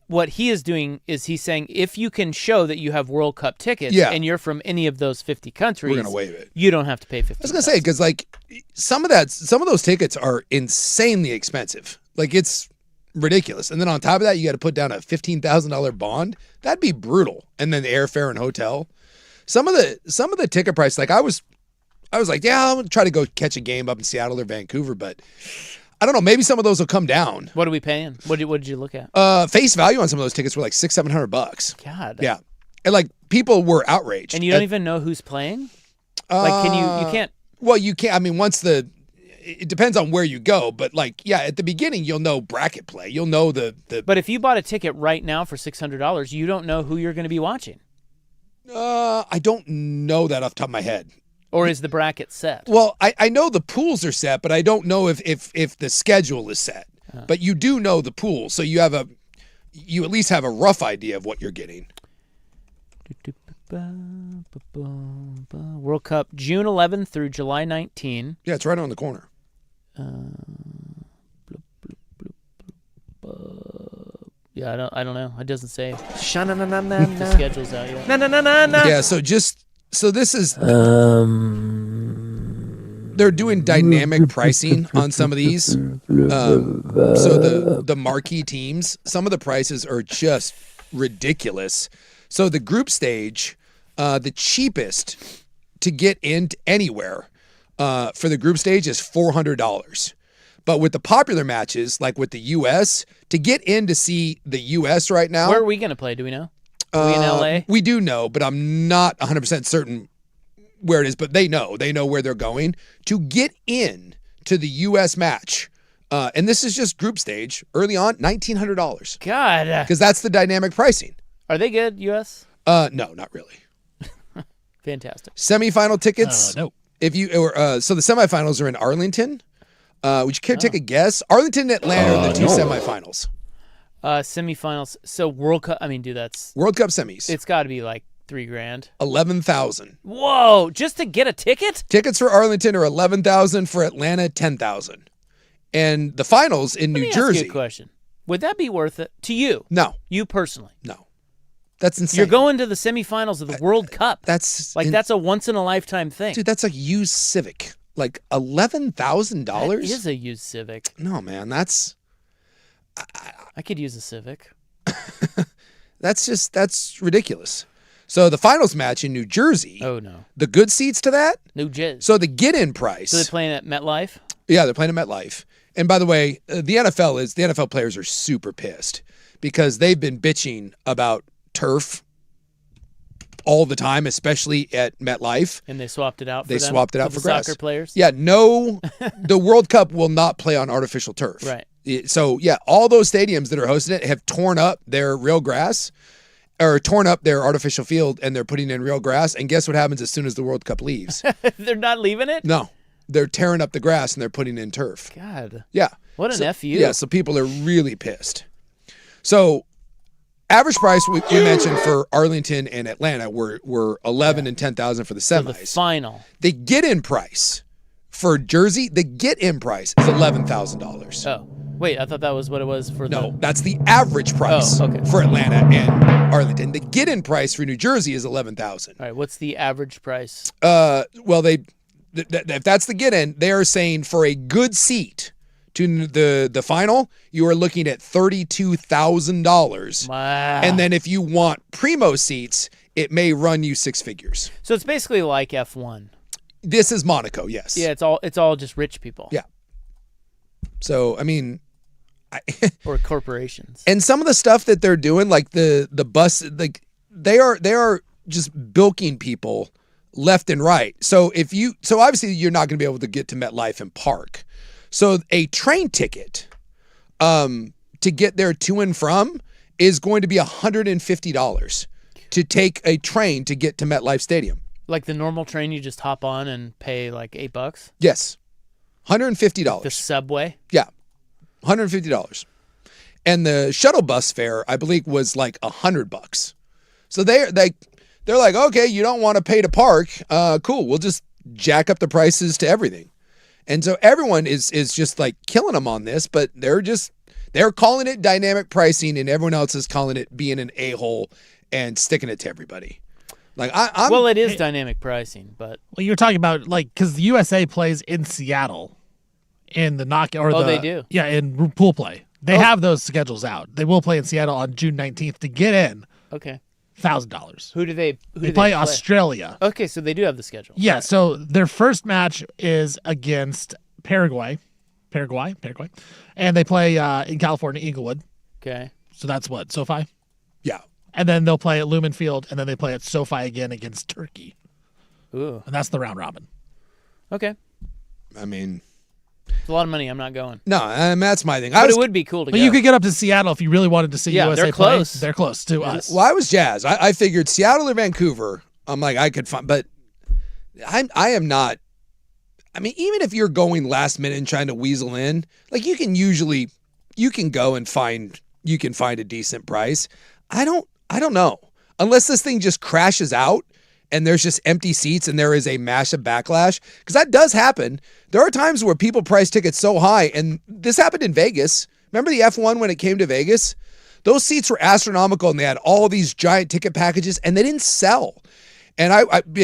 What he is doing is he's saying if you can show that you have World Cup tickets and you're from any of those 50 countries, we're going to waive it. You don't have to pay $15,000. I was going to say, because like some of those tickets are insanely expensive. Like it's ridiculous. And then on top of that, you got to put down a $15,000 bond. That'd be brutal. And then the airfare and hotel. Some of the ticket price, like I was like, yeah, I'm going to try to go catch a game up in Seattle or Vancouver, but I don't know. Maybe some of those will come down. What are we paying? What did you look at? Face value on some of those tickets were like $600-700. God. Yeah. And like people were outraged. And you don't even know who's playing? Like, you can't. Well, you can't. I mean, it depends on where you go, but like, yeah, at the beginning, you'll know bracket play. You'll know the. But if you bought a ticket right now for $600, you don't know who you're going to be watching. I don't know that off the top of my head. Or is the bracket set? Well, I know the pools are set, but I don't know if the schedule is set. But you do know the pools, so you at least have a rough idea of what you're getting. World Cup June 11th through July 19. Yeah, it's right on the corner. Yeah, I don't know. It doesn't say. The schedule's out yet. Yeah, so this is they're doing dynamic pricing on some of these. So the marquee teams, some of the prices are just ridiculous. So the group stage, the cheapest to get into anywhere for the group stage is $400. But with the popular matches, like with the U.S., to get in to see the U.S. right now. Where are we going to play? Do we know? Are we in L.A.? We do know, but I'm not 100% certain where it is. But they know where they're going. To get in to the U.S. match, and this is just group stage, early on, $1,900. God. Because that's the dynamic pricing. Are they good, U.S.? No, not really. Fantastic. Semifinal tickets. No. So the semifinals are in Arlington. Would you care to take a guess? Arlington and Atlanta are the two semifinals. Semifinals. So World Cup. I mean, dude, that's World Cup semis. It's got to be like $3,000. 11,000. Whoa! Just to get a ticket? Tickets for Arlington are 11,000. For Atlanta, 10,000. And the finals in New Jersey. Ask you a question. Would that be worth it to you? No. You personally? No. That's insane. You're going to the semifinals of the World Cup. That's a once in a lifetime thing. Dude, that's like used Civic. Like $11,000? That is a used Civic. No, man, that's. I could use a Civic. That's ridiculous. So the finals match in New Jersey. Oh no. The good seats to that. New Jersey. So the get-in price. So they're playing at MetLife. Yeah, they're playing at MetLife. And by the way, the NFL players are super pissed because they've been bitching about turf all the time, especially at MetLife. And they swapped it out for They swapped it out for grass. Soccer players? Yeah, no, the World Cup will not play on artificial turf. Right. So, yeah, all those stadiums that are hosting it have torn up their real grass or torn up their artificial field, and they're putting in real grass. And guess what happens as soon as the World Cup leaves? They're not leaving it? No. They're tearing up the grass, and they're putting in turf. God. Yeah. What an FU. Yeah, so people are really pissed. So average price we mentioned for Arlington and Atlanta were 11 and 10,000 for the semis. So the final. The get-in price for Jersey, the get-in price is $11,000. Oh, wait, I thought that was what it was for No, that's the average price for Atlanta and Arlington. The get-in price for New Jersey is $11,000. All right, what's the average price? Well, if that's the get-in, they are saying for a good seat to the final, you are looking at $32,000. Wow. And then if you want primo seats, it may run you six figures. So it's basically like F1. This is Monaco, yes. Yeah, it's all just rich people. Yeah. So, I mean, Or corporations. and some of the stuff that they're doing, like the bus, like they are just bilking people left and right. So obviously you're not going to be able to get to MetLife and park. So a train ticket to get there to and from is going to be $150 to take a train to get to MetLife Stadium. Like the normal train, you just hop on and pay like $8. Yes. $150. The subway. Yeah. $150. And the shuttle bus fare, I believe, was like $100. So they're like, okay, you don't want to pay to park. Cool. We'll just jack up the prices to everything. And so everyone is just like killing them on this, but they're calling it dynamic pricing, and everyone else is calling it being an a-hole and sticking it to everybody. Like Well, it is dynamic pricing, but Well, you're talking about because the USA plays in Seattle in the knockout. Oh, they do? Yeah, in pool play. They have those schedules out. They will play in Seattle on June 19th to get in. okay. $1,000. Who do they Play Australia. Okay, so they do have the schedule. Yeah, so their first match is against Paraguay, and they play in California, Inglewood. Okay. So that's what, SoFi? yeah. And then they'll play at Lumen Field, and then they play at SoFi again against Turkey. Ooh. And that's the round robin. Okay. I mean, It's a lot of money. I'm not going. no, that's my thing. But it would be cool to But go. you could get up to Seattle if you really wanted to see Yeah, USA they're play. close. They're close to us. Well, I was jazzed. I figured Seattle or Vancouver. I'm like, I could find, but I am not. I mean, even if you're going last minute and trying to weasel in, like you can go and find a decent price. I don't know unless this thing just crashes out and there's just empty seats and there is a massive backlash, because that does happen. There are times where people price tickets so high, and this happened in Vegas. Remember the F1 when it came to Vegas? Those seats were astronomical, and they had all these giant ticket packages, and they didn't sell. And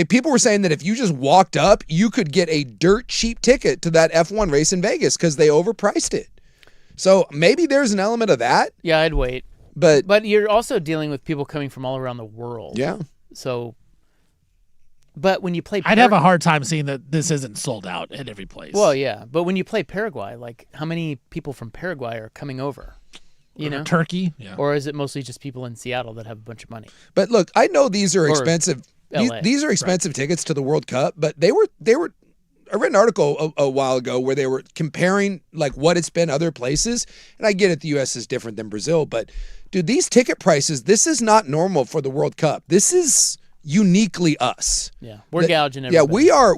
people were saying that if you just walked up, you could get a dirt cheap ticket to that F1 race in Vegas because they overpriced it. So maybe there's an element of that, Yeah, I'd wait. but you're also dealing with people coming from all around the world. yeah. So, but when you play, I'd have a hard time seeing that this isn't sold out at every place. Well, yeah, but when you play Paraguay, like how many people from Paraguay are coming over? You know, Turkey. Yeah. or is it mostly just people in Seattle that have a bunch of money? But look, I know these are expensive. LA. These are expensive tickets to the World Cup, but they were. I read an article a while ago where they were comparing like what it's been other places, and I get it, the U.S. is different than Brazil, but dude, these ticket prices, this is not normal for the World Cup. This is uniquely us. Yeah, we're gouging everybody. Yeah,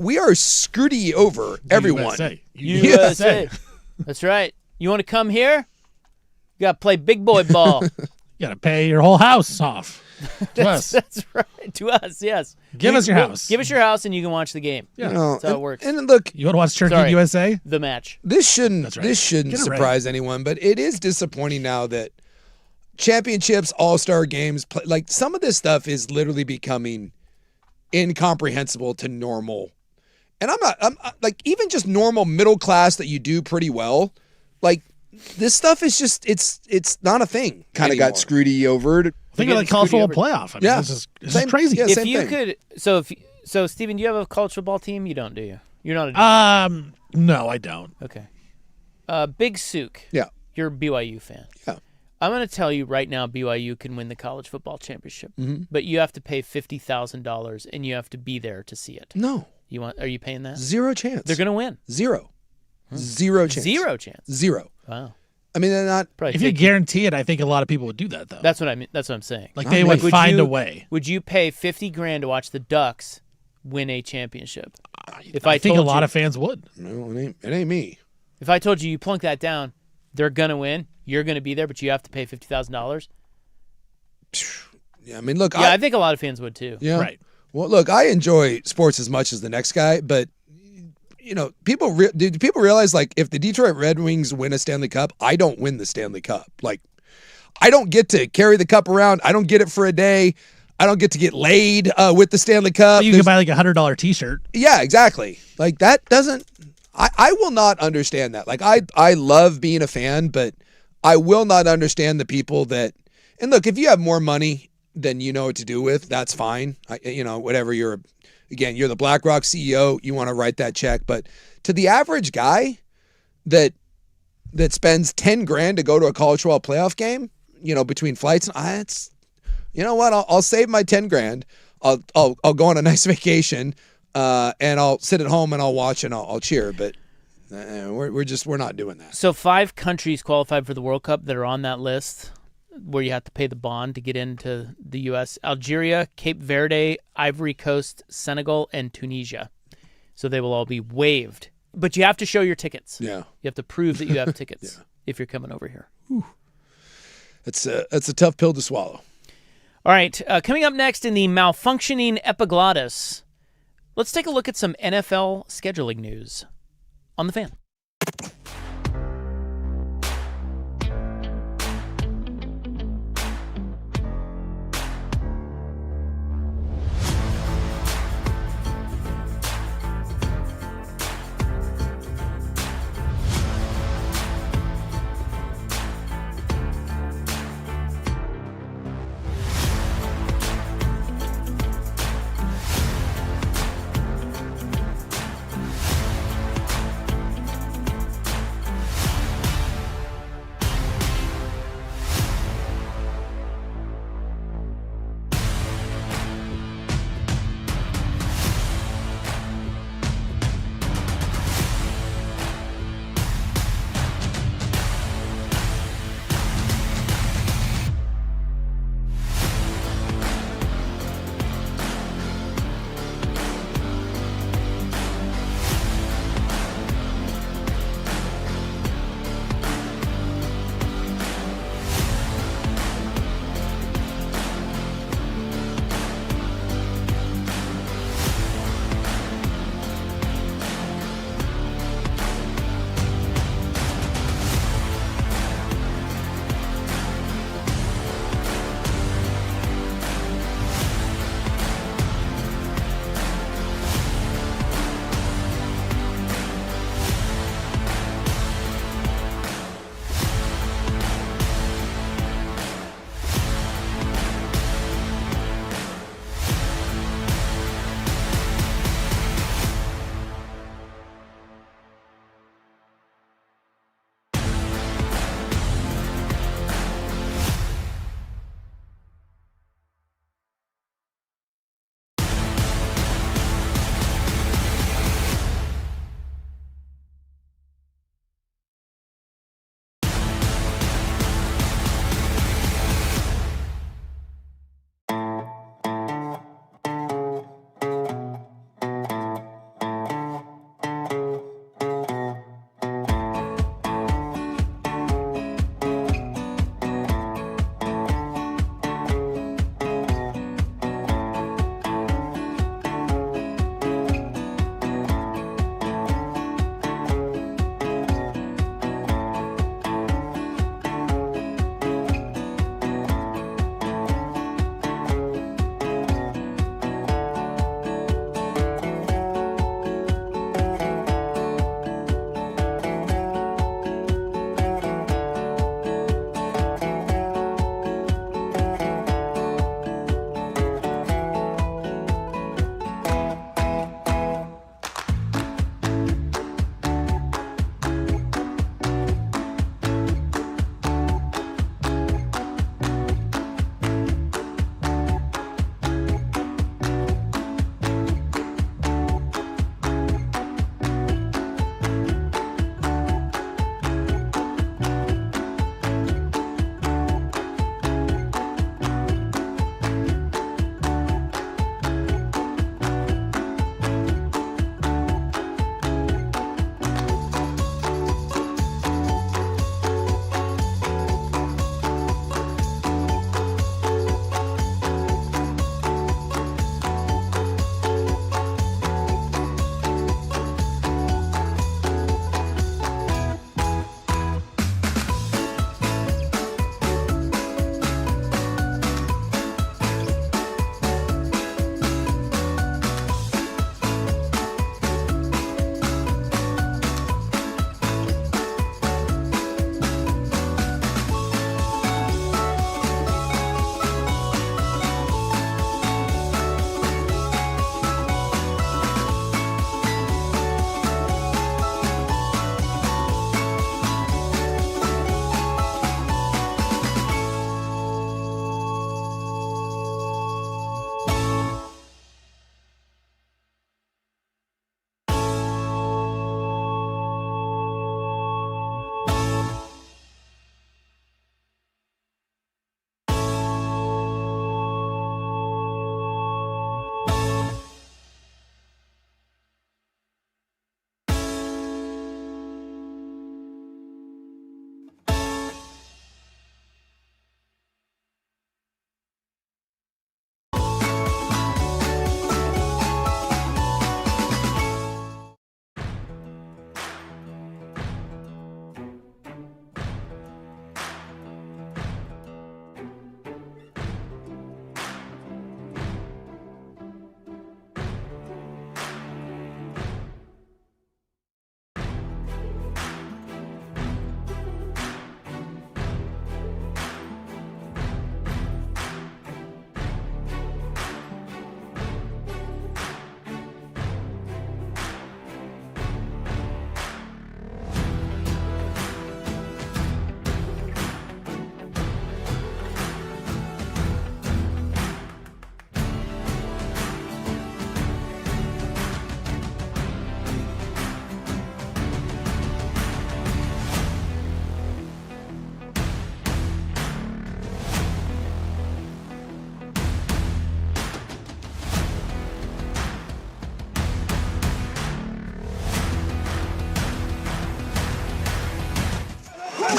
we are screwedy over everyone. USA. USA. That's right. You want to come here? You got to play big boy ball. You got to pay your whole house off. To us. That's right. To us, yes. Give us your house. Give us your house, and you can watch the game. You know, That's how it works. And look, You want to watch Turkey Sorry. USA? The match. this shouldn't That's right. this Get it surprise anyone, but it is disappointing now that championships, all-star games, like some of this stuff is literally becoming incomprehensible to normal. And I'm like, even just normal middle class that you do pretty well, like this stuff is just it's not a thing. Kind of got screwedy over. Think of the college football playoff. I mean, Yeah. this is Same- crazy. yeah, If same you thing. could, so Steven, do you have a college football team? You don't, do you? You're not a No, I don't. okay. Big Sook, Yeah. you're a BYU fan. Yeah. I'm going to tell you right now, BYU can win the college football championship, but you have to pay $50,000 and you have to be there to see it. No. Are you paying that? Zero chance. They're going to win. Zero. Zero chance. Zero chance. Zero. Wow. I mean, they're not. Probably If you take- guarantee it, I think a lot of people would do that, though. that's what I mean. That's what I'm saying. Like they would Would find you- a way. Would you pay $50,000 to watch the Ducks win a championship? If I think a told lot you- of fans would. No, it ain't me. If I told you plunk that down, they're gonna win. You're gonna be there, but you have to pay $50,000. Yeah, I mean, look. Yeah, I think a lot of fans would too. Yeah. Right. Well, look, I enjoy sports as much as the next guy, but you know, do people realize like if the Detroit Red Wings win a Stanley Cup, I don't win the Stanley Cup. Like, I don't get to carry the cup around. I don't get it for a day. I don't get to get laid with the Stanley Cup. You can buy like $100 T-shirt. Yeah, exactly. Like that doesn't. I will not understand that. Like I love being a fan, but I will not understand the people that. And look, if you have more money than you know what to do with, that's fine. Whatever you're the BlackRock CEO, you want to write that check. But to the average guy that spends $10,000 to go to a college football playoff game, between flights, it's, you know what? I'll save my $10,000. I'll go on a nice vacation, and I'll sit at home and I'll watch and I'll cheer. But we're not doing that. So 5 countries qualified for the World Cup that are on that list where you have to pay the bond to get into the U.S. Algeria, Cape Verde, Ivory Coast, Senegal, and Tunisia. So they will all be waived. But you have to show your tickets. Yeah. You have to prove that you have tickets if you're coming over here. That's a tough pill to swallow. All right, coming up next in the malfunctioning epiglottis, let's take a look at some NFL scheduling news on The Fan.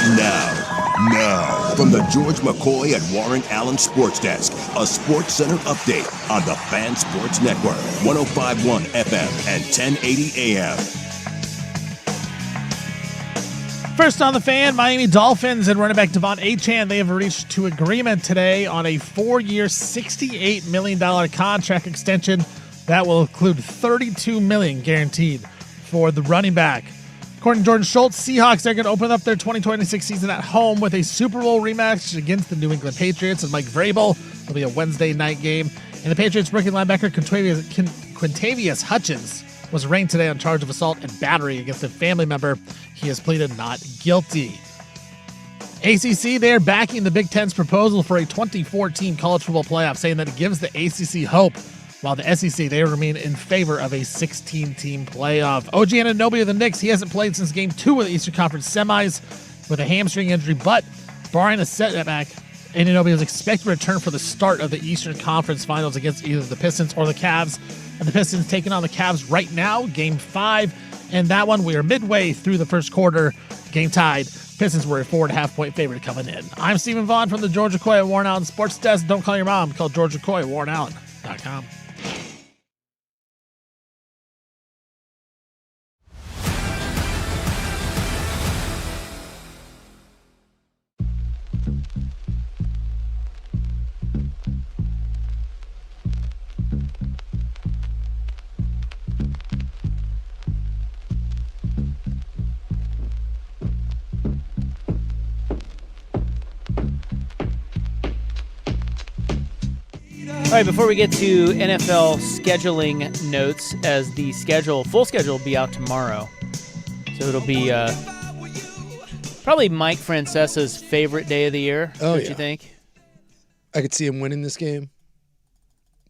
Now, from the George McCoy at Warren Allen Sports Desk, a Sports Center update on the Fan Sports Network, 105.1 FM and 1080 AM. First on the Fan, Miami Dolphins and running back Devon Achane, they have reached to agreement today on a 4-year, $68 million contract extension that will include $32 million guaranteed for the running back. According to Jordan Schultz, Seahawks are going to open up their 2026 season at home with a Super Bowl rematch against the New England Patriots and Mike Vrabel. It'll be a Wednesday night game. And the Patriots rookie linebacker Quintavious Hutchins was arraigned today on charge of assault and battery against a family member. He has pleaded not guilty. ACC, they're backing the Big Ten's proposal for a 24-team college football playoff, saying that it gives the ACC hope, while the SEC, they remain in favor of a 16-team playoff. OG Anunoby of the Knicks, he hasn't played since Game 2 of the Eastern Conference semis with a hamstring injury, but barring a setback, Anunoby is expected to return for the start of the Eastern Conference Finals against either the Pistons or the Cavs. And the Pistons taking on the Cavs right now, Game 5. And that one, we are midway through the first quarter, game tied. Pistons were a 4.5-point favorite coming in. I'm Stephen Vaughn from the George McCoy at Warren Allen Sports Desk. Don't call your mom. Call George McCoy at WarrenAllen.com. All right, before we get to NFL scheduling notes, as the full schedule will be out tomorrow. So it'll be probably Mike Francesa's favorite day of the year, don't you think? I could see him winning this game.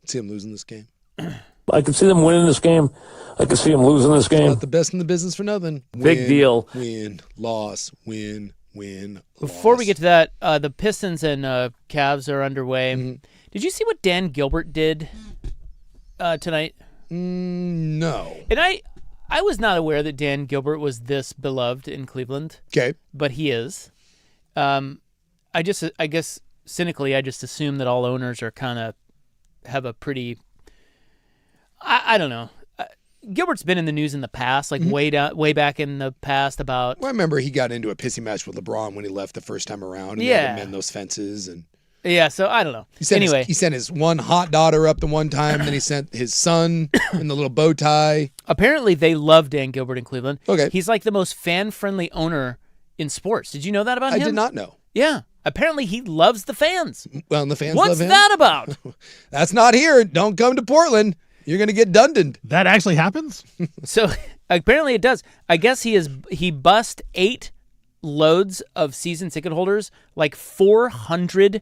See him losing this game. I could see them winning this game. I could see them losing this game. Not the best in the business for nothing. Big deal. Win, loss, win, loss. Before we get to that, the Pistons and Cavs are underway. Mm-hmm. Did you see what Dan Gilbert did tonight? No. And I was not aware that Dan Gilbert was this beloved in Cleveland. Okay. But he is. I guess cynically, I just assume that all owners are kind of have a pretty. I don't know. Gilbert's been in the news in the past, like way back in the past about. Well, I remember he got into a pissy match with LeBron when he left the first time around. And he had to mend those fences and. Yeah, so I don't know. He sent his one hot daughter up the one time, then he sent his son in the little bow tie. Apparently, they love Dan Gilbert in Cleveland. Okay. He's like the most fan-friendly owner in sports. Did you know that about him? I did not know. Yeah. Apparently, he loves the fans. Well, and the fans love him. What's that about? That's not here. Don't come to Portland. You're going to get Dundoned. That actually happens? So, apparently it does. I guess he bust 8 loads of season ticket holders, like 400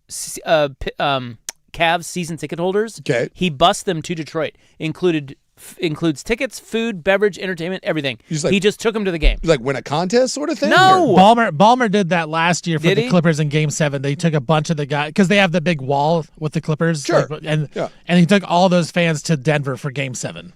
Cavs season ticket holders. Okay. He bussed them to Detroit. Includes tickets, food, beverage, entertainment, everything. He just took them to the game. Like win a contest sort of thing? No. Ballmer did that last year for the Clippers in Game 7. They took a bunch of the guys because they have the big wall with the Clippers. Sure. And he took all those fans to Denver for Game 7.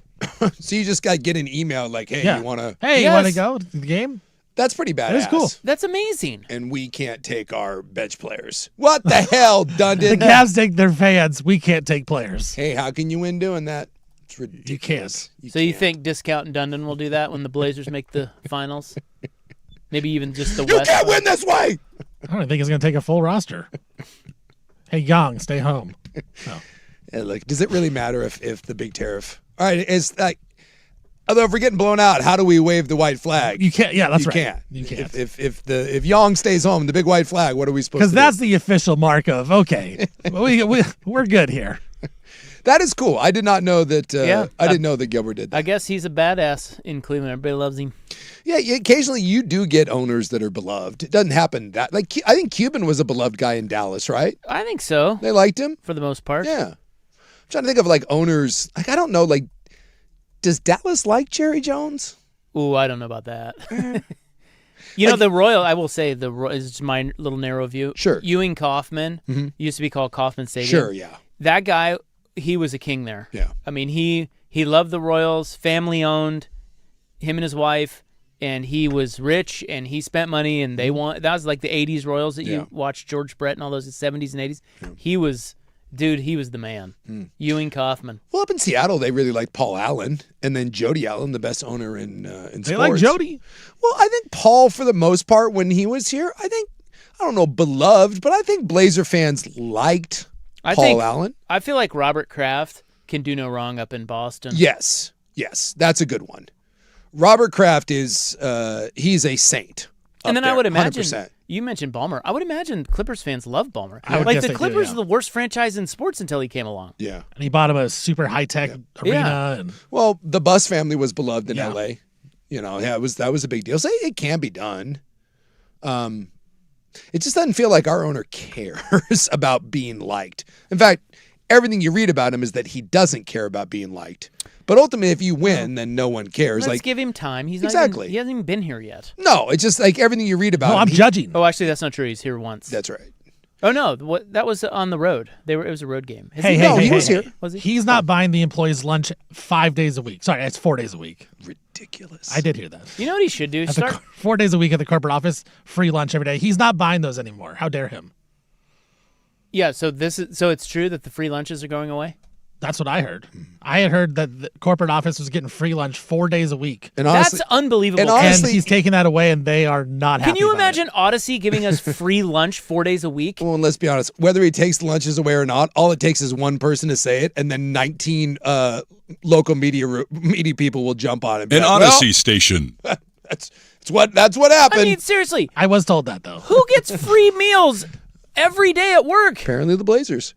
So you just got to get an email like, hey, you want to? Hey, you want to go to the game? That's pretty badass. That's cool. That's amazing. And we can't take our bench players. What the hell, Dundon? The Cavs take their fans. We can't take players. Hey, how can you win doing that? It's ridiculous. You can't. You think Discount and Dundon will do that when the Blazers make the finals? Maybe even just the West. You can't win this way. I don't think it's going to take a full roster. Hey, Young, stay home. No. Yeah, like, does it really matter if the big tariff? All right, it's like. Although if we're getting blown out, how do we wave the white flag? You can't. Yeah, that's you right. Can't. You can't. If Young stays home, the big white flag, what are we supposed to do? Because that's the official mark of okay, we're good here. That is cool. I did not know that. I didn't know that Gilbert did that. I guess he's a badass in Cleveland. Everybody loves him. Yeah, occasionally you do get owners that are beloved. It doesn't happen that. Like I think Cuban was a beloved guy in Dallas, right? I think so. They liked him for the most part. Yeah. I'm trying to think of like owners. Like I don't know. Like, does Dallas like Jerry Jones? Ooh, I don't know about that. You know, the Royal, I will say, is my little narrow view. Sure. Ewing Kauffman used to be called Kauffman Stadium. Sure, yeah. That guy, he was a king there. Yeah. I mean, he loved the Royals, family owned, him and his wife. and he was rich, and he spent money, and they won. That was like the '80s Royals that you watched, George Brett and all those, the '70s and '80s. He was the man. Ewing Kauffman. Well, up in Seattle, they really like Paul Allen, and then Jody Allen, the best owner in sports. They like Jody. Well, I think Paul, for the most part, when he was here, I don't know, beloved, but I think Blazer fans liked Paul Allen. I feel like Robert Kraft can do no wrong up in Boston. Yes, that's a good one. Robert Kraft is he's a saint. And then there, I would imagine 100%. you mentioned Ballmer. I would imagine Clippers fans love Ballmer. I would Like guess the they do, Clippers yeah. are the worst franchise in sports until he came along. Yeah. And he bought him a super high-tech arena. Yeah. And Well, the Bus family was beloved in Yeah. L.A. That was a big deal. So it can be done. It just doesn't feel like our owner cares about being liked. In fact, everything you read about him is that he doesn't care about being liked. But ultimately, if you win, then no one cares. Let's give him time. He's Exactly. he hasn't even been here yet. No, it's just like everything you read about no, him. I'm judging. Oh, actually, that's not true. He's here once. That's right. Oh no, that was on the road. It was a road game. Has Hey, he- hey, No, hey, he hey, was hey. here. Was he? He's not buying the employees lunch 5 days a week. Sorry, it's 4 days a week. Ridiculous. I did hear that. You know what he should do? At the Start. 4 days a week at the corporate office, free lunch every day. He's not buying those anymore. How dare him? Yeah. So it's true that the free lunches are going away. That's what I heard. I had heard that the corporate office was getting free lunch 4 days a week. And honestly, That's unbelievable. and And honestly- he's taking that away, and they are not happy. Can you about imagine it. Odyssey giving us free lunch 4 days a week? well, and let's be honest, whether he takes lunches away or not, all it takes is one person to say it, and then 19 local media people will jump on it. and be An like, Odyssey station. That's what happened. I mean, seriously, I was told that, though. who gets free meals every day at work? Apparently the Blazers.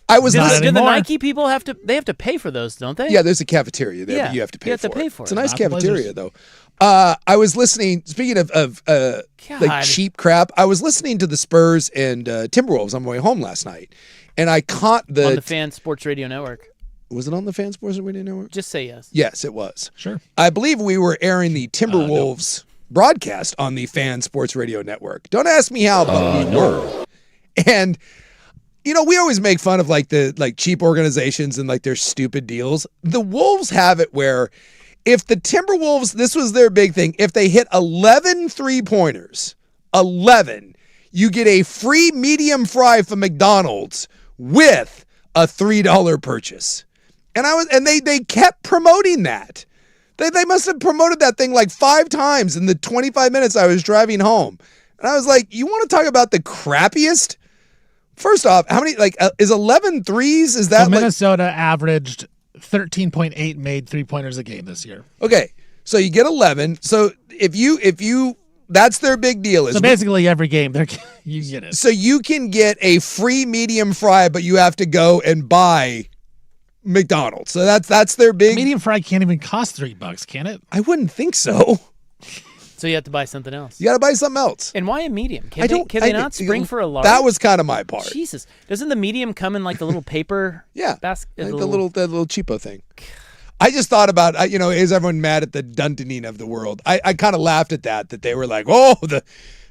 I was Not listening. Do the anymore. Nike people have to pay for those, don't they? Yeah, there's a cafeteria there, Yeah, but you have to pay you have for to pay it. for It's a it. nice Not the cafeteria, Blazers. though. I was listening, speaking of God. like cheap crap, I was listening to the Spurs and Timberwolves on my way home last night, and I caught On the the Fan Sports Radio Network. was it on the Fan Sports Radio Network? Just say yes. Yes, it was. Sure. I believe we were airing the Timberwolves broadcast on the Fan Sports Radio Network. Don't ask me how, but we were. And we always make fun of like the cheap organizations and like their stupid deals. The Wolves have it where if the Timberwolves, this was their big thing, if they hit 11 3-pointers, 11, you get a free medium fry from McDonald's with a $3 purchase. And they kept promoting that. They must have promoted that thing like 5 times in the 25 minutes I was driving home. And I was like, you want to talk about the crappiest? First off, how many, is 11 threes? Is that So Minnesota averaged 13.8 made 3-pointers a game this year. okay, so you get 11. So if you, that's their big deal. Is So basically every game, you get it. so you can get a free medium fry, but you have to go and buy McDonald's. So that's their big. Medium fry can't even cost $3, can it? I wouldn't think so. So you have to buy something else. You got to buy something else. And why a medium? Can I they, don't. can they not spring for a large? That was kind of my part. Jesus. Doesn't the medium come in like the little paper Yeah, basket? like that little cheapo thing. I just thought about, is everyone mad at the Duntonine of the world? I kind of laughed at that they were like, oh, the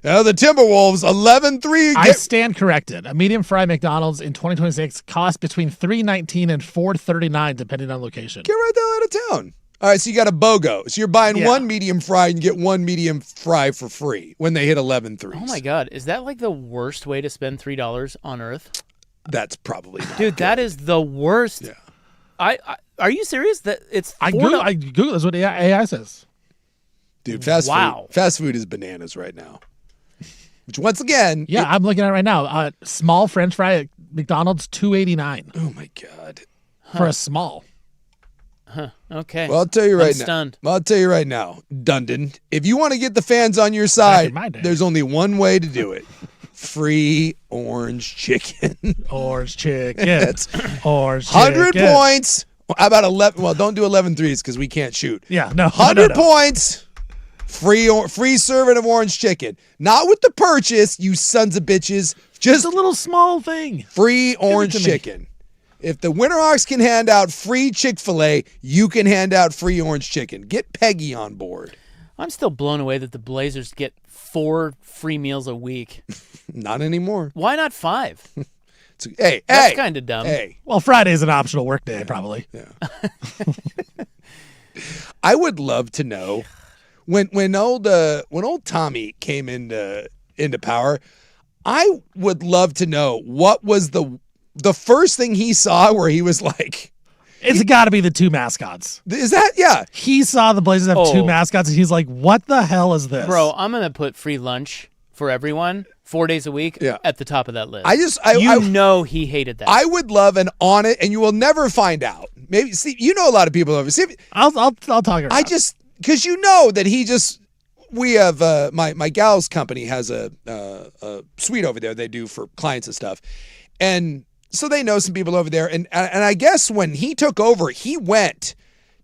Timberwolves 11-3. I stand corrected. A medium fry McDonald's in 2026 costs between $3.19 and $4.39 depending on location. Get right the hell out of town. All right, so you got a BOGO. So you're buying Yeah. one medium fry and you get one medium fry for free when they hit 11 threes. Oh my God. Is that like the worst way to spend $3 on earth? That's probably not Dude, that is the worst. Yeah. Are you serious? That it's I Google that's what AI says. Dude, fast food is bananas right now. Which once again, Yeah, I'm looking at it right now. Small French fry at McDonald's $2.89 oh my God. for a small. Okay. Well, I'll tell you right now. stunned. I'll tell you right now, Dundon, if you want to get the fans on your side, my day. there's only one way to do it. Free orange chicken. Orange chicken. That's Orange chicken. 100 points. How about 11? Well, don't do 11 threes because we can't shoot. Yeah, no. 100 no. points. Free serving of orange chicken. Not with the purchase, you sons of bitches. Just Just a little small thing. free orange to me. chicken. If the Winterhawks can hand out free Chick-fil-A, you can hand out free orange chicken. Get Peggy on board. I'm still blown away that the Blazers get 4 free meals a week. Not anymore. Why not 5? Hey, That's kind of dumb. Hey, Well, Friday's an optional work day, probably. I would love to know when old Tommy came into power, I would love to know what was the first thing he saw where he was like, It's got to be the two mascots. is that, yeah. He saw the Blazers have two Oh. mascots, and he's like, what the hell is this? Bro, I'm going to put free lunch for everyone 4 days a week at the top of that list. I know he hated that. I would love an on it, and you will never find out. Maybe see, you know a lot of people over. See, I'll talk about I just because you know that he just. We have my gal's company has a suite over there they do for clients and stuff, and so they know some people over there. And I guess when he took over, he went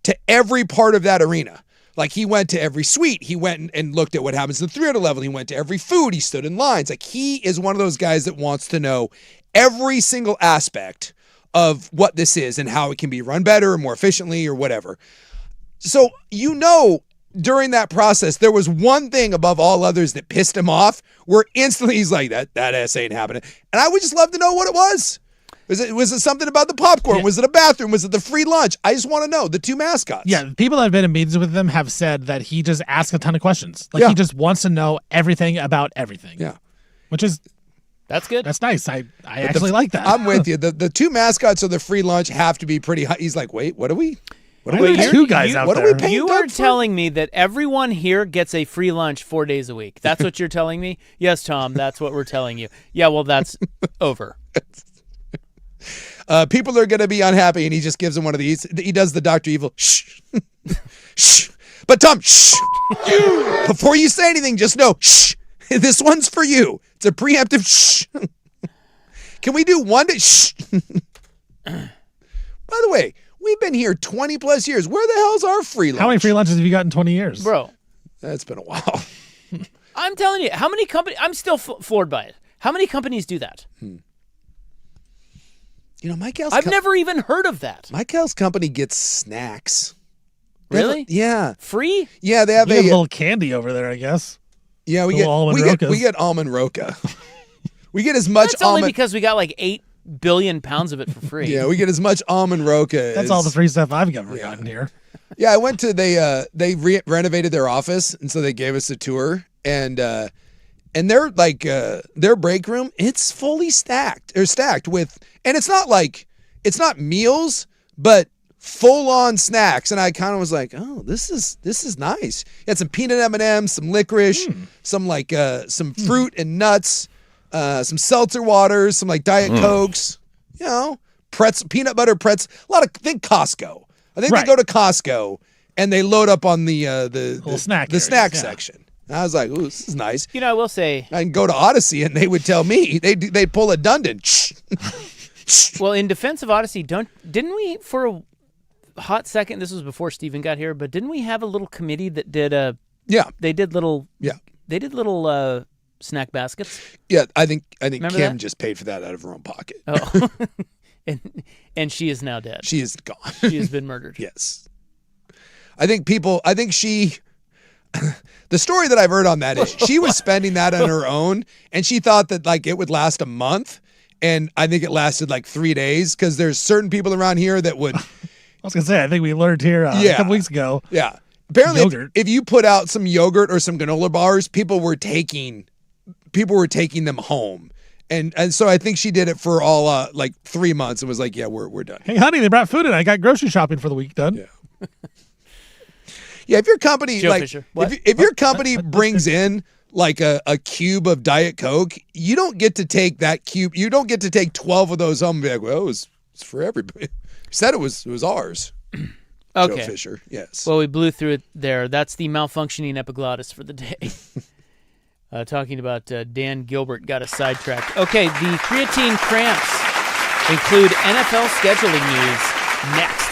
to every part of that arena. Like he went to every suite. He went and looked at what happens at the 300 level. He went to every food. He stood in lines. Like he is one of those guys that wants to know every single aspect of what this is and how it can be run better or more efficiently or whatever. So during that process, there was one thing above all others that pissed him off where instantly he's like, that ass ain't happening. And I would just love to know what it was. Was it something about the popcorn? Yeah. Was it a bathroom? Was it the free lunch? I just want to know. The two mascots. Yeah, people that have been in meetings with him have said that he just asks a ton of questions. Like he just wants to know everything about everything. Yeah. Which is That's good. that's nice. I actually like that. I'm with you. The two mascots of the free lunch have to be pretty high. He's like, wait, what are we? What are Why are we? there two guys out what are there? we paying You Doug are for? telling me that everyone here gets a free lunch 4 days a week. That's what you're telling me? Yes, Tom, that's what we're telling you. Yeah, well, that's over. People are going to be unhappy, and he just gives them one of these. He does the Dr. Evil, shh, shh. But Tom, shh. Before you say anything, just know, shh. This one's for you. It's a preemptive shh. Can we do one to shh? By the way, we've been here 20 plus years. Where the hell's our free lunch? How many free lunches have you got in 20 years? Bro, That's been a while. I'm telling you, how many companies, I'm still floored by it. How many companies do that? You know, I've never even heard of that. Michael's company gets snacks. They have a- Really? yeah. Free? Yeah, they have You have a a little candy over there, I guess. yeah. We little get almond we Rokas. get almond roca. We get as much That's only almond. because we got like 8 billion pounds of it for free. Yeah, we get as much almond roca. That's as, all the free stuff I've ever gotten here. Yeah, I went to they renovated their office, and so they gave us a tour, and they're like their break room, it's fully stacked with, and it's not meals, but full on snacks, and I kind of was like, oh, this is nice. You had some peanut M&Ms, some licorice, some like some fruit and nuts, some seltzer waters, some like Diet Cokes, you know, peanut butter pretzel. Think Costco. I think Right. they go to Costco and they load up on the Little snack the areas, snack yeah. section. And I was like, ooh, this is nice. You know, I will say, I can go to Odyssey and they would tell me they'd pull a Dundon. well, in defense of Odyssey, didn't we for a hot second, this was before Steven got here, but didn't we have a little committee that did Yeah, they did little yeah. snack baskets? Yeah, I think Remember Kim that? just paid for that out of her own pocket. Oh. and she is now dead. She is gone. She has been murdered. Yes. I think she, the story that I've heard on that is she was spending that on her own, and she thought that like it would last a month, and I think it lasted like 3 days because there's certain people around here that would, I was going to say, I think we learned here a Yeah. couple weeks ago. yeah. Apparently, Yogurt. if you put out some yogurt or some granola bars, people were taking them home. And so I think she did it for all like 3 months and was like, yeah, we're done. Hey, honey, they brought food in. I got grocery shopping for the week done. Yeah. Yeah, if your company Joe like Fisher. What? if your company brings in like a cube of Diet Coke, you don't get to take that cube. You don't get to take 12 of those home and be like, well, it's for everybody. He said it was ours. Okay. Joe Fisher. Yes. Well, we blew through it there. That's the malfunctioning epiglottis for the day. Talking about Dan Gilbert got us sidetracked. Okay, the creatine cramps include NFL scheduling news next.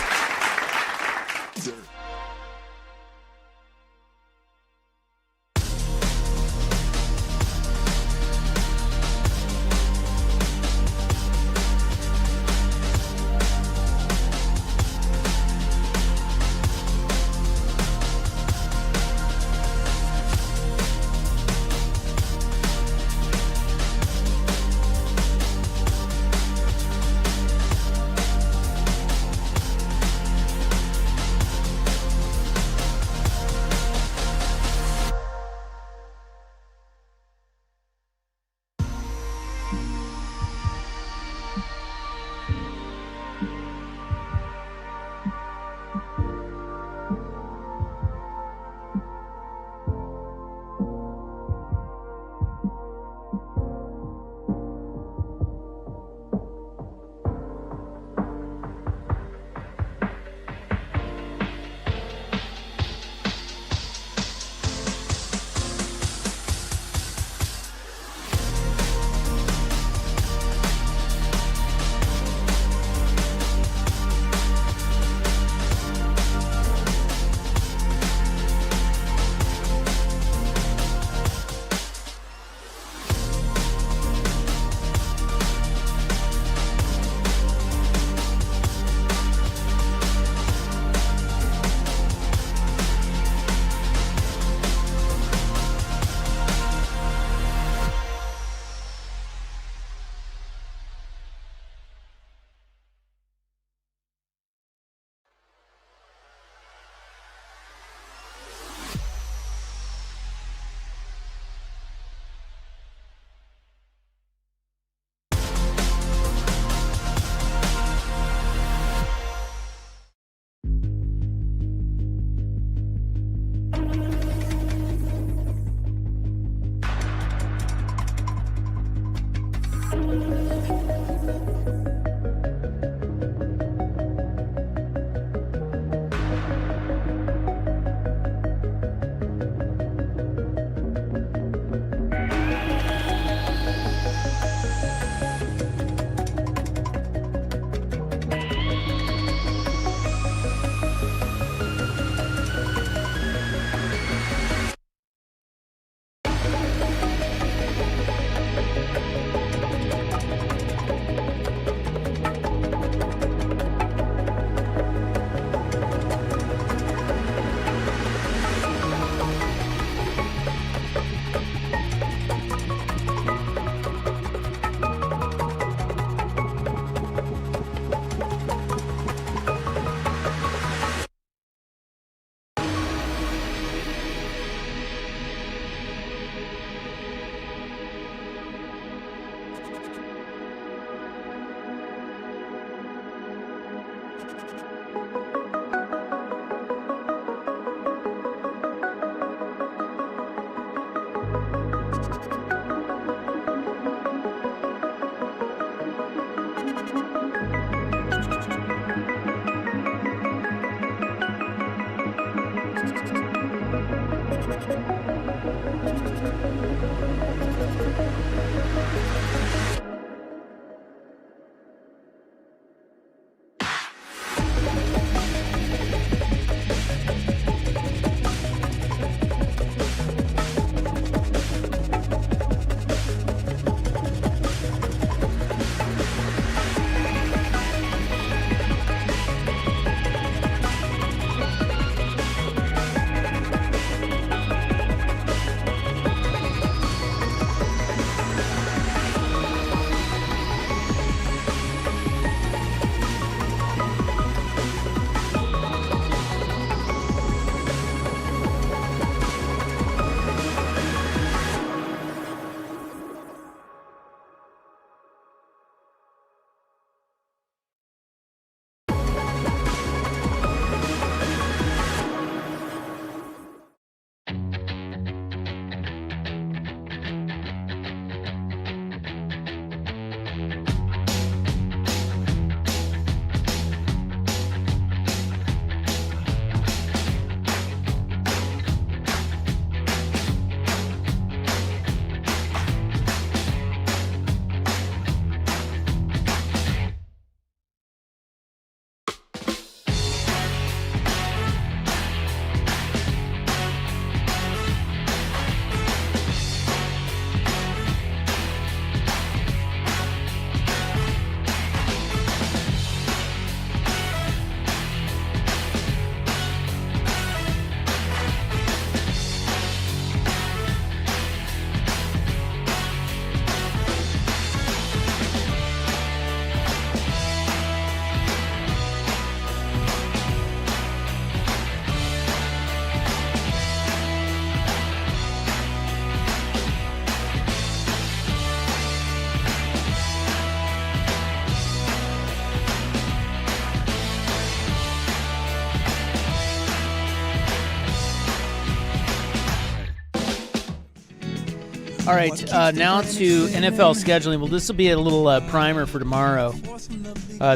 All right, now to NFL scheduling. Well, this will be a little primer for tomorrow.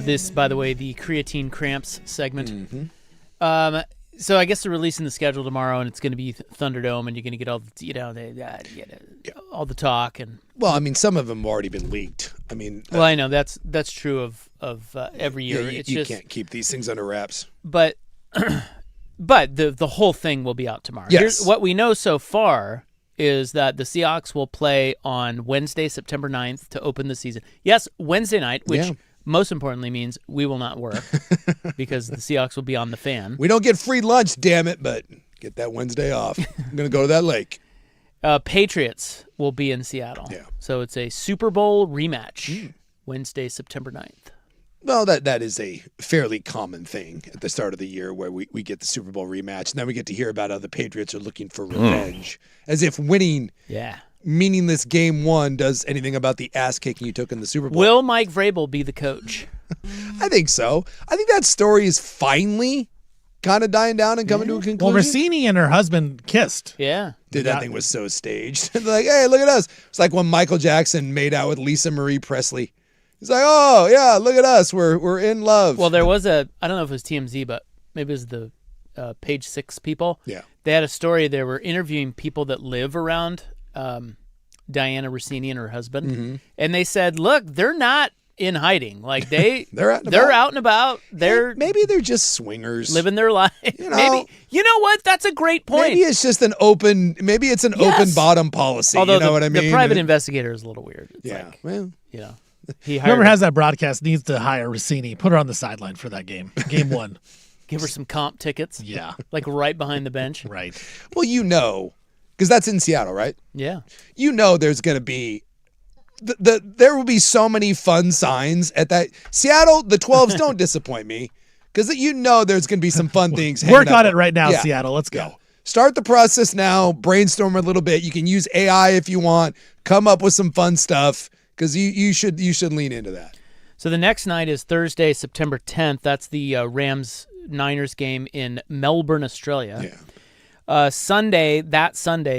This, by the way, the creatine cramps segment. Mm-hmm. So I guess they're releasing the schedule tomorrow, and it's going to be Thunderdome, and you're going to get all the, all the talk. And Well, I mean, some of them have already been leaked. I mean, well, I know that's true of every year. you can't keep these things under wraps. But the whole thing will be out tomorrow. Yes. What we know so far is that the Seahawks will play on Wednesday, September 9th to open the season. Yes, Wednesday night, which most importantly means we will not work because the Seahawks will be on the Fan. We don't get free lunch, damn it, but get that Wednesday off. I'm going to go to that lake. Patriots will be in Seattle. Yeah. So it's a Super Bowl rematch, Wednesday, September 9th. Well, that is a fairly common thing at the start of the year where we get the Super Bowl rematch, and then we get to hear about how the Patriots are looking for revenge, as if winning meaningless game one does anything about the ass-kicking you took in the Super Bowl. Will Mike Vrabel be the coach? I think so. I think that story is finally kind of dying down and coming to a conclusion. Well, Rossini and her husband kissed. Yeah. Dude, that thing was so staged. They're like, hey, look at us. It's like when Michael Jackson made out with Lisa Marie Presley. He's like, oh, yeah, look at us. We're in love. Well, there was I don't know if it was TMZ, but maybe it was the Page 6 people. Yeah. They had a story. They were interviewing people that live around Diana Rossini and her husband. And they said, look, they're not in hiding. Like they're out and about. Maybe they're just swingers. Living their life. Maybe. You know what? That's a great point. Maybe it's just an open bottom policy. Although you know what I mean? The private investigator is a little weird. It's like, well, you know. Whoever has that broadcast needs to hire Rossini. Put her on the sideline for that game. Game one. Give her some comp tickets. Yeah. Like right behind the bench. Right. Well, because that's in Seattle, right? Yeah. There's going to be there will be so many fun signs at that. Seattle, the 12s don't disappoint me because there's going to be some fun things. Work on it right now, Seattle. Let's go. Yeah. Start the process now. Brainstorm a little bit. You can use AI if you want. Come up with some fun stuff because you should lean into that. So the next night is Thursday, September 10th. That's the Rams-Niners game in Melbourne, Australia. Yeah. Sunday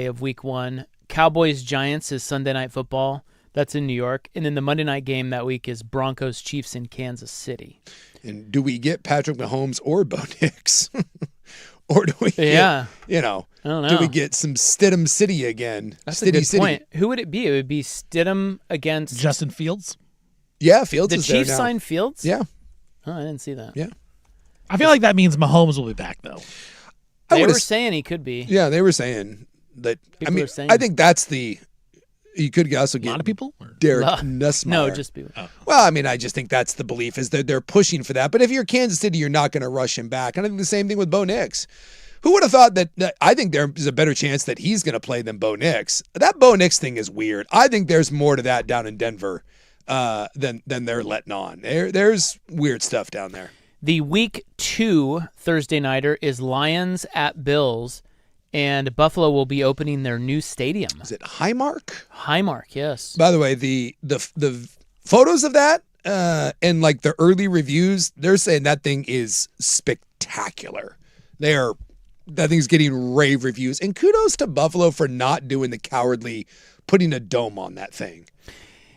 of week one, Cowboys-Giants is Sunday Night Football. That's in New York. And then the Monday night game that week is Broncos-Chiefs in Kansas City. And do we get Patrick Mahomes or Bo Nix? Or do we get, I don't know. Do we get some Stidham City again? That's a good point. Who would it be? It would be Stidham against Justin Fields. Yeah, Fields is there now. The Chiefs signed Fields? Yeah. Oh, I didn't see that. Yeah. I feel like that means Mahomes will be back, though. They were saying he could be. Yeah, they were saying that. I think that's the. You could also get a lot of people. Derek Nussmeier. No, just people. Oh. Well, I just think that's the belief is that they're pushing for that. But if you're Kansas City, you're not going to rush him back. And I think the same thing with Bo Nix. Who would have thought that I think there's a better chance that he's going to play than Bo Nix. That Bo Nix thing is weird. I think there's more to that down in Denver than they're letting on. There's weird stuff down there. The week 2 Thursday nighter is Lions at Bills. And Buffalo will be opening their new stadium. Is it Highmark? Highmark, yes. By the way, the photos of that and like the early reviews, they're saying that thing is spectacular. That thing's getting rave reviews. And kudos to Buffalo for not doing the cowardly putting a dome on that thing.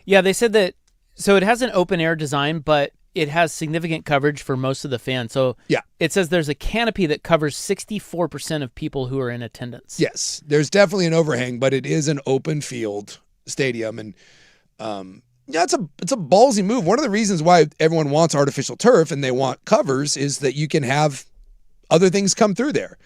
Yeah, they said that. So it has an open air design, but it has significant coverage for most of the fans. So it says there's a canopy that covers 64% of people who are in attendance. Yes, there's definitely an overhang, but it is an open field stadium. And it's a ballsy move. One of the reasons why everyone wants artificial turf and they want covers is that you can have other things come through there.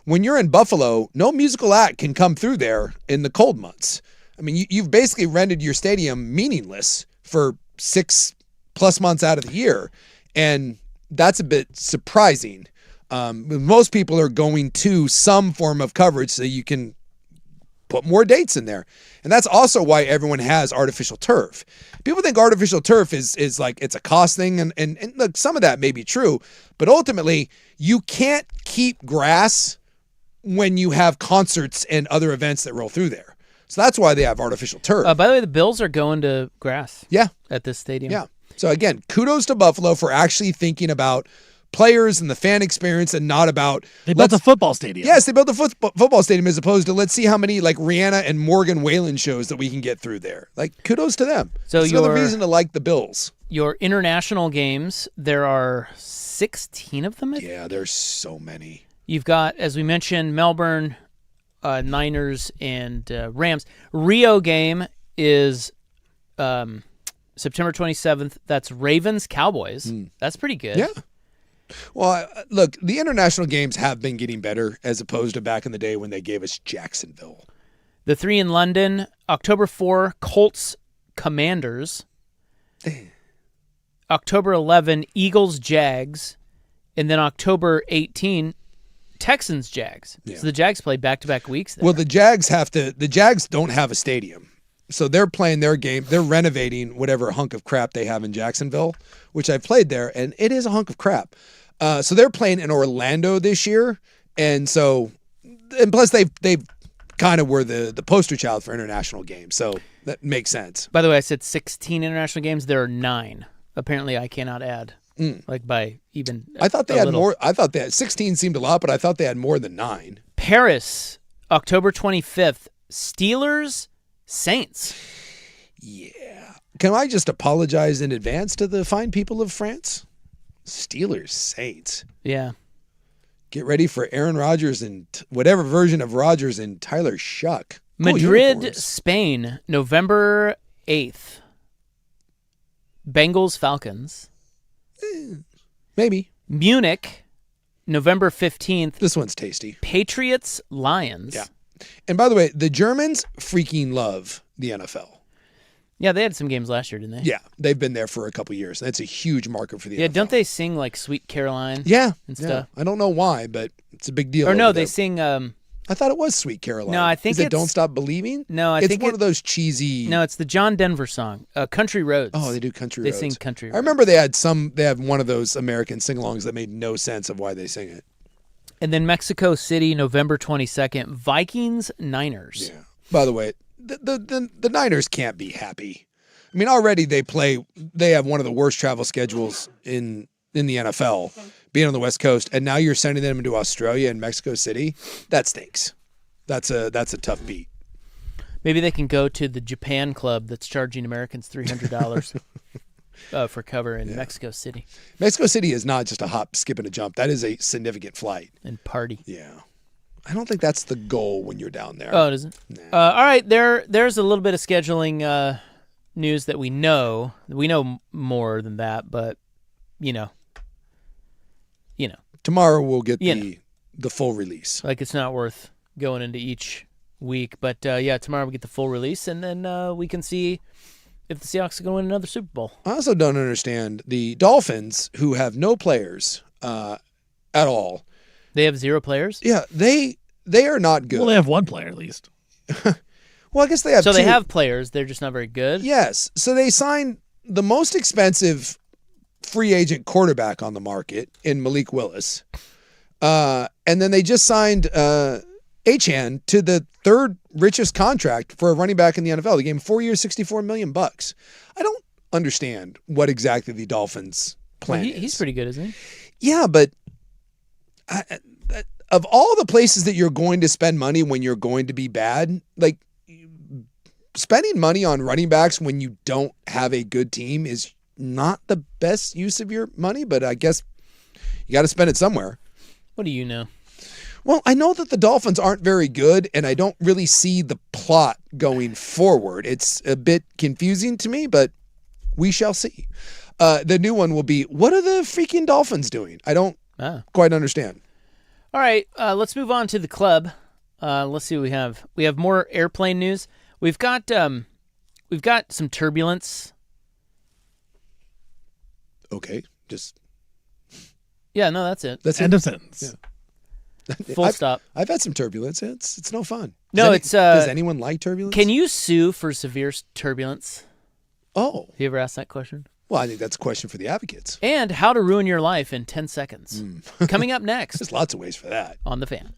When you're in Buffalo, no musical act can come through there in the cold months. I mean, you've basically rendered your stadium meaningless for 6+ months out of the year. And that's a bit surprising. Most people are going to some form of coverage so you can put more dates in there. And that's also why everyone has artificial turf. People think artificial turf is like it's a cost thing. And look, some of that may be true. But ultimately, you can't keep grass when you have concerts and other events that roll through there. So that's why they have artificial turf. By the way, the Bills are going to grass. Yeah. At this stadium. Yeah. So again, kudos to Buffalo for actually thinking about players and the fan experience and not about They built a football stadium. Yes, they built a football stadium as opposed to let's see how many like Rihanna and Morgan Wallen shows that we can get through there. Like kudos to them. So it's another reason to like the Bills. Your international games, there are 16 of them. Yeah, there's so many. You've got, as we mentioned, Melbourne, Niners, and Rams. Rio game is September 27th. That's Ravens Cowboys. That's pretty good. Yeah. Well, look, the international games have been getting better as opposed to back in the day when they gave us Jacksonville. The 3 in London, October 4, Colts Commanders. October 11, Eagles Jags. And then October 18, Texans Jags. Yeah. So the Jags play back-to-back weeks there. Well, the Jags don't have a stadium. So they're playing their game. They're renovating whatever hunk of crap they have in Jacksonville, which I've played there, and it is a hunk of crap. So they're playing in Orlando this year, and plus they kind of were the poster child for international games, so that makes sense. By the way, I said 16 international games. There are 9. Apparently, I cannot add. Like by even. I thought they had little. more. I thought they had 16 seemed a lot, but I thought they had more than 9. Paris, October 25th, Steelers Saints. Yeah. Can I just apologize in advance to the fine people of France? Steelers Saints. Yeah. Get ready for Aaron Rodgers and whatever version of Rodgers and Tyler Shuck. Cool Madrid, uniforms. Spain, November 8th. Bengals Falcons. Maybe. Munich, November 15th. This one's tasty. Patriots Lions. Yeah. And by the way, the Germans freaking love the NFL. Yeah, they had some games last year, didn't they? Yeah, they've been there for a couple years. That's a huge market for the Yeah, NFL. don't they sing like Sweet Caroline? Yeah. And yeah. stuff. I don't know why, but it's a big deal. Or no, over they there. sing I thought it was Sweet Caroline. No, I think Is it it's- Don't Stop Believing? No, I it's think one of those cheesy. No, it's the John Denver song, Country Roads. Oh, they do Country They Roads. sing Country Roads. I remember they have one of those American sing-alongs that made no sense of why they sing it. And then Mexico City, November 22nd, Vikings Niners. Yeah. By the way, the Niners can't be happy. I mean, already they have one of the worst travel schedules in the NFL, being on the West Coast, and now you're sending them to Australia and Mexico City. That stinks. That's a tough beat. Maybe they can go to the Japan club that's charging Americans $300 for cover in Mexico City Mexico City is not just a hop, skip, and a jump. That is a significant flight. and party. Yeah. I don't think that's the goal when you're down there. Oh, it isn't? All right, there's a little bit of scheduling news that we know. We know more than that, but you know, Tomorrow we'll get You the full release. like it's not worth going into each week. But yeah, tomorrow we get the full release, and then we can see if the Seahawks are going to win another Super Bowl. I also don't understand the Dolphins, who have no players at all. They have 0 players, Yeah, they are not good. Well, they have one player at least. Well, I guess they have so two. they have players. They're just not very good. Yes. So they signed the most expensive free agent quarterback on the market in Malik Willis. And then they just signed Achane to the 3rd richest contract for a running back in the NFL. They gave him 4 years, $64 million. I don't understand what exactly the Dolphins' plan is. He's pretty good, isn't he? Yeah, but of all the places that you're going to spend money when you're going to be bad, like spending money on running backs when you don't have a good team is not the best use of your money, but I guess you got to spend it somewhere. What do you know? Well, I know that the Dolphins aren't very good, and I don't really see the plot going forward. It's a bit confusing to me, but we shall see. The new one will be, what are the freaking Dolphins doing? I don't quite understand. All right, let's move on to the club. Let's see what we have. We have more airplane news. We've got some turbulence. Okay, just Yeah, no, that's it. that's End it. of sentence. Yeah. Full stop. I've had some turbulence. It's no fun. No, Does anyone like turbulence? Can you sue for severe turbulence? Oh, Have you ever asked that question? well, I think that's a question for the advocates. And how to ruin your life in 10 seconds. Coming up next There's lots of ways for that. on The Fan.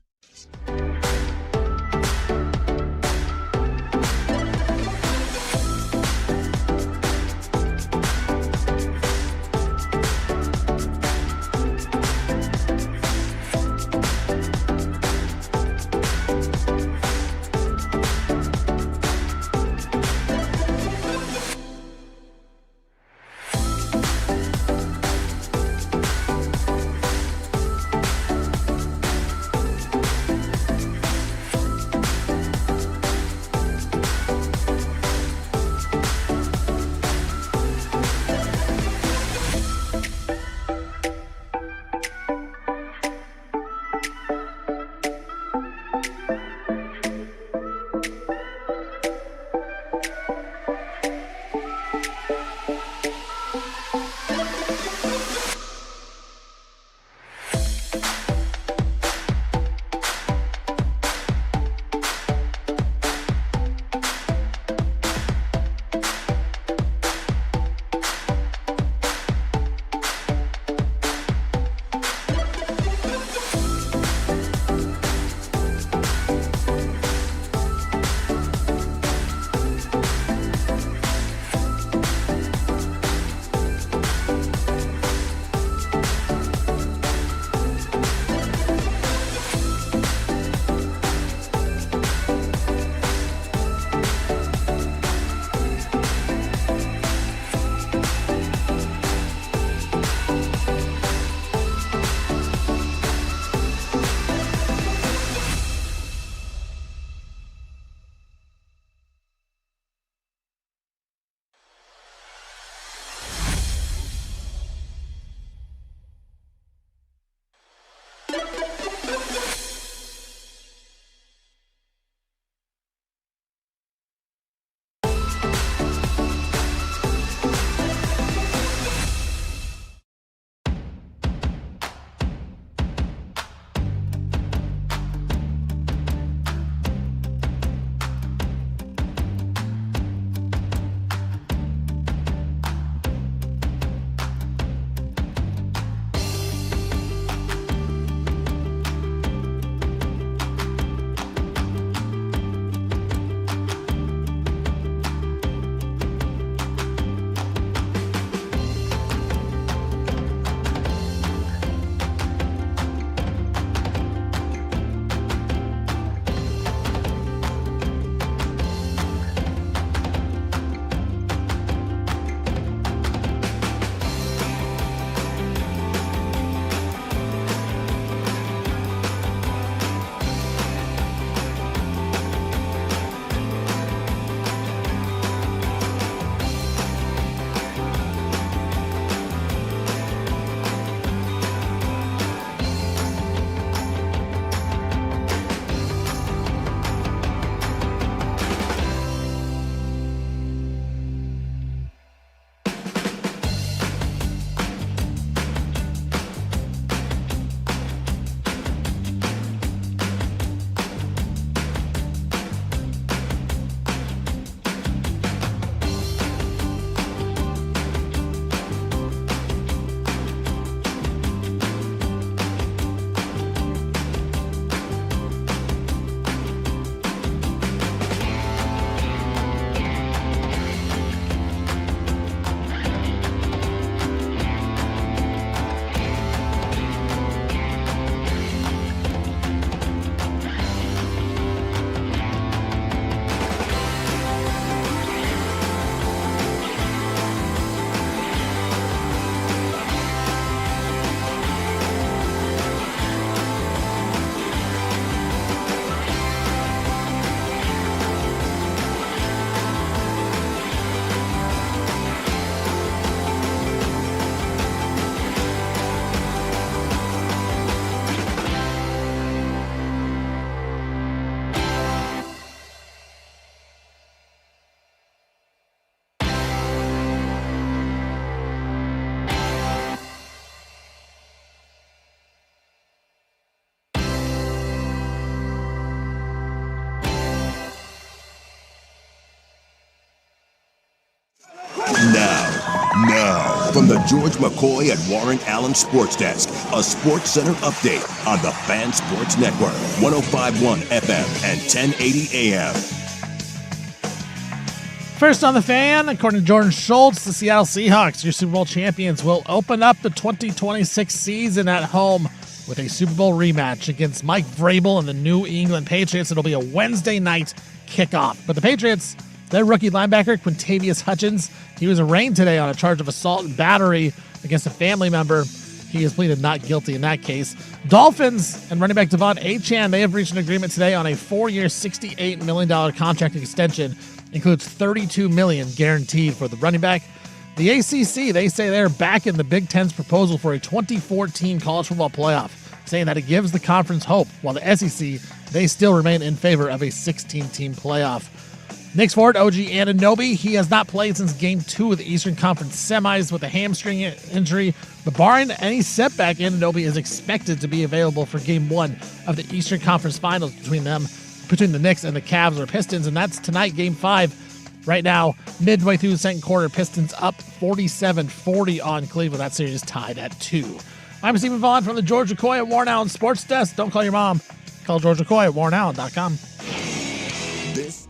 Now, from the George McCoy at Warren Allen Sports Desk, a Sports Center update on the Fan Sports Network, 105.1 FM and 1080 AM. First on the Fan, according to Jordan Schultz, the Seattle Seahawks, your Super Bowl champions, will open up the 2026 season at home with a Super Bowl rematch against Mike Vrabel and the New England Patriots. It'll be a Wednesday night kickoff. But the Patriots, their rookie linebacker, Quintavious Hutchins, he was arraigned today on a charge of assault and battery against a family member. He has pleaded not guilty in that case. Dolphins and running back Devon Achane, they have reached an agreement today on a 4-year, $68 million contract extension. Includes $32 million guaranteed for the running back. The ACC, they say they're back in the Big Ten's proposal for a 2014 college football playoff, saying that it gives the conference hope, while the SEC, they still remain in favor of a 16-team playoff. Knicks forward OG Anunoby, he has not played since Game 2 of the Eastern Conference semis with a hamstring injury, but barring any setback, Anunoby is expected to be available for Game 1 of the Eastern Conference Finals between the Knicks and the Cavs or Pistons, and that's tonight, Game 5. Right now, midway through the second quarter, Pistons up 47-40 on Cleveland. That series is tied at 2. I'm Stephen Vaughn from the George McCoy at Warren Allen Sports Desk. Don't call your mom. Call George McCoy at warrenallen.com. This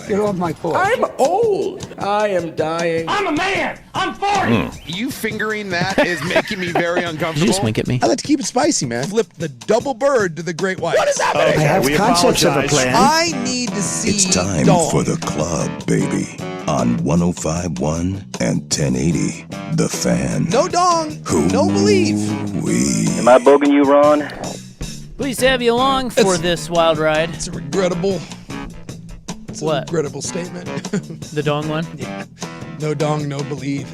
Get off my porch. I'm old. I am dying. I'm a man. I'm 40. You fingering that is making me very uncomfortable. Did you just wink at me? I like to keep it spicy, man. Flip the double bird to the great white. What is happening? I have concepts of a plan. I need to see It's time Dawn. for the club, baby. On 105.1 and 1080, The Fan. No dong, no believe. Am I bogging you, Ron? Pleased to have you along for this wild ride. It's a regrettable. It's What? a regrettable statement. The dong one? Yeah. No dong, no believe.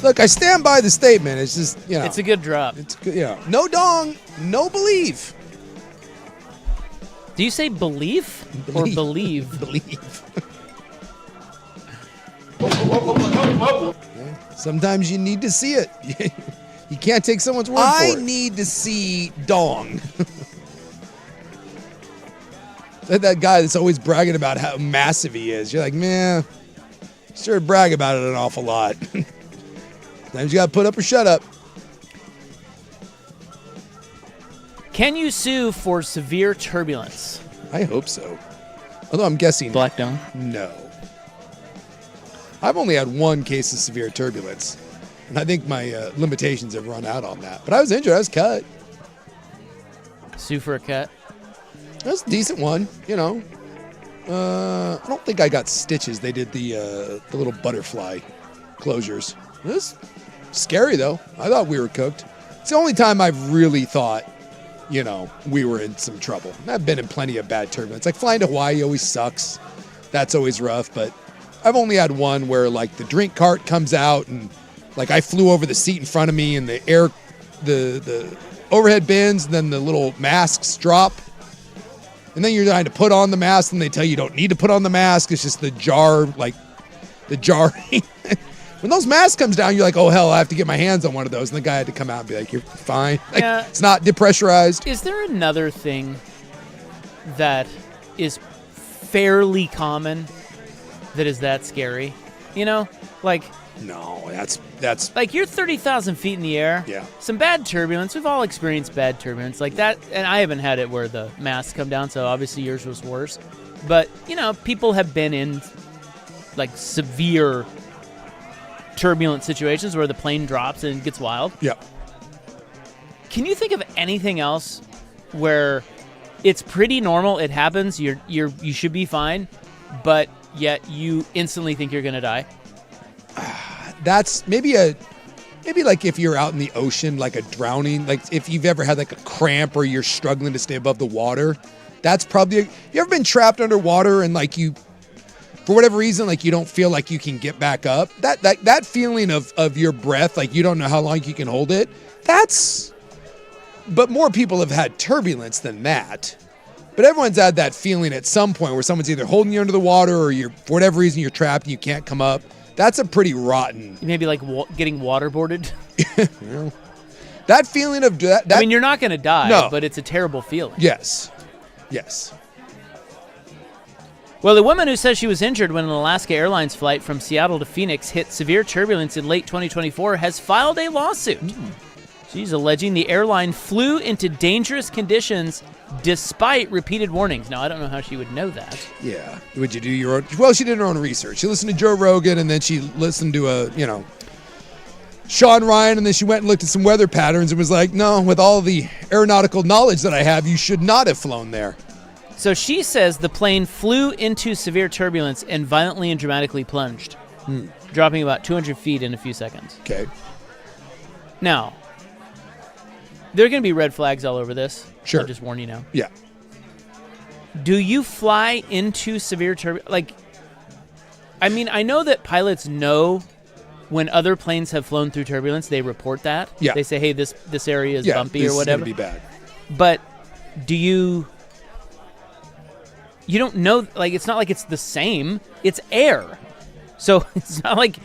Look, I stand by the statement. It's just, you know. It's a good drop. It's good, yeah. No dong, no believe. Do you say belief or believe? Believe. Sometimes you need to see it. You can't take someone's word for it. I need to see dong. That guy that's always bragging about how massive he is. You're like, man, sure brag about it an awful lot. Sometimes you got to put up or shut up. Can you sue for severe turbulence? I hope so. Although I'm guessing Black dong? no. I've only had one case of severe turbulence, and I think my limitations have run out on that. But I was injured. I was cut. Sue for a cut? That was a decent one, you know. I don't think I got stitches. They did the little butterfly closures. It was scary, though. I thought we were cooked. It's the only time I've really thought, you know, we were in some trouble. I've been in plenty of bad turbulence. Like flying to Hawaii always sucks. That's always rough. But I've only had one where, like, the drink cart comes out and, like, I flew over the seat in front of me and the air, the overhead bins, and then the little masks drop. And then you're trying to put on the mask, and they tell you don't need to put on the mask. It's just the jar, like, the jarring. When those masks comes down, you're like, oh, hell, I have to get my hands on one of those. And the guy had to come out and be like, you're fine. Like, Yeah. It's not depressurized. Is there another thing that is fairly common that is that scary? You know, like No, that's Like, you're 30,000 feet in the air. Yeah. Some bad turbulence. We've all experienced bad turbulence like that. And I haven't had it where the masts come down, so obviously yours was worse. But, people have been in, like, severe turbulent situations where the plane drops and it gets wild. Yeah. Can you think of anything else where it's pretty normal, it happens, you should be fine, but yet you instantly think you're going to die? That's maybe like if you're out in the ocean, like a drowning, like if you've ever had like a cramp or you're struggling to stay above the water. That's probably, you ever been trapped underwater and like you, for whatever reason, like you don't feel like you can get back up? That feeling of your breath, like you don't know how long you can hold it. But more people have had turbulence than that. But everyone's had that feeling at some point where someone's either holding you under the water or for whatever reason you're trapped and you can't come up. That's a pretty rotten. Maybe like getting waterboarded. That feeling of that. I mean, you're not going to die, No. but it's a terrible feeling. Yes. Well, the woman who says she was injured when an Alaska Airlines flight from Seattle to Phoenix hit severe turbulence in late 2024 has filed a lawsuit. She's alleging the airline flew into dangerous conditions despite repeated warnings. Now, I don't know how she would know that. Yeah. Would you do your own? Well, she did her own research. She listened to Joe Rogan, and then she listened to Sean Ryan, and then she went and looked at some weather patterns and was like, no, with all the aeronautical knowledge that I have, you should not have flown there. So she says the plane flew into severe turbulence and violently and dramatically plunged, dropping about 200 feet in a few seconds. Okay. Now, there are going to be red flags all over this. Sure. I'll just warn you now. Yeah. Do you fly into severe turbulence? Like, I mean, I know that pilots know when other planes have flown through turbulence, they report that. Yeah. They say, hey, this area is bumpy this or whatever. is going to be bad. But do you don't know, like, it's not like it's the same. It's air. So it's not like,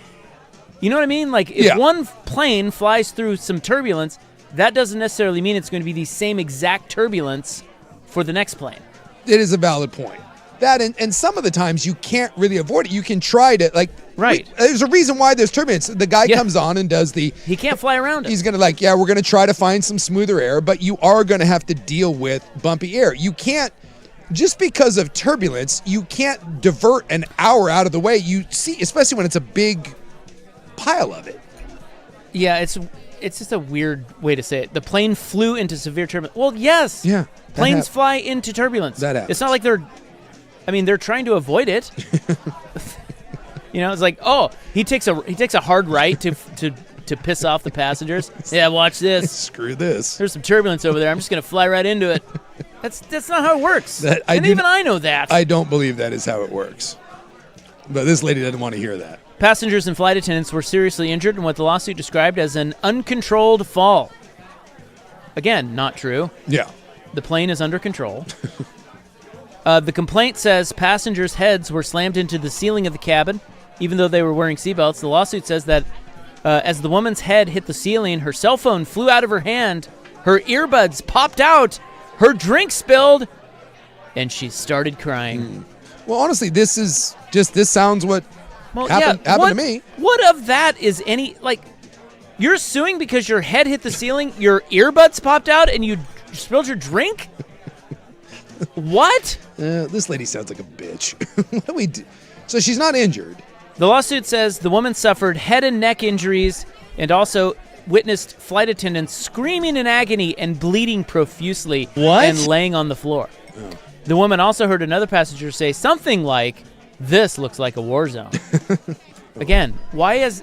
you know what I mean? Like, if one plane flies through some turbulence, that doesn't necessarily mean it's going to be the same exact turbulence for the next plane. It is a valid point. That and some of the times you can't really avoid it. You can try to, like, right. There's a reason why there's turbulence. The guy comes on and does he can't fly around it. He's going to we're going to try to find some smoother air, but you are going to have to deal with bumpy air. You can't, just because of turbulence, you can't divert an hour out of the way. You see, especially when it's a big pile of it. Yeah, it's just a weird way to say it. The plane flew into severe turbulence. Well, yes. Yeah. Planes fly into turbulence. That happens. It's not like they're trying to avoid it. It's like, oh, he takes a hard right to piss off the passengers. Yeah, watch this. Screw this. There's some turbulence over there. I'm just going to fly right into it. That's not how it works. I know that. I don't believe that is how it works. But this lady doesn't want to hear that. Passengers and flight attendants were seriously injured in what the lawsuit described as an uncontrolled fall. Again, not true. Yeah. The plane is under control. The complaint says passengers' heads were slammed into the ceiling of the cabin, even though they were wearing seatbelts. The lawsuit says that as the woman's head hit the ceiling, her cell phone flew out of her hand, her earbuds popped out, her drink spilled, and she started crying. Well, honestly, this sounds what happened to me. What of that is any, like, you're suing because your head hit the ceiling, your earbuds popped out, and you spilled your drink? What? This lady sounds like a bitch. What do we do? So she's not injured. The lawsuit says the woman suffered head and neck injuries and also witnessed flight attendants screaming in agony and bleeding profusely and laying on the floor. Oh. The woman also heard another passenger say something like, "This looks like a war zone." Again, why is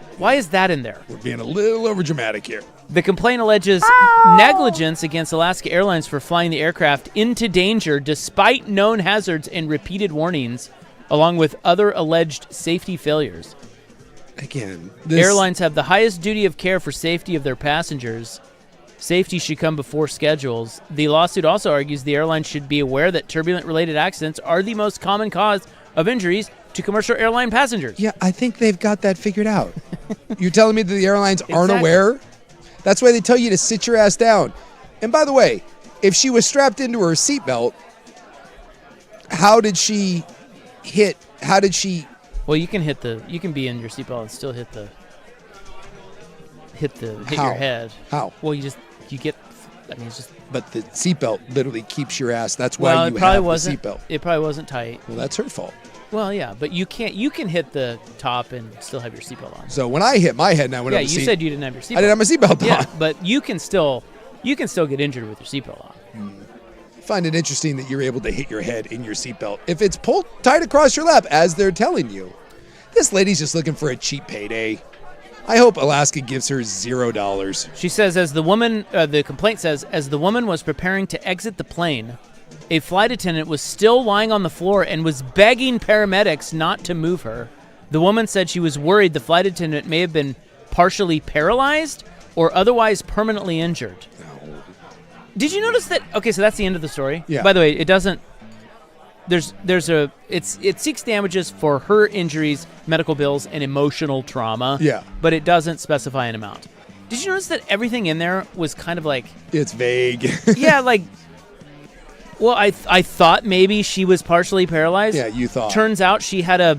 that in there? We're being a little overdramatic here. The complaint alleges negligence against Alaska Airlines for flying the aircraft into danger despite known hazards and repeated warnings, along with other alleged safety failures. Again, airlines have the highest duty of care for safety of their passengers. Safety should come before schedules. The lawsuit also argues the airline should be aware that turbulent-related accidents are the most common cause of injuries to commercial airline passengers. Yeah, I think they've got that figured out. You're telling me that the airlines aren't aware? That's why they tell you to sit your ass down. And by the way, if she was strapped into her seatbelt, how did she... Well, you can be in your seatbelt and still hit the... hit How? your head. How? Well, you get. I mean, it's just. But the seatbelt literally keeps your ass. That's why Well, you it probably have wasn't. the seatbelt. It probably wasn't tight. Well, that's her fault. Well, yeah, but you can't. You can hit the top and still have your seatbelt on. So when I hit my head and I went Yeah, over the you seat, said you didn't have your seatbelt. I didn't have my seatbelt Yeah, on. but you can still get injured with your seatbelt on. I find it interesting that you're able to hit your head in your seatbelt if it's pulled tight across your lap, as they're telling you. This lady's just looking for a cheap payday. I hope Alaska gives her $0. She says, as the woman, the complaint says, as the woman was preparing to exit the plane, a flight attendant was still lying on the floor and was begging paramedics not to move her. The woman said she was worried the flight attendant may have been partially paralyzed or otherwise permanently injured. Did you notice that? Okay, so that's the end of the story. Yeah. By the way, it doesn't. It seeks damages for her injuries, medical bills, and emotional trauma. Yeah. But it doesn't specify an amount. Did you notice that everything in there was kind of like? It's vague. Yeah, like. Well, I thought maybe she was partially paralyzed. Yeah, you thought. Turns out she had a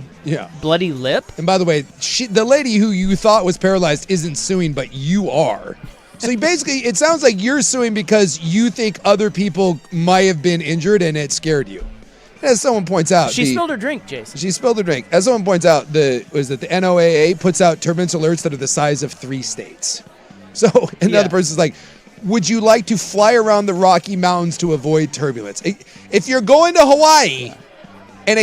bloody lip. And by the way, the lady who you thought was paralyzed isn't suing, but you are. So basically, it sounds like you're suing because you think other people might have been injured and it scared you. As someone points out, She spilled her drink, Jason. She spilled her drink. As someone points out, the NOAA puts out turbulence alerts that are the size of 3 states. So another person's like, would you like to fly around the Rocky Mountains to avoid turbulence? If you're going to Hawaii, and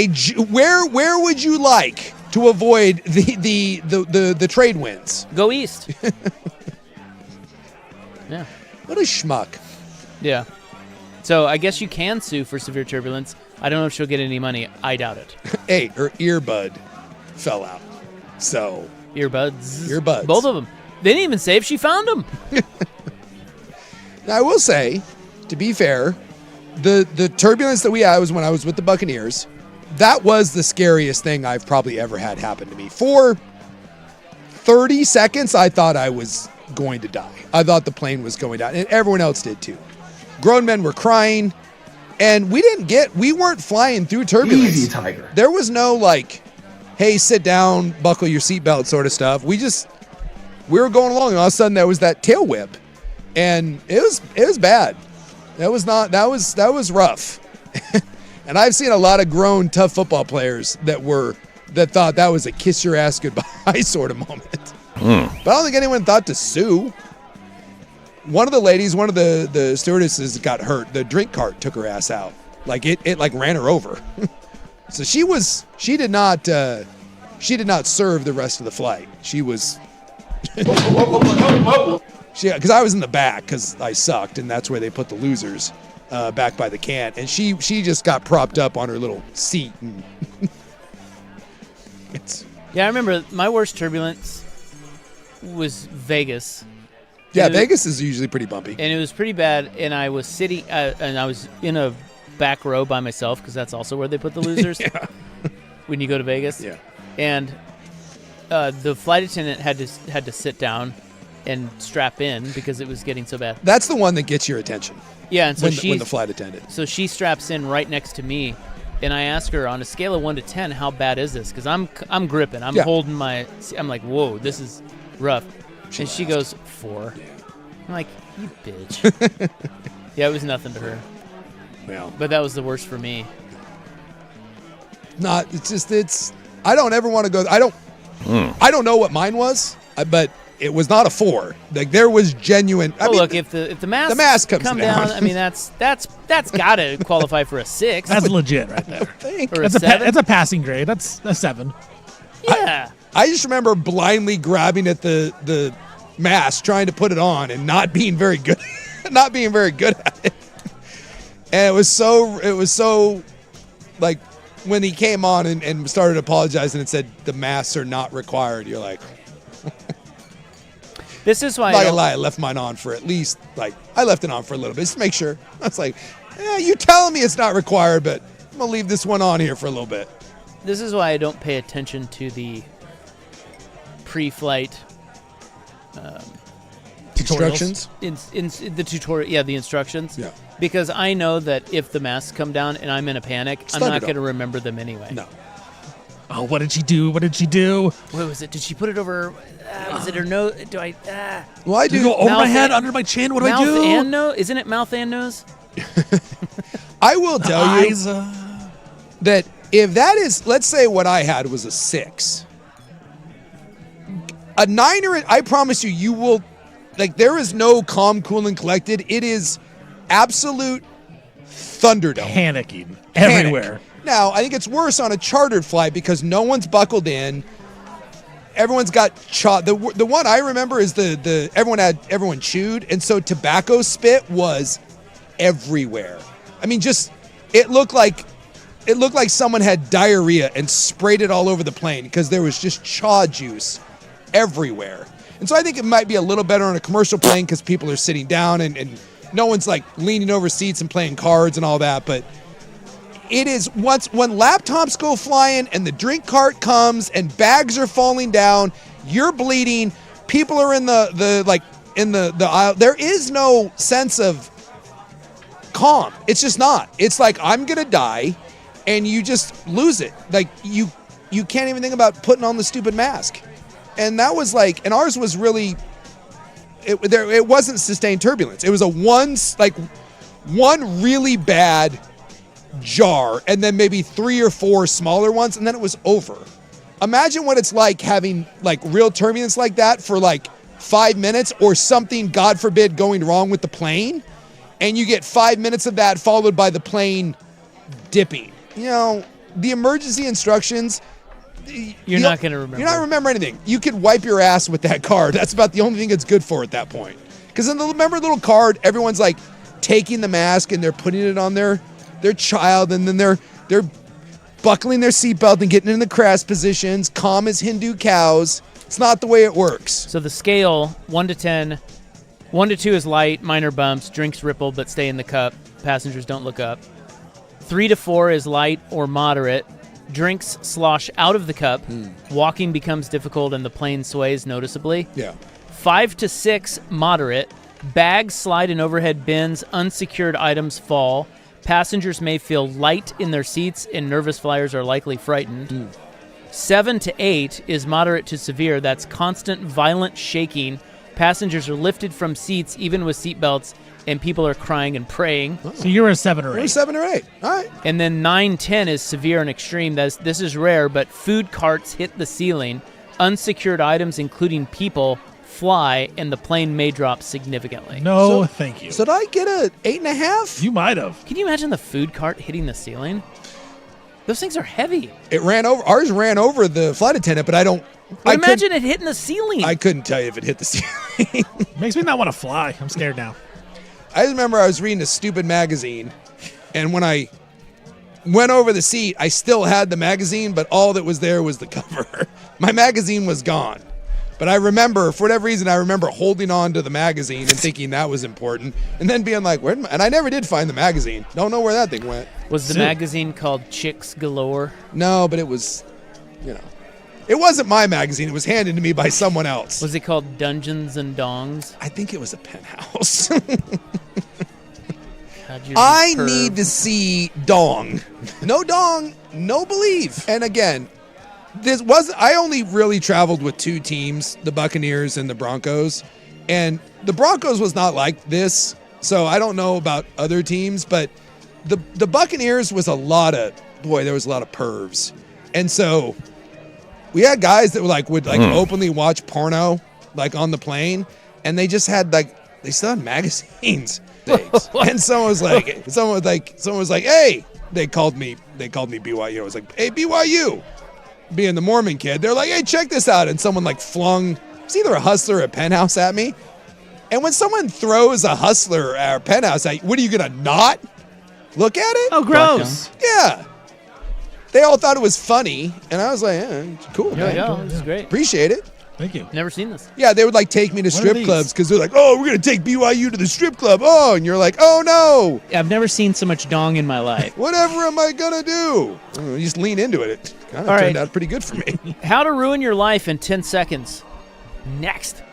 where would you like to avoid the trade winds? Go east. Yeah. What a schmuck. Yeah. So I guess you can sue for severe turbulence. I don't know if she'll get any money. I doubt it. Hey, her earbud fell out. So Earbuds. Both of them. They didn't even say if she found them. Now, I will say, to be fair, the turbulence that we had was when I was with the Buccaneers. That was the scariest thing I've probably ever had happen to me. For 30 seconds, I thought I was going to die. I thought the plane was going down, and everyone else did too. Grown men were crying, and we weren't flying through turbulence. Easy, Tiger. There was no like, hey, sit down, buckle your seatbelt sort of stuff. We were going along, and all of a sudden there was that tail whip. And it was bad. That was rough. And I've seen a lot of grown, tough football players that thought that was a kiss your ass goodbye sort of moment. But I don't think anyone thought to sue. One of the stewardesses got hurt. The drink cart took her ass out. Like it like ran her over. So she did not serve the rest of the flight. She was because I was in the back because I sucked, and that's where they put the losers back by the can. And she just got propped up on her little seat. And Yeah, I remember my worst turbulence was Vegas. Yeah, Vegas is usually pretty bumpy. And it was pretty bad, and I was sitting, and I was in a back row by myself because that's also where they put the losers when you go to Vegas. Yeah. And the flight attendant had to sit down and strap in because it was getting so bad. That's the one that gets your attention. Yeah, and so when the flight attendant. So she straps in right next to me, and I ask her on a scale of 1 to 10, how bad is this? Because I'm gripping, I'm holding I'm like, whoa, this is rough. She goes 4. Yeah. I'm like, you bitch. Yeah, it was nothing to her. Well, but that was the worst for me. I don't ever want to go. I don't know what mine was, but it was not a 4. Like there was genuine. Look, if the mask comes down, I mean that's got to qualify for a 6. That's legit right there. Or a 7. That's a passing grade. That's a 7. Yeah. I just remember blindly grabbing at the mask, trying to put it on, and not being very good, at it. And it was so like when he came on and started apologizing and said the masks are not required. You're like. This is why I left mine on for at least, I left it on for a little bit just to make sure. I was like, you telling me it's not required, but I'm going to leave this one on here for a little bit. This is why I don't pay attention to the pre-flight instructions? In the tutorial, the instructions. Yeah. Because I know that if the masks come down and I'm in a panic, I'm not going to remember them anyway. No. Oh, what did she do? What did she do? What was it? Did she put it over? Was it her nose? Do I? Well, I Did do. it go over my Mouth head, and- under my chin? What do I Mouth do? and nose? Isn't it mouth and nose? I will tell you Eyes, that if that is, let's say what I had was a 6. A 9 or I promise you, you will, like, there is no calm, cool, and collected. It is absolute Thunderdome. panicking Panic. everywhere. Now, I think it's worse on a chartered flight because no one's buckled in. Everyone's got the one I remember is the everyone chewed, and so tobacco spit was everywhere. I mean, just it looked like someone had diarrhea and sprayed it all over the plane because there was just chaw juice everywhere. And so I think it might be a little better on a commercial plane because people are sitting down and no one's like leaning over seats and playing cards and all that. But it is when laptops go flying and the drink cart comes and bags are falling down, you're bleeding, people are in the aisle. There is no sense of calm. It's just not. It's like I'm gonna die, and you just lose it. Like you can't even think about putting on the stupid mask. And that was like, and ours was really. It wasn't sustained turbulence. It was one really bad jar and then maybe 3 or 4 smaller ones, and then it was over. Imagine what it's like having like real turbulence like that for like 5 minutes or something, God forbid, going wrong with the plane, and you get 5 minutes of that followed by the plane dipping. You know, the emergency instructions. You're not going to remember. You're not remember anything. You could wipe your ass with that card. That's about the only thing it's good for at that point. Because in the little card, everyone's like taking the mask and they're putting it on their child, and then they're buckling their seatbelt and getting in the crash positions, calm as Hindu cows. It's not the way it works. So the scale 1 to 10, 1 to 2 is light, minor bumps, drinks ripple but stay in the cup. Passengers don't look up. 3 to 4 is light or moderate. Drinks slosh out of the cup. Walking becomes difficult and the plane sways noticeably. Yeah. 5 to 6, moderate. Bags slide in overhead bins. Unsecured items fall. Passengers may feel light in their seats and nervous flyers are likely frightened. 7 to 8 is moderate to severe. That's constant violent shaking. Passengers are lifted from seats even with seatbelts, and people are crying and praying. So you were a 7 or 8. We're 7 or 8. All right. And then 9, 10 is severe and extreme. This is rare, but food carts hit the ceiling. Unsecured items, including people, fly, and the plane may drop significantly. No, thank you. So did I get a 8.5? You might have. Can you imagine the food cart hitting the ceiling? Those things are heavy. It ran over. Ours ran over the flight attendant, but I don't. But imagine it hitting the ceiling. I couldn't tell you if it hit the ceiling. Makes me not want to fly. I'm scared now. I remember I was reading a stupid magazine, and when I went over the seat, I still had the magazine, but all that was there was the cover. My magazine was gone. But I remember, for whatever reason, holding on to the magazine and thinking that was important, and then being like, where? And I never did find the magazine. Don't know where that thing went. Was the magazine called Chicks Galore? No, but it was, it wasn't my magazine. It was handed to me by someone else. Was it called Dungeons and Dongs? I think it was a Penthouse. I need to see Dong. No Dong, no believe. And again, I only really traveled with 2 teams, the Buccaneers and the Broncos. And the Broncos was not like this, so I don't know about other teams, but the Buccaneers was there was a lot of pervs. And so we had guys that would openly watch porno like on the plane, and they just had they still had magazines. And someone was like, hey, they called me BYU. I was like, hey, BYU, being the Mormon kid. They're like, hey, check this out. And someone flung, it's either a Hustler or a Penthouse at me. And when someone throws a Hustler or a Penthouse at you, what are you going to not look at it? Oh, gross. Yeah. They all thought it was funny. And I was like, cool. Yeah, this is great. Appreciate it. Thank you. Never seen this. Yeah, they would take me to strip clubs because they're like, oh, we're going to take BYU to the strip club. Oh, and you're like, oh, no. I've never seen so much dong in my life. Whatever am I going to do? You just lean into it. It kind of turned out pretty good for me. How to ruin your life in 10 seconds. Next.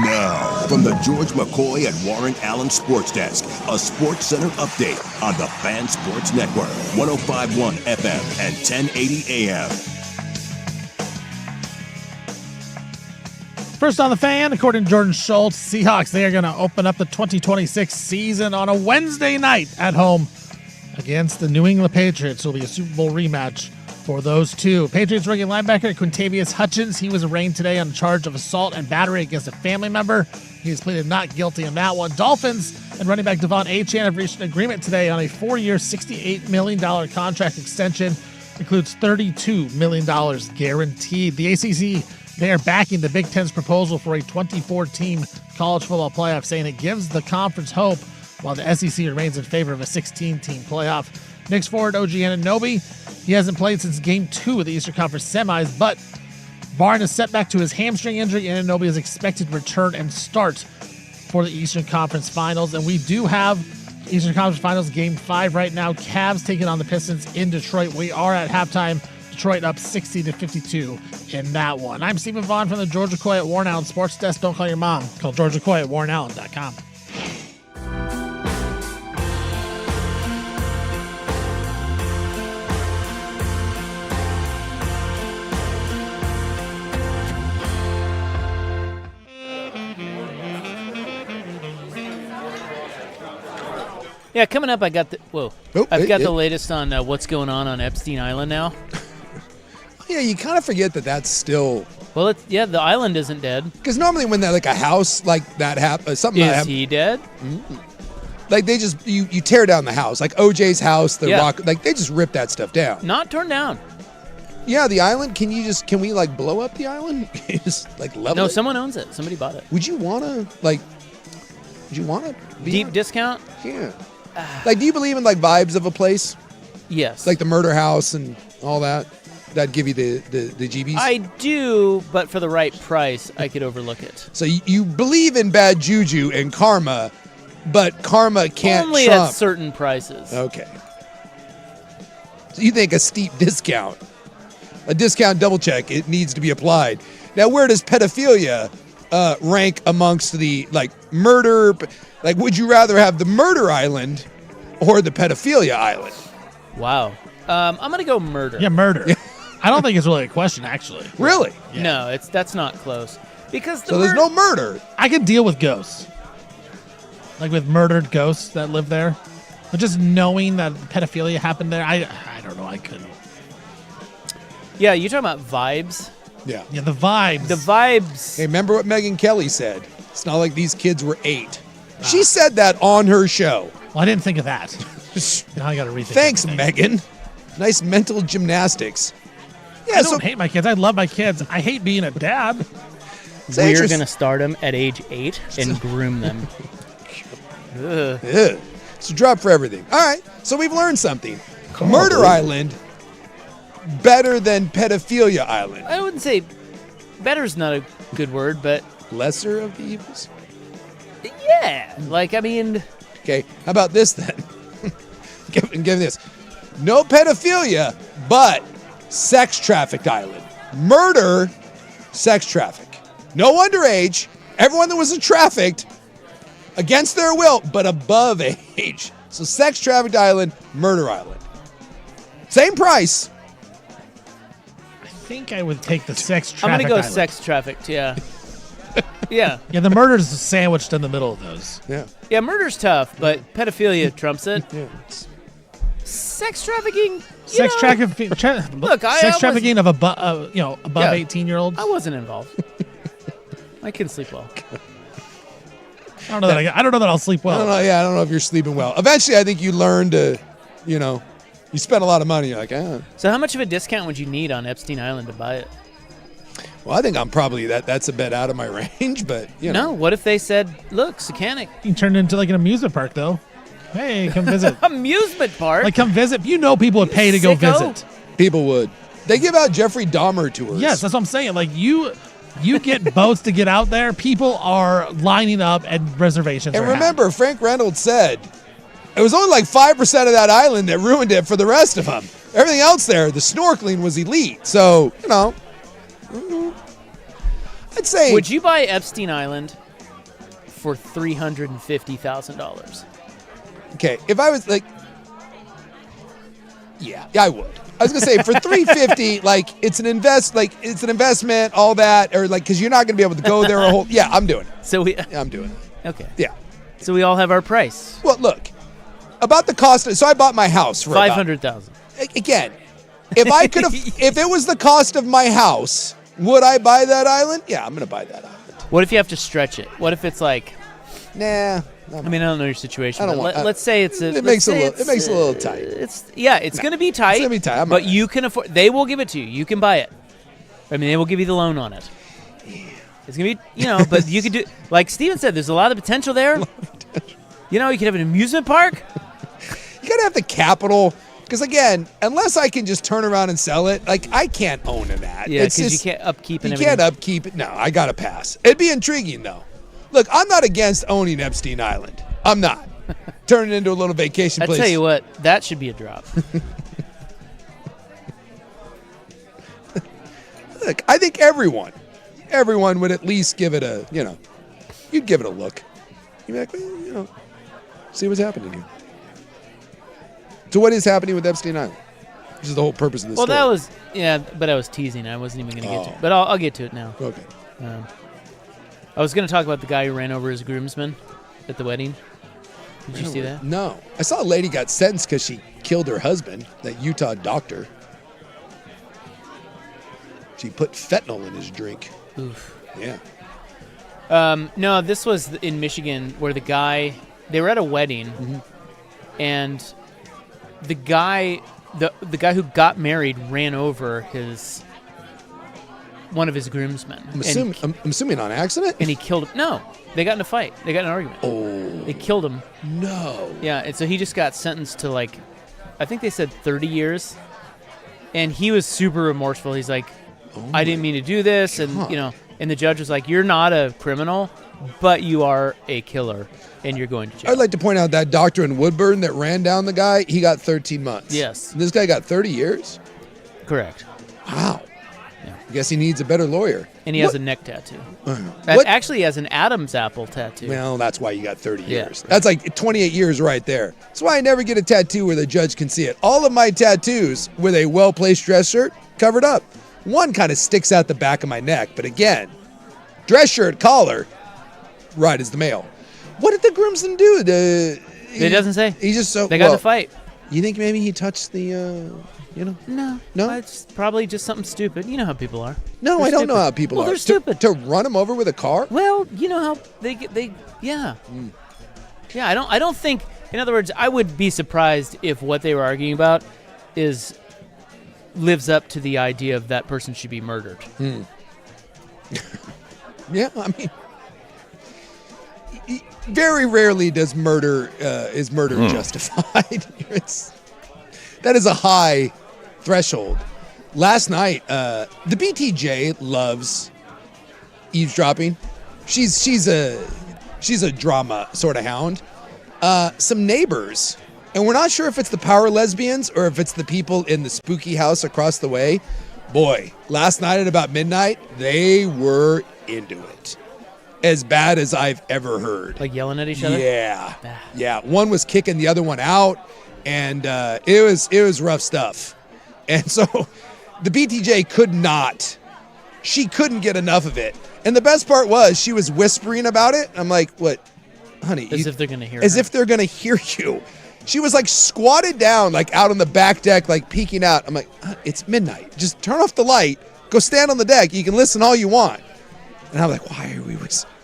Now, from the George McCoy at Warren Allen Sports Desk, a Sports Center update on the Fan Sports Network, 105.1 FM and 1080 AM. First on the Fan, according to Jordan Schultz, Seahawks, they are going to open up the 2026 season on a Wednesday night at home against the New England Patriots. It will be a Super Bowl rematch for those two. Patriots rookie linebacker Quintavious Hutchins, he was arraigned today on a charge of assault and battery against a family member. He has pleaded not guilty on that one. Dolphins and running back Devon Achane have reached an agreement today on a 4-year, $68 million contract extension. Includes $32 million guaranteed. The ACC, they are backing the Big Ten's proposal for a 24-team college football playoff, saying it gives the conference hope, while the SEC remains in favor of a 16-team playoff. Knicks forward OG Anunoby, he hasn't played since Game 2 of the Eastern Conference semis, but barring a setback to his hamstring injury, Anunoby is expected to return and start for the Eastern Conference Finals. And we do have Eastern Conference Finals Game 5 right now. Cavs taking on the Pistons in Detroit. We are at halftime. Detroit up 60-52 in that one. I'm Stephen Vaughn from the George McCoy at Warren Allen Sports Desk. Don't call your mom. Call George McCoy at warrenallen.com. Yeah, coming up, I got the the latest on what's going on Epstein Island now. Yeah, you kind of forget that that's still. Well, the island isn't dead. Because normally when that, like a house like that happens, something is he dead? Mm-hmm. Like they just you tear down the house, like OJ's house, rock, like they just rip that stuff down. Not torn down. Yeah, the island. Can we like blow up the island? Just like level No, it? someone owns it. Somebody bought it. Would you wanna deep discount? Yeah. Like, do you believe in like vibes of a place? Yes. Like the murder house and all that? That'd give you the GBs? I do, but for the right price, I could overlook it. So you believe in bad juju and karma, but karma can't only trump. at certain prices. Okay. So you think a steep discount, a discount double check, it needs to be applied. Now, where does pedophilia rank amongst the like murder? Like, would you rather have the murder island or the pedophilia island? Wow. I'm gonna go murder. Yeah, murder. I don't think it's really a question, actually. Really? Yeah. No, that's not close. Because there's no murder. I could deal with ghosts, like with murdered ghosts that live there, but just knowing that pedophilia happened there, I don't know. I couldn't. Yeah, you're talking about vibes. Yeah. Yeah, the vibes. The vibes. Hey, remember what Megyn Kelly said? It's not like these kids were 8. She said that on her show. Well, I didn't think of that. Now I got to rethink. Thanks, everything. Megan. Nice mental gymnastics. Yeah, I don't hate my kids. I love my kids. I hate being a dad. We're going to start them at age 8 and groom them. Ugh. It's a drop for everything. All right, so we've learned something. Murder Island, better than Pedophilia Island. I wouldn't say better's not a good word, but... Lesser of the evils? Yeah. Like, I mean... Okay, how about this then? give this. No pedophilia, but sex trafficked island. Murder, sex traffic. No underage. Everyone that was trafficked against their will, but above age. So sex trafficked island, murder island. Same price. I think I would take the sex trafficked I'm going to go island. sex trafficked, yeah. Yeah. Yeah, the murder's sandwiched in the middle of those. Yeah. Yeah, murder's tough, but pedophilia trumps it. Yeah. Sex trafficking. Sex trafficking. Look, sex trafficking of above 18-year-olds. I wasn't involved. I can sleep well. I don't know that I'll sleep well. I don't know if you're sleeping well. Eventually, I think you learn to, you spend a lot of money. You're like, ah. So how much of a discount would you need on Epstein Island to buy it? Well, I think I'm probably that's a bit out of my range, but No, what if they said, look, Secanic. You can turn it into like an amusement park, though. Hey, come visit. Amusement park? Like, come visit. People would pay to go visit. People would. They give out Jeffrey Dahmer tours. Yes, that's what I'm saying. Like, you get boats to get out there. People are lining up and reservations. And are remember, Frank Reynolds said It was only like 5% of that island that ruined it for the rest of them. Everything else there, the snorkeling was elite. So, I'd say. Would you buy Epstein Island for $350,000? Okay, if I was like, yeah, I would. I was gonna say for $350, like it's an investment, all that, or like because you're not gonna be able to go there a whole. Yeah, I'm doing it. I'm doing it. Okay. Yeah. So we all have our price. Well, look about the cost. So I bought my house for $500,000. Again, if I could have, if it was the cost of my house, would I buy that island? Yeah, I'm gonna buy that island. What if you have to stretch it? What if it's like? Nah. I mean, I don't know your situation. I don't want. Let's say it's a. It makes it a little tight. It's going to be tight. It's gonna be tight. But you can afford. They will give it to you. You can buy it. I mean, they will give you the loan on it. It's gonna be, but you could do. Like Steven said, there's a lot of potential there. You could have an amusement park. You gotta have the capital. Because again, unless I can just turn around and sell it, like I can't own that. Yeah, because you can't upkeep and everything. You can't upkeep it. No, I gotta pass. It'd be intriguing though. Look, I'm not against owning Epstein Island. I'm not. Turn it into a little vacation place. I tell you what, that should be a drop. Look, I think everyone would at least give it a, you'd give it a look. You'd be like, well, see what's happening here. So what is happening with Epstein Island? Which is the whole purpose of this story. That was, but I was teasing. I wasn't even going to get to it. But I'll get to it now. Okay. I was going to talk about the guy who ran over his groomsmen at the wedding. Did you see that? No. I saw a lady got sentenced because she killed her husband, that Utah doctor. She put fentanyl in his drink. Oof. Yeah. No, this was in Michigan where they were at a wedding, and the guy who got married ran over one of his groomsmen. I'm assuming on accident? And he killed him. No, they got in a fight. They got in an argument. Oh. They killed him. No. Yeah, and so he just got sentenced to I think they said 30 years. And he was super remorseful. He's like, I didn't mean to do this. And, and the judge was like, you're not a criminal, but you are a killer, and you're going to jail. I'd like to point out that doctor in Woodburn that ran down the guy, he got 13 months. Yes. And this guy got 30 years? Correct. Wow. I guess he needs a better lawyer. And he has a neck tattoo. Actually, he has an Adam's apple tattoo. Well, that's why you got 30 years. Right. That's like 28 years right there. That's why I never get a tattoo where the judge can see it. All of my tattoos with a well-placed dress shirt covered up. One kind of sticks out the back of my neck, but again, dress shirt, collar, right as the male. What did the groomsman do? It doesn't say. He just They got in a fight. You think maybe he touched the, No. It's probably just something stupid. You know how people are. No, I don't know how people are. They're stupid. To run him over with a car? Well, you know how yeah. Yeah, I don't think, in other words, I would be surprised if what they were arguing about lives up to the idea of that person should be murdered. Yeah, I mean, very rarely is murder justified. That is a high threshold. Last night, the BTJ loves eavesdropping. She's a drama sort of hound. Some neighbors, and we're not sure if it's the power lesbians or if it's the people in the spooky house across the way. Boy, last night at about midnight, they were into it. As bad as I've ever heard. Like yelling at each other? Yeah. Yeah. One was kicking the other one out, and it was rough stuff. And so the BTJ couldn't get enough of it. And the best part was she was whispering about it. I'm like, what, honey? As if they're going to hear As her. if they're going to hear you. She was like squatted down, like out on the back deck, like peeking out. I'm like, it's midnight. Just turn off the light. Go stand on the deck. You can listen all you want. And I'm like, why are we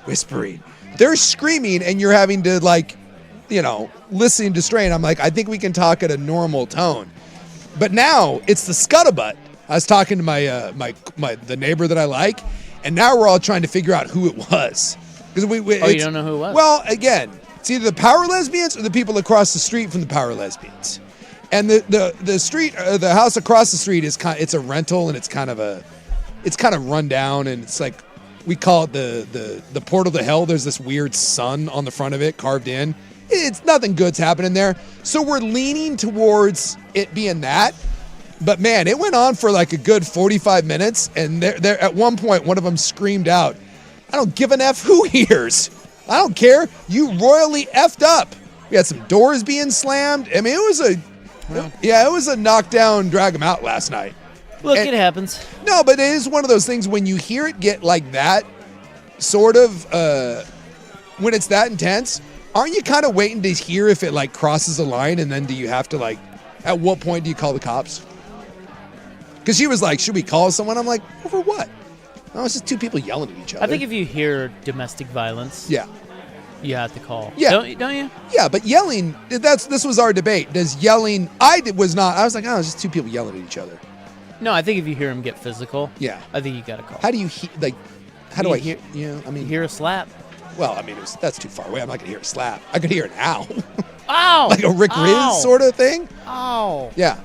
whispering? They're screaming and you're having to listen to strain. I'm like, I think we can talk at a normal tone. But now it's the scuttlebutt. I was talking to the neighbor that I like, and now we're all trying to figure out who it was. Because you don't know who it was? Well, again, it's either the power lesbians or the people across the street from the power lesbians. And the street, the house across the street it's a rental, and it's kind of run down, and it's like, we call it the portal to hell. There's this weird sun on the front of it carved in. it's nothing good's happening there. So we're leaning towards it being that. But man, it went on for like a good 45 minutes, and there at one point, one of them screamed out, "I don't give an F who hears. I don't care. You royally effed up." We had some doors being slammed. I mean, it was a knockdown, drag 'em out last night. Look, it happens. No, but it is one of those things when you hear it get like that, sort of, when it's that intense, aren't you kind of waiting to hear if it like crosses a line, and then do you have to like, at what point do you call the cops? Because she was like, "Should we call someone?" I'm like, "Over what?" Oh, it's just two people yelling at each other. I think if you hear domestic violence, you have to call. Yeah. Don't you? Yeah, but yelling, this was our debate. Does yelling, I was like, oh, it's just two people yelling at each other. No, I think if you hear him get physical, I think you got to call. How do you hear, you hear a slap? Well, I mean, that's too far away. I'm not going to hear a slap. I could hear an ow. Ow! Like a Rick Riz sort of thing. Ow! Yeah.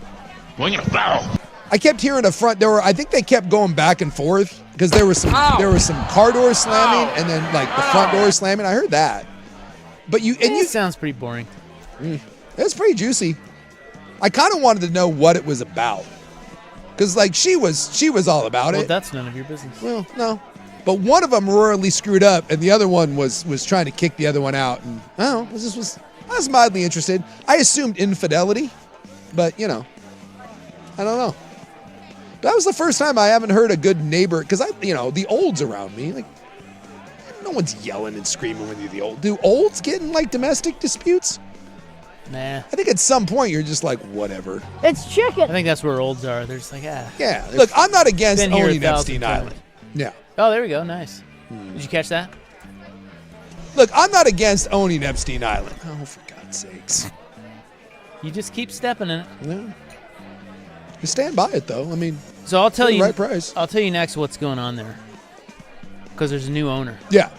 Wing it foul. I kept hearing a front door. I think they kept going back and forth because there was some car doors slamming and then like the front door slamming. I heard that. But it sounds pretty boring. It was pretty juicy. I kind of wanted to know what it was about. Because like she was all about Well, it. that's none of your business. Well, no. But one of them royally screwed up, and the other one was trying to kick the other one out. And I don't know, I was mildly interested. I assumed infidelity, but I don't know. That was the first time I haven't heard a good neighbor, because the olds around me, like, no one's yelling and screaming when you're the old. Do olds get in like domestic disputes? Nah. I think at some point you're just like, whatever. It's chicken. I think that's where olds are. They're just like, Yeah. Look, I'm not against been here owning 1,000 Epstein Island. times. Yeah. Oh, there we go. Nice. Did you catch that? Look, I'm not against owning Epstein Island. Oh, for God's sakes. You just keep stepping in it. Yeah. You stand by it, though. I mean, so I'll tell for you. the right price. I'll tell you next what's going on there. Because there's a new owner. Yeah.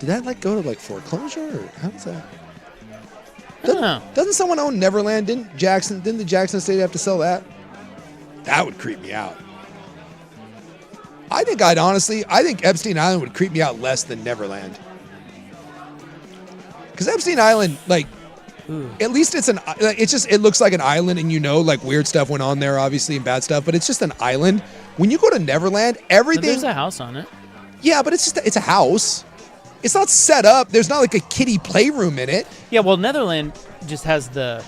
Did that like go to like foreclosure, or how does that? I don't know. Doesn't someone own Neverland? Didn't the Jackson State have to sell that? That would creep me out. I think Epstein Island would creep me out less than Neverland. Because Epstein Island, like, at least it looks like an island, and like weird stuff went on there, obviously, and bad stuff, but it's just an island. When you go to Neverland, everything. But there's a house on it. Yeah, but it's a house. It's not set up. There's not like a kiddie playroom in it. Yeah, well, Netherland just has the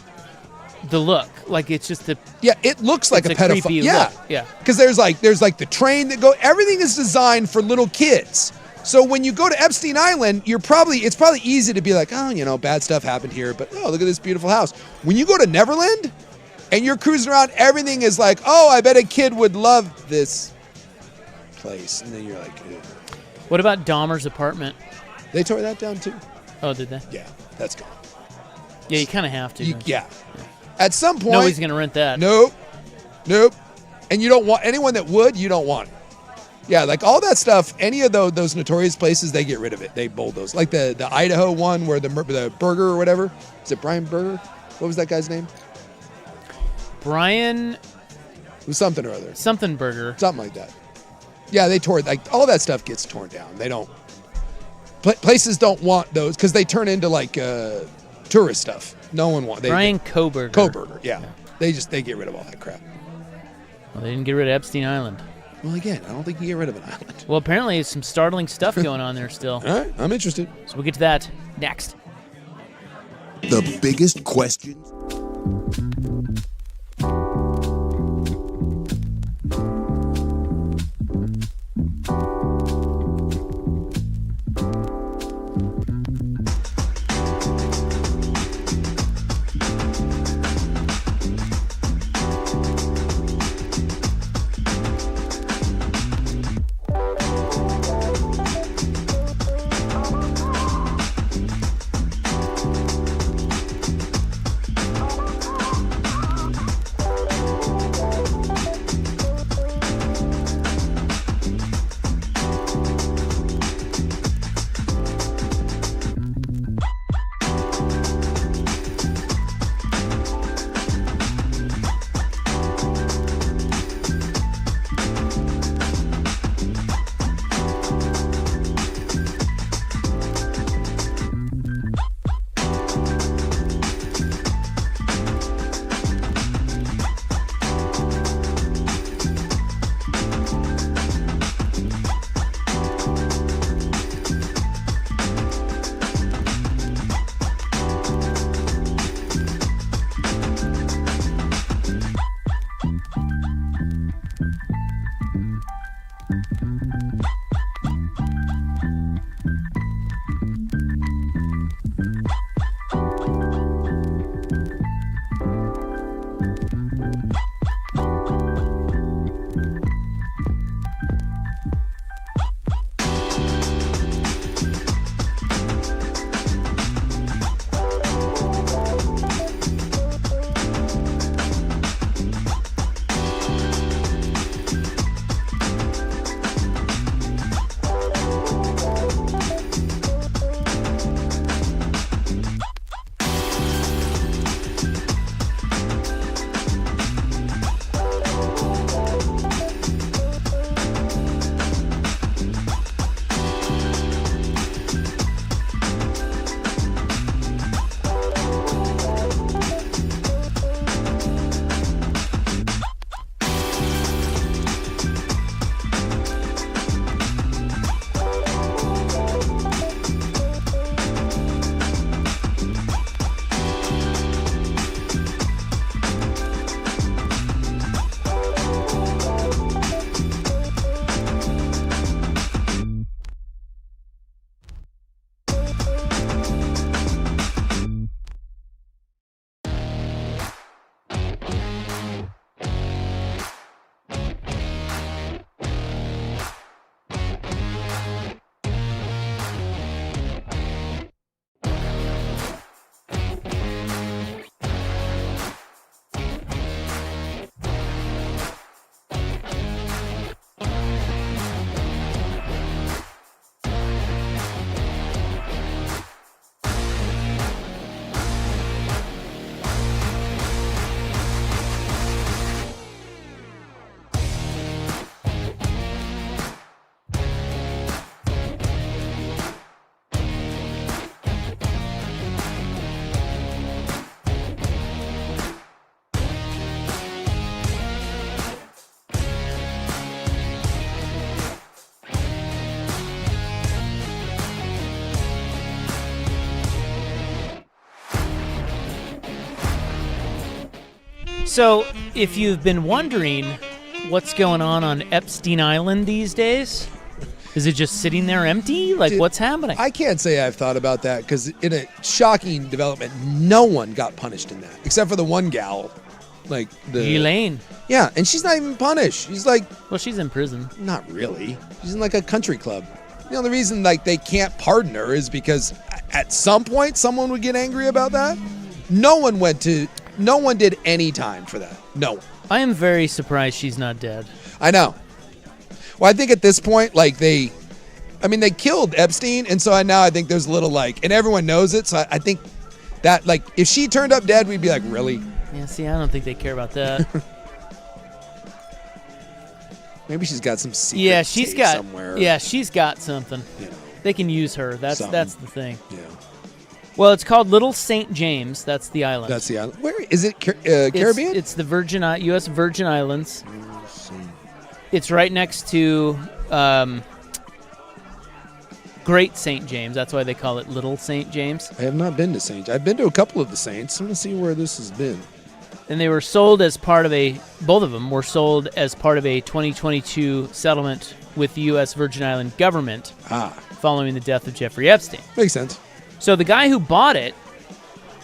look. Like it's just it looks like a pedophile. Creepy Yeah. look. Yeah. Because there's like the train that go. Everything is designed for little kids. So when you go to Epstein Island, it's probably easy to be like, oh, bad stuff happened here, but oh, look at this beautiful house. When you go to Neverland and you're cruising around, everything is like, oh, I bet a kid would love this place. And then you're like, ew. What about Dahmer's apartment? They tore that down too. Oh, did they? Yeah, that's gone. Yeah, you kind of have to. Yeah. At some point. Nobody's going to rent that. Nope. And you don't want anyone that would, you don't want. Yeah, like all that stuff, any of those notorious places, they get rid of it. They bulldoze. Like the Idaho one where the burger or whatever. Is it Brian Burger? What was that guy's name? Brian. It was something or other. Something Burger. Something like that. Yeah, they tore, like all that stuff gets torn down. They don't. Places don't want those because they turn into like tourist stuff. No one wants. Brian Koberger. Koberger, yeah. They get rid of all that crap. Well, they didn't get rid of Epstein Island. Well, again, I don't think you get rid of an island. Well, apparently there's some startling stuff going on there still. All right, I'm interested. So we'll get to that next. The biggest questions. So, if you've been wondering what's going on Epstein Island these days, is it just sitting there empty? Like, Dude, what's happening? I can't say I've thought about that because in a shocking development, no one got punished in that except for the one gal, like Elaine. Yeah, and she's not even punished. She's like, well, she's in prison. Not really. She's in like a country club. You know, the reason like they can't pardon her is because at some point someone would get angry about that. No one did any time for that. No one. I am very surprised she's not dead. I know. Well, I think at this point, like they killed Epstein, and so I think there's a little like, and everyone knows it. So I think that like if she turned up dead, we'd be like, really? Yeah. See, I don't think they care about that. Maybe she's got some secret somewhere. Yeah, she's got something. You know, they can use her. That's the thing. Yeah. Well, it's called Little St. James. That's the island. That's the island. Where is it? Caribbean? It's the U.S. Virgin Islands. It's right next to Great St. James. That's why they call it Little St. James. I have not been to St. I've been to a couple of the Saints. I'm going to see where this has been. And they were sold as part of both of them were sold as part of a 2022 settlement with the U.S. Virgin Island government following the death of Jeffrey Epstein. Makes sense. So the guy who bought it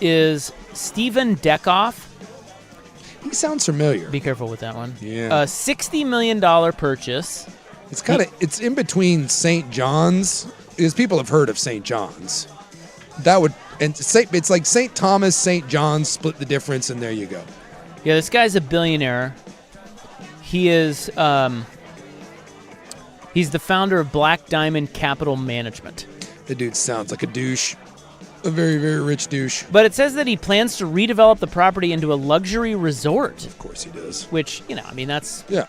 is Stephen Dekoff. He sounds familiar. Be careful with that one. Yeah. $60 million purchase. It's in between St. John's, because people have heard of St. John's. It's like St. Thomas, St. John's, split the difference, and there you go. Yeah, this guy's a billionaire. He is, he's the founder of Black Diamond Capital Management. The dude sounds like a douche. A very, very rich douche. But it says that he plans to redevelop the property into a luxury resort. Of course he does. Which, that's... Yeah.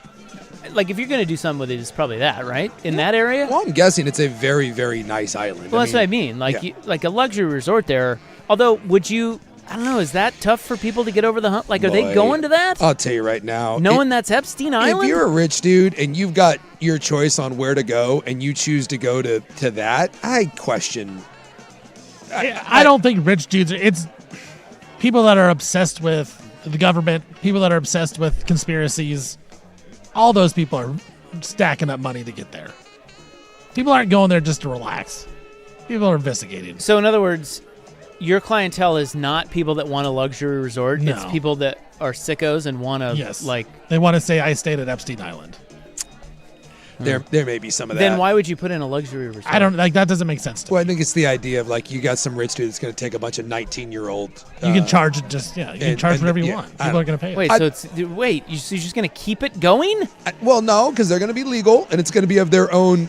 Like, if you're going to do something with it, it's probably that, right? In that area? Well, I'm guessing it's a very, very nice island. Well, that's what I mean. Like, like a luxury resort there. Although, would you... I don't know. Is that tough for people to get over the hump? Like, are they going to that? I'll tell you right now. Knowing that's Epstein Island? If you're a rich dude and you've got your choice on where to go and you choose to go to that, I question... I don't think rich dudes. It's people that are obsessed with the government, people that are obsessed with conspiracies. All those people are stacking up money to get there. People aren't going there just to relax. People are investigating. So, in other words, your clientele is not people that want a luxury resort. No. It's people that are sickos and want to, they want to say, I stayed at Epstein Island. There may be some of that. Then why would you put in a luxury resort? I don't that doesn't make sense to me. Well, I think it's the idea of like you got some rich dude that's going to take a bunch of 19-year-old. You can charge it you can charge whatever you want. People are going to pay it. Wait, you're just going to keep it going? Well, no, because they're going to be legal and it's going to be of their own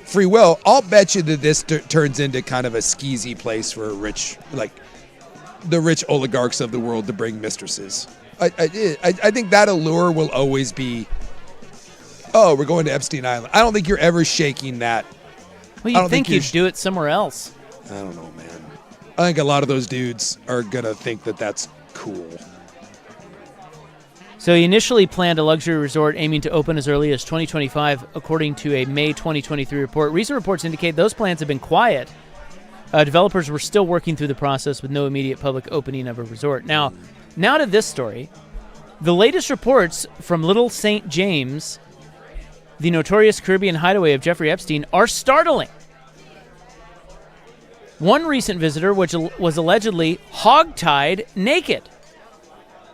free will. I'll bet you that this turns into kind of a skeezy place for the rich oligarchs of the world to bring mistresses. I think that allure will always be. Oh, we're going to Epstein Island. I don't think you're ever shaking that. Well, you'd think you'd do it somewhere else. I don't know, man. I think a lot of those dudes are going to think that that's cool. So he initially planned a luxury resort aiming to open as early as 2025, according to a May 2023 report. Recent reports indicate those plans have been quiet. Developers were still working through the process with no immediate public opening of a resort. Now to this story. The latest reports from Little St. James, the notorious Caribbean hideaway of Jeffrey Epstein, are startling. One recent visitor was allegedly hogtied naked.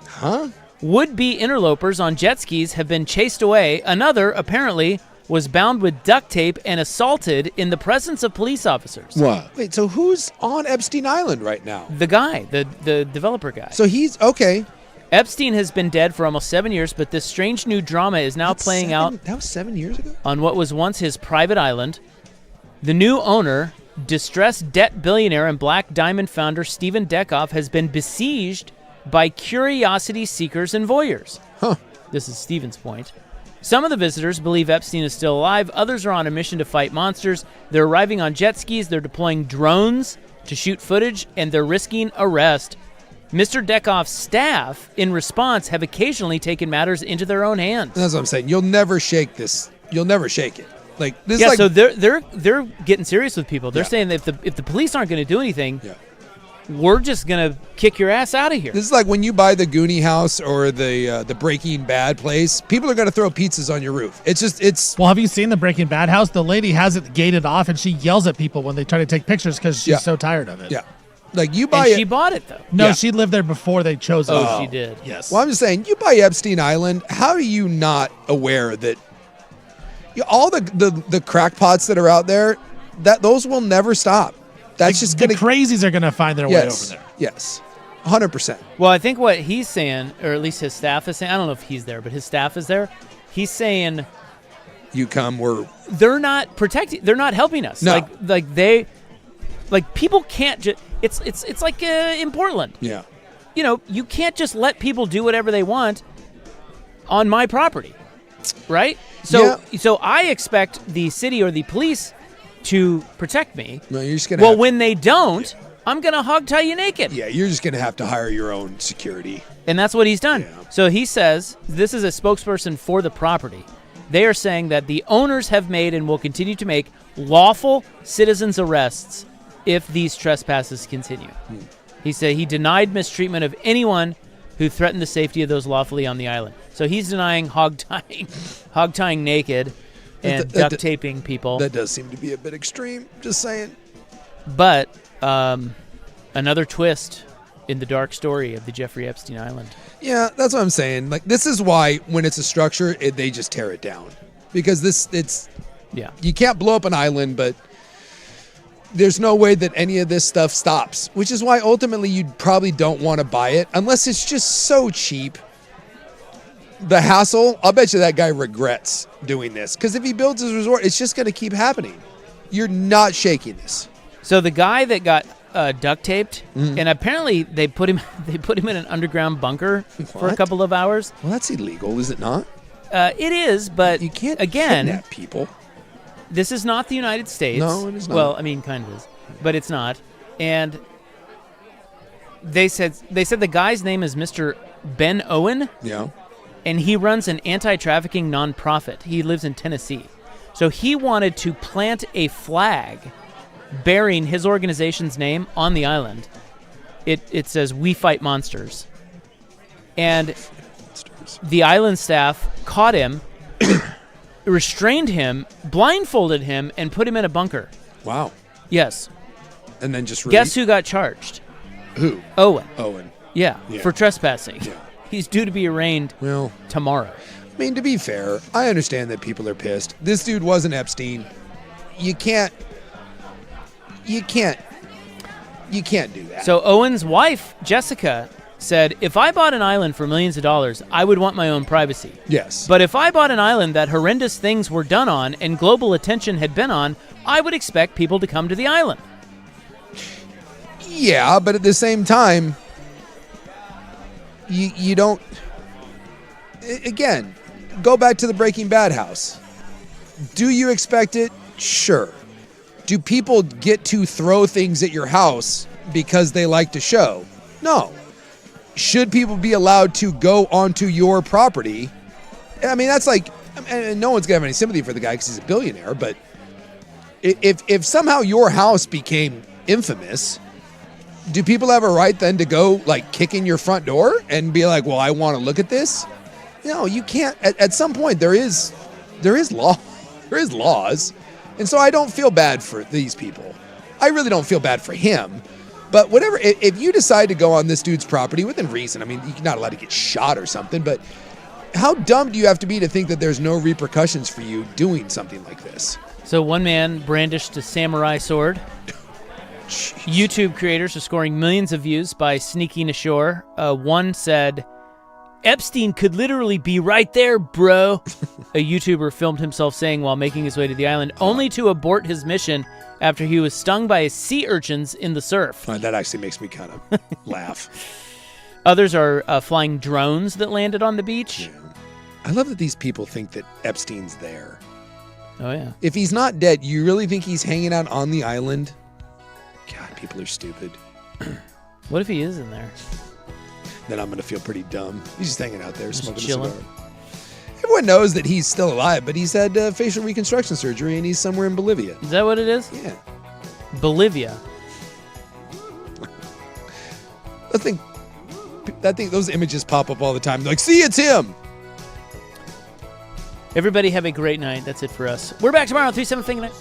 Huh? Would-be interlopers on jet skis have been chased away. Another, apparently, was bound with duct tape and assaulted in the presence of police officers. What? Wait, so who's on Epstein Island right now? The guy, the developer guy. So he's, okay. Epstein has been dead for almost 7 years, but this strange new drama is now playing out. That was 7 years ago? On what was once his private island. The new owner, distressed debt billionaire and Black Diamond founder Stephen Dekoff, has been besieged by curiosity seekers and voyeurs. Huh. This is Stephen's point. Some of the visitors believe Epstein is still alive. Others are on a mission to fight monsters. They're arriving on jet skis. They're deploying drones to shoot footage, and they're risking arrest. Mr. Dekoff's staff, in response, have occasionally taken matters into their own hands. That's what I'm saying. You'll never shake this. You'll never shake it. Like this. Yeah, is like, so they're getting serious with people. They're saying that if the police aren't going to do anything, we're just going to kick your ass out of here. This is like when you buy the Goonie house or the Breaking Bad place. People are going to throw pizzas on your roof. It's. Well, have you seen the Breaking Bad house? The lady has it gated off, and she yells at people when they try to take pictures because she's so tired of it. Yeah. Like you buy and it. she bought it, though. No, she lived there before they chose it. Oh, she did. Yes. Well, I'm just saying, you buy Epstein Island, how are you not aware that all the crackpots that are out there, that those will never stop? That's just going to... The crazies are going to find their way over there. Yes, 100%. Well, I think what he's saying, or at least his staff is saying, I don't know if he's there, but his staff is there. He's saying... You come, they're not protecting, they're not helping us. No. Like people can't just... It's like in Portland. Yeah. You know, you can't just let people do whatever they want on my property, right? So I expect the city or the police to protect me. No, you're just gonna. When they don't, I'm gonna hog tie you naked. Yeah, you're just gonna have to hire your own security. And that's what he's done. Yeah. So he says, this is a spokesperson for the property. They are saying that the owners have made and will continue to make lawful citizens arrests if these trespasses continue. He said he denied mistreatment of anyone who threatened the safety of those lawfully on the island. So he's denying hog tying naked and duct taping people. That does seem to be a bit extreme, just saying. But another twist in the dark story of the Jeffrey Epstein Island. Yeah, that's what I'm saying. Like, this is why when it's a structure, they just tear it down. Because you can't blow up an island, but there's no way that any of this stuff stops, which is why ultimately you probably don't want to buy it unless it's just so cheap. The hassle, I'll bet you that guy regrets doing this because if he builds his resort, it's just going to keep happening. You're not shaking this. So the guy that got duct taped, and apparently they put him in an underground bunker for a couple of hours. Well, that's illegal, is it not? It is, but you can't kidnap people. This is not the United States. No, it is not. Well, I mean, kind of is, but it's not. And they said the guy's name is Mr. Ben Owen. Yeah. And he runs an anti-trafficking nonprofit. He lives in Tennessee. So he wanted to plant a flag bearing his organization's name on the island. It says, "We Fight Monsters." And the island staff caught him, restrained him, blindfolded him, and put him in a bunker. Wow. Yes. And then just Guess who got charged? Who? Owen. Yeah, Yeah. for trespassing. Yeah. He's due to be arraigned tomorrow. I mean, to be fair, I understand that people are pissed. This dude wasn't Epstein. You can't do that. So Owen's wife, Jessica, said, if I bought an island for millions of dollars, I would want my own privacy. Yes. But if I bought an island that horrendous things were done on and global attention had been on, I would expect people to come to the island. Yeah, but at the same time, you don't... Again, go back to the Breaking Bad house. Do you expect it? Sure. Do people get to throw things at your house because they like to show? No. Should people be allowed to go onto your property? I mean, that's like... And no one's going to have any sympathy for the guy because he's a billionaire, but if somehow your house became infamous... Do people have a right then to go like kick in your front door and be like, well, I want to look at this? No, you can't. At some point there is law. There is laws. And so I don't feel bad for these people. I really don't feel bad for him. But whatever, if you decide to go on this dude's property within reason, I mean, you're not allowed to get shot or something, but how dumb do you have to be to think that there's no repercussions for you doing something like this? So one man brandished a samurai sword. YouTube creators are scoring millions of views by sneaking ashore. One said, Epstein could literally be right there, bro. A YouTuber filmed himself saying while making his way to the island, only to abort his mission after he was stung by sea urchins in the surf. That actually makes me kind of laugh. Others are flying drones that landed on the beach. Yeah. I love that these people think that Epstein's there. Oh, yeah. If he's not dead, you really think he's hanging out on the island? God, people are stupid. What if he is in there? Then I'm going to feel pretty dumb. He's just hanging out there, Just smoking chilling. a cigar. Everyone knows that he's still alive, but he's had facial reconstruction surgery, and he's somewhere in Bolivia. Is that what it is? Yeah. Bolivia. those images pop up all the time. They're like, see, it's him. Everybody have a great night. That's it for us. We're back tomorrow on 3-7 Thing Night.